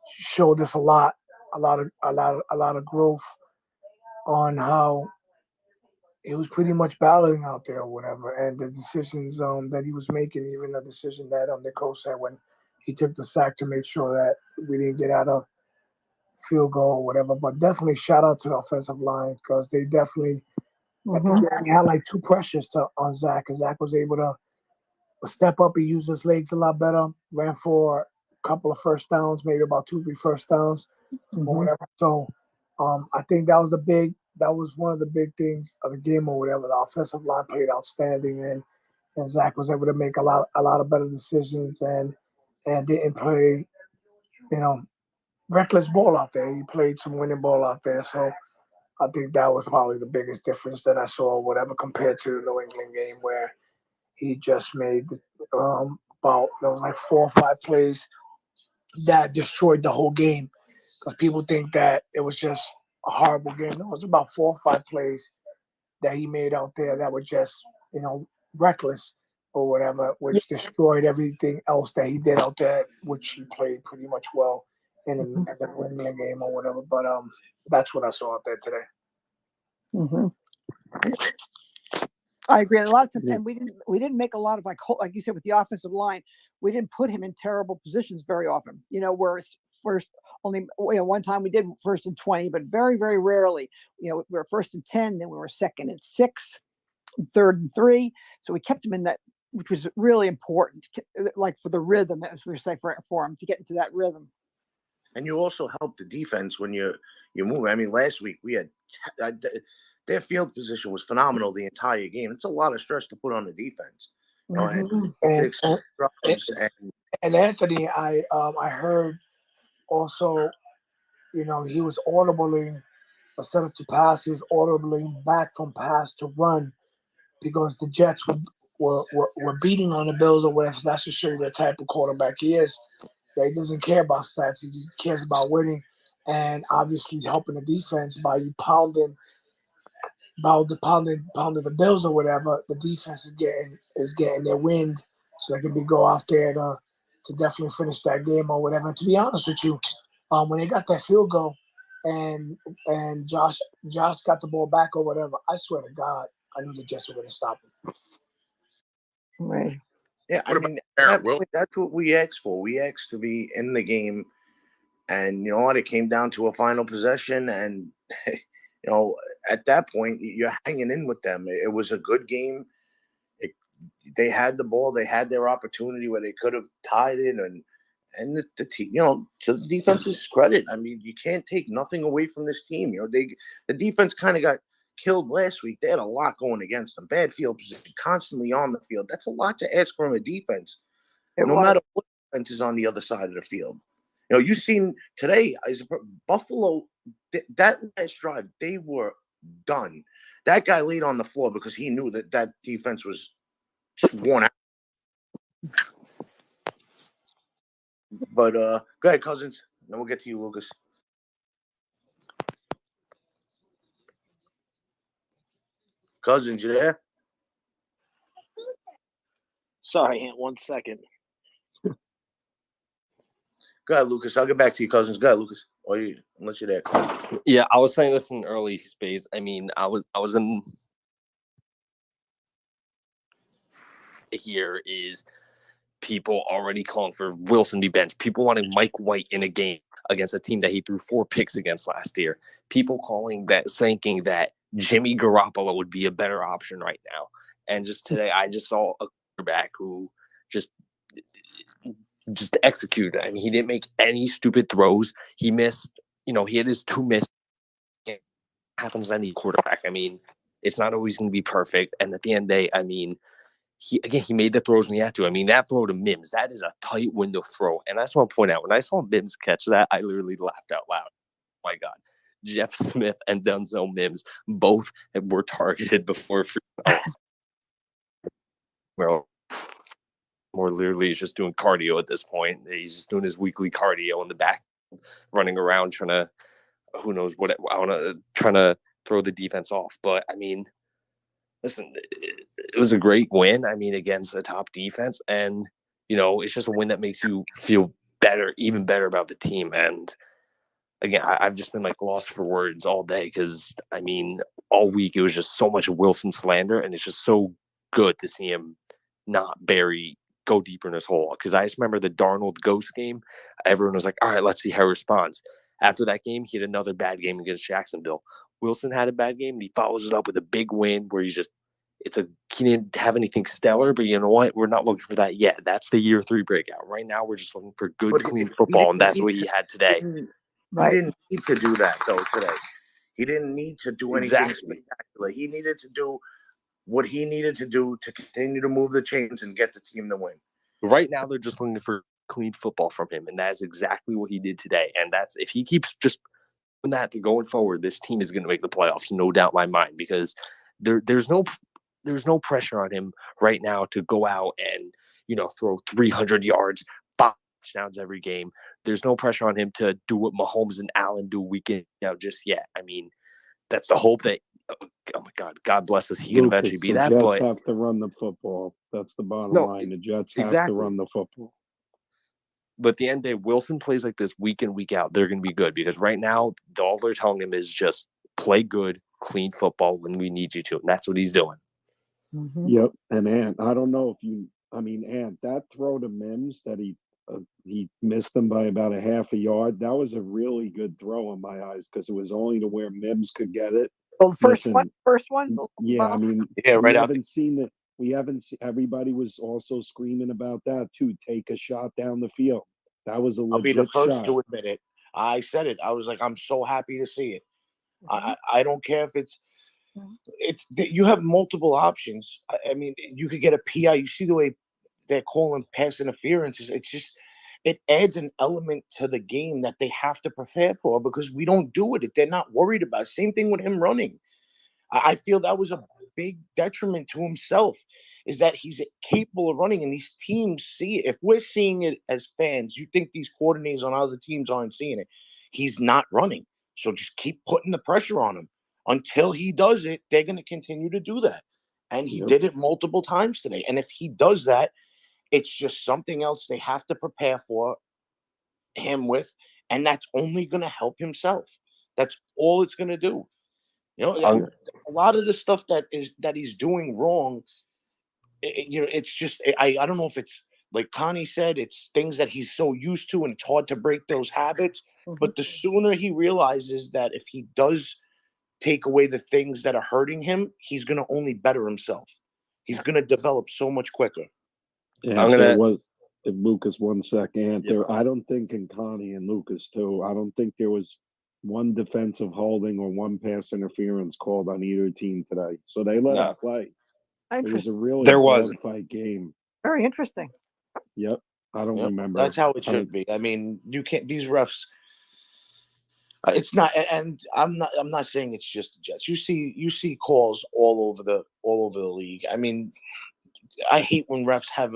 showed us a lot of growth on how he was pretty much battling out there or whatever, and the decisions that he was making, even the decision that the coach said when he took the sack to make sure that we didn't get out of field goal or whatever. But definitely shout out to the offensive line because they definitely I think they only had like 2 pressures on Zach, because Zach was able to step up. He used his legs a lot better, ran for a couple of first downs, maybe about 2, 3 first downs or whatever. So I think that was one of the big things of the game or whatever. The offensive line played outstanding, and Zach was able to make a lot of better decisions and didn't play, reckless ball out there. He played some winning ball out there. So I think that was probably the biggest difference that I saw, or whatever, compared to the New England game where he just made about there was like 4 or 5 plays that destroyed the whole game. Because people think that it was just a horrible game. No, it was about 4 or 5 plays that he made out there that were just, reckless or whatever, which destroyed everything else that he did out there, which he played pretty much well in the New England game or whatever. But that's what I saw out there today. I agree. A lot of times, and we didn't make a lot of like you said with the offensive line, we didn't put him in terrible positions very often. Whereas first only one time we did 1st and 20, but very, very rarely. We were 1st and 10, then we were 2nd and 6, 3rd and 3. So we kept him in that, which was really important, like for the rhythm, as we say for him to get into that rhythm. And you also help the defense when you move. I mean, last week we had their field position was phenomenal the entire game. It's a lot of stress to put on the defense. And Anthony, I heard also, he was audibling instead of to pass, he was audibling back from pass to run because the Jets were beating on the Bills or whatever. So that should show you the type of quarterback he is. That he doesn't care about stats. He just cares about winning, and obviously helping the defense by you pounding the Bills or whatever. The defense is getting their wind, so they can go out there to definitely finish that game or whatever. And to be honest with you, when they got that field goal and Josh got the ball back or whatever, I swear to God, I knew the Jets were going to stop him. Right. Yeah, I mean, at that point, that's what we asked for. We asked to be in the game, and you know what? It came down to a final possession, and you know, at that point, you're hanging in with them. It was a good game. They had the ball. They had their opportunity where they could have tied it, and the team, you know, to the defense's credit, I mean, you can't take nothing away from this team. You know, the defense kind of got killed last week. They had a lot going against them. Bad field position, constantly on the field. That's a lot to ask from a defense, no matter what defense is on the other side of the field. You know, you seen today, Buffalo, that last drive, they were done. That guy laid on the floor because he knew that defense was just worn out. But go ahead, Cousins. Then we'll get to you, Lucas. Cousins, you there? Sorry, Ant, 1 second. Go ahead, Lucas. I'll get back to you, Cousins. Go ahead, Lucas. Or unless you're there. Yeah, I was saying this in early space. I mean, I was in here is people already calling for Wilson to be benched. People wanting Mike White in a game against a team that he threw 4 picks against last year. People thinking that Jimmy Garoppolo would be a better option right now. And just today, I just saw a quarterback who just executed. I mean, he didn't make any stupid throws. He missed, you know, he had his 2 misses. It happens to any quarterback. I mean, it's not always going to be perfect. And at the end of the day, I mean, he made the throws when he had to. I mean, that throw to Mims, that is a tight window throw. And I just want to point out, when I saw Mims catch that, I literally laughed out loud. Oh my God. Jeff Smith and Denzel Mims both were targeted before free. Well, more literally, he's just doing cardio at this point. He's just doing his weekly cardio in the back, running around trying to, who knows what, trying to throw the defense off. But I mean, listen, it was a great win. I mean, against a top defense, and you know, it's just a win that makes you feel better, even better about the team. And again, I've just been like lost for words all day because I mean, all week it was just so much Wilson slander, and it's just so good to see him not go deeper in his hole. Because I just remember the Darnold ghost game. Everyone was like, "All right, let's see how he responds." After that game, he had another bad game against Jacksonville. Wilson had a bad game, and he follows it up with a big win where he didn't have anything stellar, but you know what? We're not looking for that yet. That's the year 3 breakout. Right now, we're just looking for good, clean football, and that's what he had today. He didn't need to do that, though, today. He didn't need to do anything spectacular. He needed to do what he needed to do to continue to move the chains and get the team to win. Right now, they're just looking for clean football from him, and that is exactly what he did today. And that's, if he keeps just doing that going forward, this team is going to make the playoffs, no doubt in my mind, because there's no pressure on him right now to go out and, you know, throw 300 yards, 5 touchdowns every game. There's no pressure on him to do what Mahomes and Allen do week in out just yet. I mean, that's the hope that, oh my God, God bless us, he can eventually be that. The Jets but have to run the football. That's the bottom line. The Jets have to run the football. But at the end of the day, Wilson plays like this week in, week out. They're going to be good because right now, all they're telling him is just play good, clean football when we need you to. And that's what he's doing. Mm-hmm. Yep. And Ant, I don't know if Ant, that throw to Mims that he missed him by about a half a yard. That was a really good throw in my eyes because it was only to where Mims could get it. Well, first one. Yeah, I mean, we haven't seen that. We haven't seen. Everybody was also screaming about that too. Take a shot down the field. That was a legit I'll be the first shot. to admit it. I said it. I was like, I'm so happy to see it. I don't care if it's you have multiple options. I mean, you could get a PI. You see the way they're calling pass interference. It's just, it adds an element to the game that they have to prepare for because we don't do it. They're not worried about it. Same thing with him running. I feel that was big detriment to himself is that he's capable of running, and these teams see it. If we're seeing it as fans, you think these coordinators on other teams aren't seeing it. He's not running. So just keep putting the pressure on him. Until he does it, they're going to continue to do that. And he did it multiple times today. And if he does that, it's just something else they have to prepare for him with, and that's only going to help himself. That's all it's going to do. You know, a lot of the stuff that he's doing wrong, it's just I don't know if it's like Connie said, it's things that he's so used to, and it's hard to break those habits. But the sooner he realizes that if he does take away the things that are hurting him, he's going to only better himself. He's going to develop so much quicker. Yeah, there was Lucas 1 second. There, I don't think in Connie and Lucas too. I don't think there was one defensive holding or one pass interference called on either team today. So they let him play. It was a really dogfight game. Very interesting. Yep, I don't remember. That's how it should be. I mean, you can't. These refs. It's not, and I'm not saying it's just the Jets. You see calls all over the league. I mean, I hate when refs have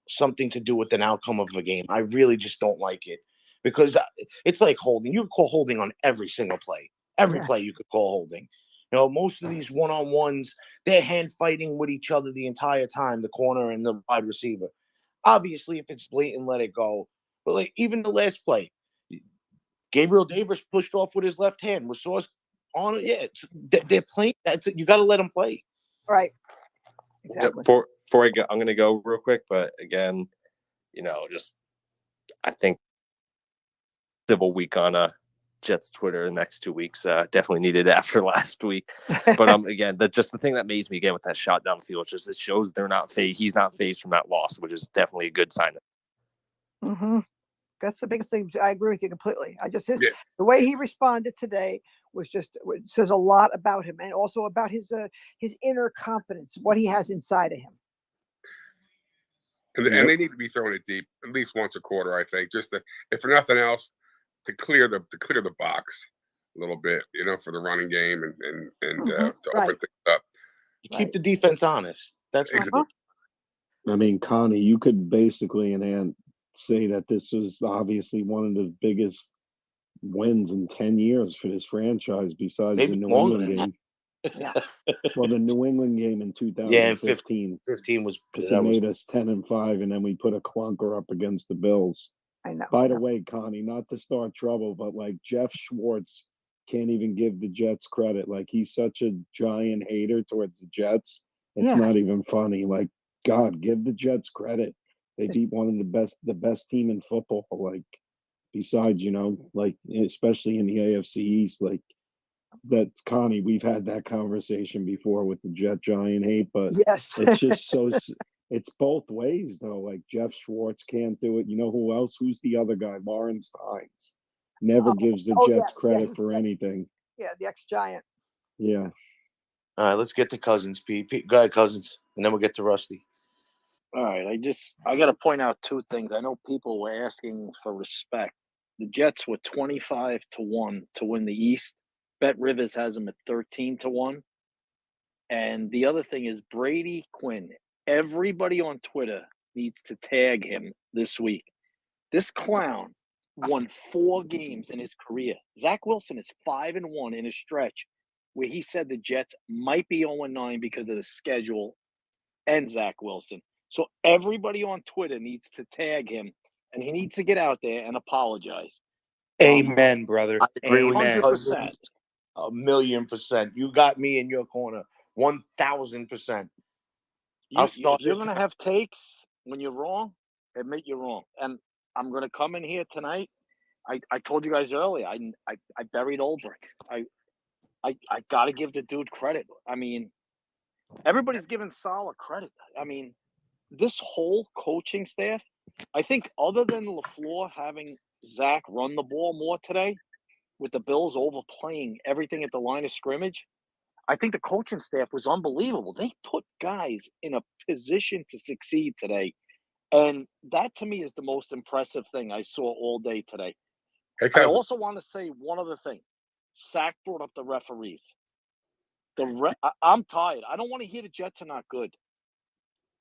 something to do with an outcome of a game. I really just don't like it, because it's like holding. You could call holding on every single play. Every play you could call holding. You know, most of these one-on-ones, they're hand fighting with each other the entire time, the corner and the wide receiver. Obviously, if it's blatant, let it go. But like even the last play, Gabriel Davis pushed off with his left hand. Was Sauce on it? Yeah, they're playing. That's it. You got to let them play. Right. Exactly. Before I go, I'm going to go real quick. But again, just I think civil week on Jets Twitter the next 2 weeks definitely needed after last week. But again, just the thing that amazed me again with that shot downfield, just it shows they're not he's not phased from that loss, which is definitely a good sign. Mm-hmm. That's the biggest thing. I agree with you completely. The way he responded today it says a lot about him, and also about his inner confidence, what he has inside of him. And they need to be throwing it deep at least once a quarter, I think, just if for nothing else, to clear the box a little bit, for the running game and to open things up. Keep the defense honest. That's exactly. I mean, Connie, you could basically say that this was obviously one of the biggest wins in 10 years for this franchise, besides the New England game. Well, the New England game in 2015. 15 was because it made us 10-5, and then we put a clunker up against the Bills. I know. By the way, Connie, not to start trouble, but like Jeff Schwartz can't even give the Jets credit. Like, he's such a giant hater towards the Jets. It's not even funny. Like, God, give the Jets credit. They beat one of the best team in football. Like, besides, like, especially in the AFC East, like, that's Connie. We've had that conversation before with the Jet giant hate, but it's just so. It's both ways though. Like, Jeff Schwartz can't do it. You know who else? Who's the other guy? Lawrence Tynes never gives the Jets credit for anything. Yeah, the ex-Giant. Yeah. All right, let's get to Cousins, Pete. Go ahead, Cousins, and then we'll get to Rusty. All right, I got to point out two things. I know people were asking for respect. The Jets were 25-1 to win the East. Bet Rivers has them at 13-1. And the other thing is Brady Quinn. Everybody on Twitter needs to tag him this week. This clown won 4 games in his career. Zach Wilson is 5-1 in a stretch where he said the Jets might be 0-9 because of the schedule and Zach Wilson. So everybody on Twitter needs to tag him, and he needs to get out there and apologize. Amen, brother. I agree with Amen. 100%. 1,000,000%. You got me in your corner. 1,000%. If you're going to have takes when you're wrong, admit you're wrong. And I'm going to come in here tonight. I told you guys earlier, I buried Olbrich. I got to give the dude credit. I mean, everybody's giving Saleh credit. I mean, this whole coaching staff, I think other than LaFleur having Zach run the ball more today, with the Bills overplaying everything at the line of scrimmage, I think the coaching staff was unbelievable. They put guys in a position to succeed today. And that, to me, is the most impressive thing I saw all day today. Hey, I also want to say one other thing. Sack brought up the referees. I'm tired. I don't want to hear the Jets are not good.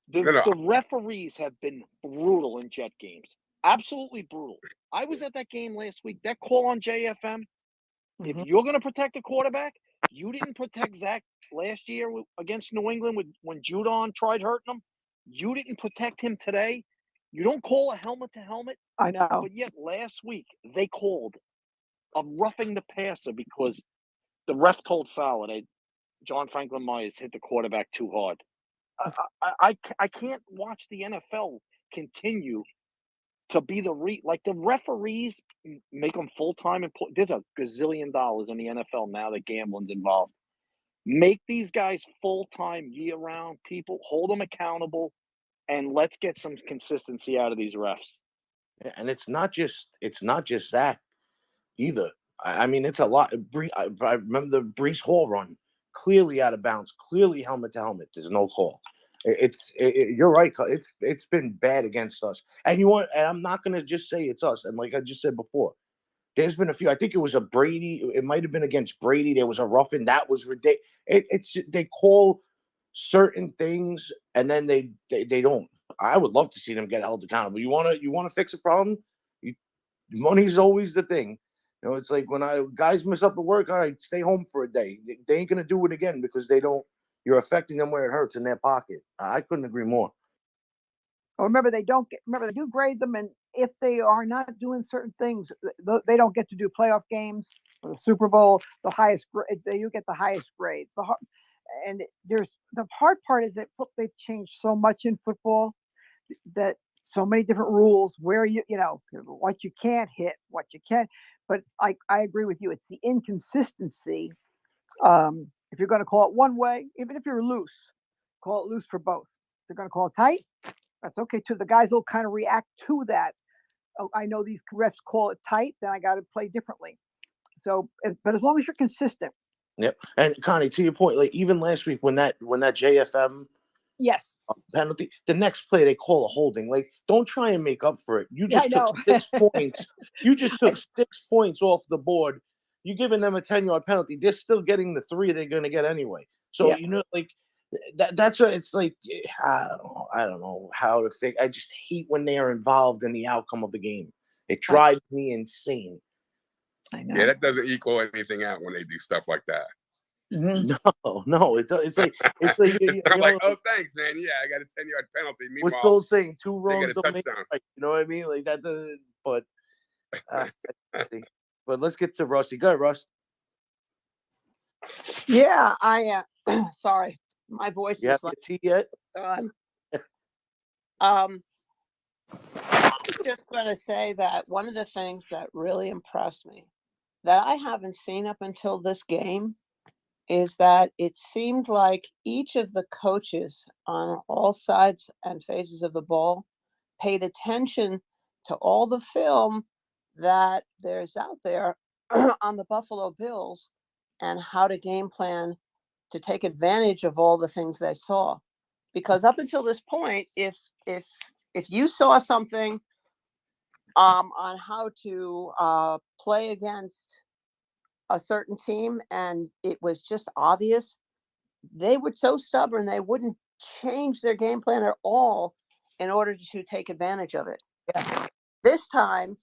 The referees have been brutal in Jet games. Absolutely brutal. I was at that game last week. That call on JFM, if you're going to protect a quarterback, you didn't protect Zach last year against New England when Judon tried hurting him. You didn't protect him today. You don't call a helmet to helmet. I know. But yet last week they called a roughing the passer because the ref told Salah that John Franklin Myers hit the quarterback too hard. I can't watch the NFL continue to be the referees make them full-time employees. There's a gazillion dollars in the NFL now that gambling's involved. Make these guys full-time year-round people, hold them accountable, and let's get some consistency out of these refs. And it's not just that either. I mean, it's a lot. I remember the Brees Hall run, clearly out of bounds, clearly helmet to helmet. There's no call. You're right. It's been bad against us. And I'm not gonna just say it's us. And like I just said before, there's been a few. I think it was a Brady. It might have been against Brady. There was a roughing that was ridiculous. They call certain things and then they don't. I would love to see them get held accountable. You wanna fix a problem? Money's always the thing. You know, it's like when guys miss up at work. All right, stay home for a day. They ain't gonna do it again because they don't. You're affecting them where it hurts in their pocket. I couldn't agree more. Remember, they do grade them, and if they are not doing certain things, they don't get to do playoff games or the Super Bowl. The highest grade, you get the highest grades. And the hard part is that they've changed so much in football that so many different rules where what you can't hit, what you can. But I agree with you. It's the inconsistency. If you're going to call it one way, even if you're loose, call it loose for both. If you're going to call it tight, that's okay too. The guys will kind of react to that. Oh, I know these refs call it tight, then I got to play differently. So, but as long as you're consistent. Yep. And Connie, to your point, like even last week when that JFM yes penalty, the next play they call a holding. Like, don't try and make up for it. You just took 6 points. You just took 6 points off the board. You're giving them a 10-yard penalty. They're still getting the 3 they're going to get anyway. So like that's what it's like. I don't know how to fix. I just hate when they are involved in the outcome of the game. It drives me insane. I know. Yeah, that doesn't equal anything out when they do stuff like that. No, it's like I'm like, oh, thanks, man. Yeah, I got a 10-yard penalty. What's the old saying? 2 they wrongs get a don't make touchdown. right. You know what I mean? Like that doesn't. But but let's get to Rusty. Go ahead, Russ. Yeah, sorry, my voice You is have like your tea yet? I was just going to say that one of the things that really impressed me that I haven't seen up until this game is that it seemed like each of the coaches on all sides and phases of the ball paid attention to all the film that there's out there on the Buffalo Bills and how to game plan to take advantage of all the things they saw. Because up until this point, if you saw something on how to play against a certain team and it was just obvious, they were so stubborn they wouldn't change their game plan at all in order to take advantage of it. This time,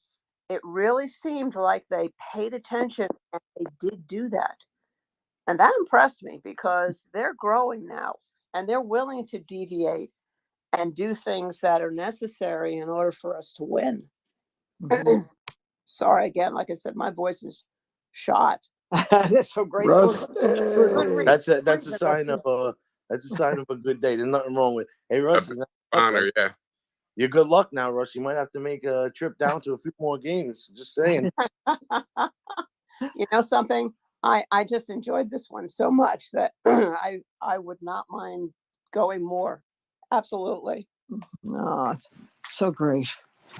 it really seemed like they paid attention and they did do that. And that impressed me because they're growing now and they're willing to deviate and do things that are necessary in order for us to win. Sorry, again, like I said, my voice is shot. That's so great. That's a sign of a good day. There's nothing wrong with. Hey, Russ, honor, yeah. You're good luck now, Russ. You might have to make a trip down to a few more games. Just saying. You know something? I just enjoyed this one so much that I would not mind going more. Absolutely. Oh, so great.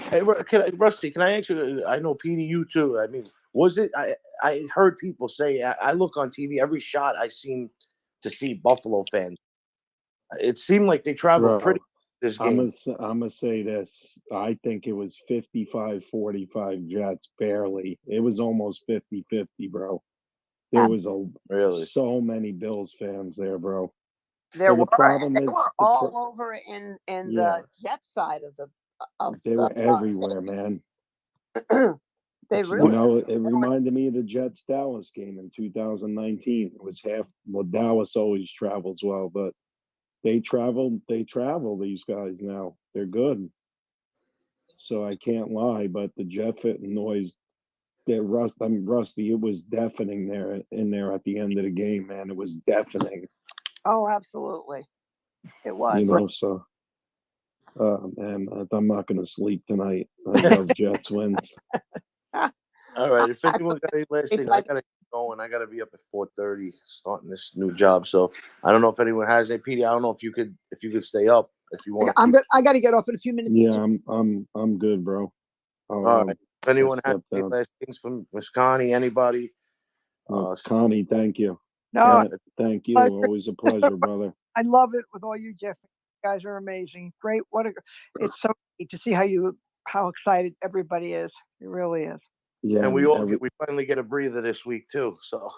Hey, Rusty, can I ask you? I know, Petey, you too. I mean, was it? I heard people say. I look on TV every shot. I seem to see Buffalo fans. It seemed like they traveled pretty this game. I'm gonna say this. I think it was 55-45 Jets, barely. It was almost 50-50, bro. There was Really? so many Bills fans there, bro. There But the were, problem and they is were all over in yeah, the Jet side of they the were everywhere, man. they You really know, it reminded me of the Jets Dallas game in 2019. It was Dallas always travels well, but they travel, these guys now. They're good. So I can't lie, but the jet fit noise that Rusty, it was deafening there in there at the end of the game, man. It was deafening, Oh, absolutely. It you was. know, so man, I'm not gonna sleep tonight. I hope Jets wins. All right. If anyone got any last thing, I gotta keep going. I gotta be up at 4:30 starting this new job. So I don't know if anyone has a PD. I don't know if you could stay up if you want. I'm good. I got to get off in a few minutes. Yeah, I'm good, bro. All right. If anyone has step any down. last things from Miss Connie, anybody? Connie, thank you. No, Thank you. pleasure. Always a pleasure, brother. I love it with all you, Jeff. You guys are amazing. Great. It's so neat to see how excited everybody is. It really is. Yeah, And we finally get a breather this week too. So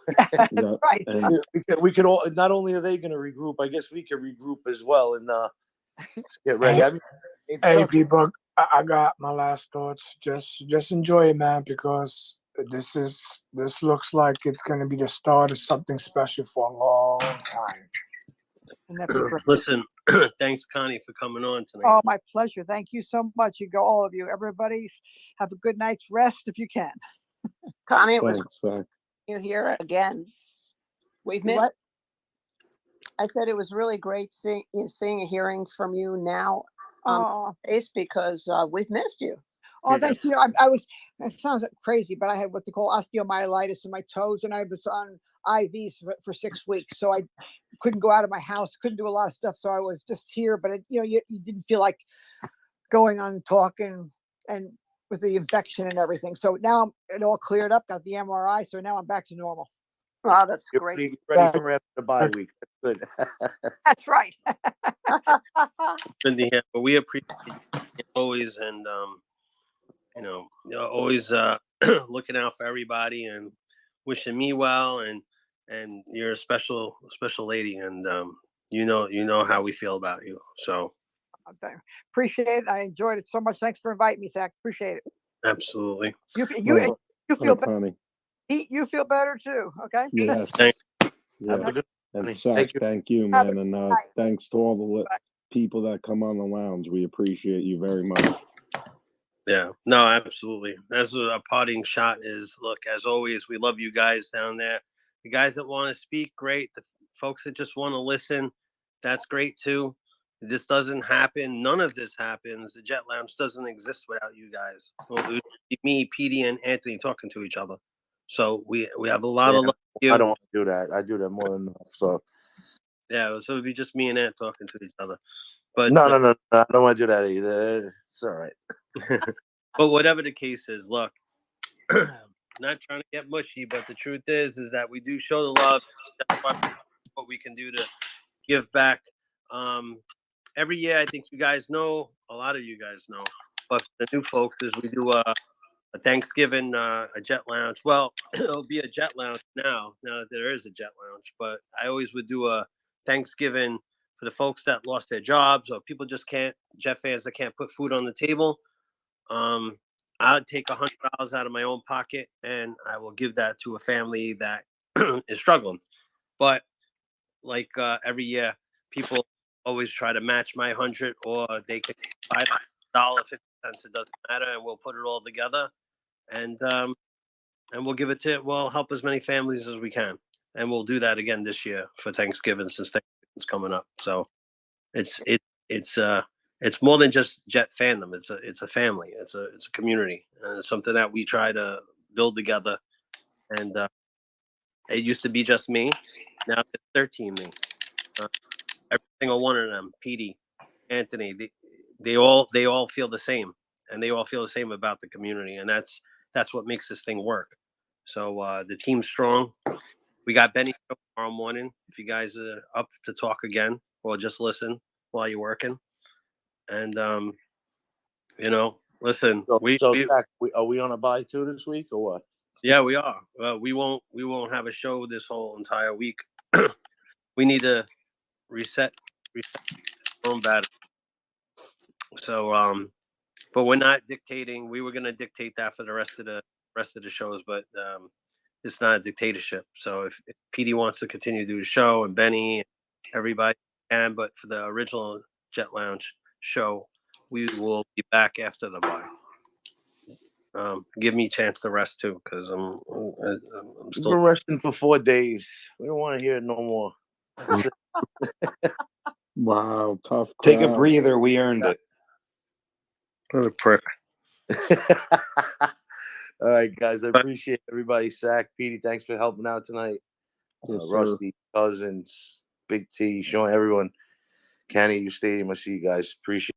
yeah, right. and we could all, not only are they going to regroup, I guess we can regroup as well and get ready. I mean, it Hey, sucks. people, I got my last thoughts. Just enjoy it, man, because this looks like it's going to be the start of something special for a long time. And that'd be great. Listen, thanks, Connie, for coming on tonight. Oh, my pleasure. Thank you so much. You go, all of you. Everybody, have a good night's rest if you can. Connie, it was thanks, Zach. you here again. We've missed. What? I said it was really great seeing and hearing from you now Oh, face because we've missed you. oh, thanks. You know, I was. It sounds crazy, but I had what they call osteomyelitis in my toes, and I was on IVs for 6 weeks, so I couldn't go out of my house, couldn't do a lot of stuff. So I was just here, but you didn't feel like going on talking and with the infection and everything. So now it all cleared up. Got the MRI, so now I'm back to normal. Wow, that's You're great. ready for after the bye week. That's good. That's right. Good to hear. But we appreciate you always, and you're always looking out for everybody and wishing me well, and you're a special lady, and you know how we feel about you. So Appreciate it. I enjoyed it so much. Thanks for inviting me, Zach. Appreciate it. absolutely. You No, feel better. Connie. Pete, you feel better too. Okay. Yes. Thanks. Yeah. Have a good And night. Zach, Thank you. thank you, Have a man, and night. thanks to all the people that come on the lounge. We appreciate you very much. Yeah, no, absolutely. That's what a parting shot is. Look, as always, we love you guys down there. The guys that want to speak, great. The folks that just want to listen, that's great too. This doesn't happen. None of this happens. The Jet Lounge doesn't exist without you guys. Well, it would be me, Petey, and Anthony talking to each other. So we have a lot of love for you. I don't want to do that. I do that more than enough. So Yeah, so it'd be just me and Ant talking to each other. But no, I don't want to do that either. It's all right. but whatever the case is, look, not trying to get mushy, but the truth is that we do show the love. That's what we can do to give back. Every year, I think you guys know, a lot of you guys know, but the new folks is we do a Thanksgiving, a Jet Lounge. Well, it'll be a Jet Lounge now that there is a Jet Lounge, but I always would do a Thanksgiving for the folks that lost their jobs or people just can't, Jet fans that can't put food on the table. I'd take $100 out of my own pocket and I will give that to a family that is struggling. But like every year, people always try to match my 100, or they can buy $1.50. It doesn't matter, and we'll put it all together, and we'll give it to. We'll help as many families as we can, and we'll do that again this year for Thanksgiving, since Thanksgiving's coming up. So it's more than just Jet fandom. It's a family. It's a community, and it's something that we try to build together. And it used to be just me. Now it's 13 me. Every single one of them, Petey, Anthony, they all feel the same, and they all feel the same about the community, and that's what makes this thing work. So the team's strong. We got Benny tomorrow morning. If you guys are up to talk again, or just listen while you're working, and listen. So Zach, are we on a bye too this week or what? Yeah, we are. We won't have a show this whole entire week. We need to reset our own battery. So but we're not dictating. We were gonna dictate that for the rest of the shows, but it's not a dictatorship. So if PD wants to continue to do the show and Benny, everybody can, but for the original Jet Lounge show, we will be back after the bye. Give me a chance to rest too, because I'm We've still. been resting for 4 days. We don't want to hear it no more. Wow, tough Take a crowd. breather. We earned it. What a prick. All right, guys. I appreciate everybody. Sack, Petey, thanks for helping out tonight. Yes, sir. Rusty, Cousins, Big T, showing everyone. Kenny, your stadium. I see you guys. Appreciate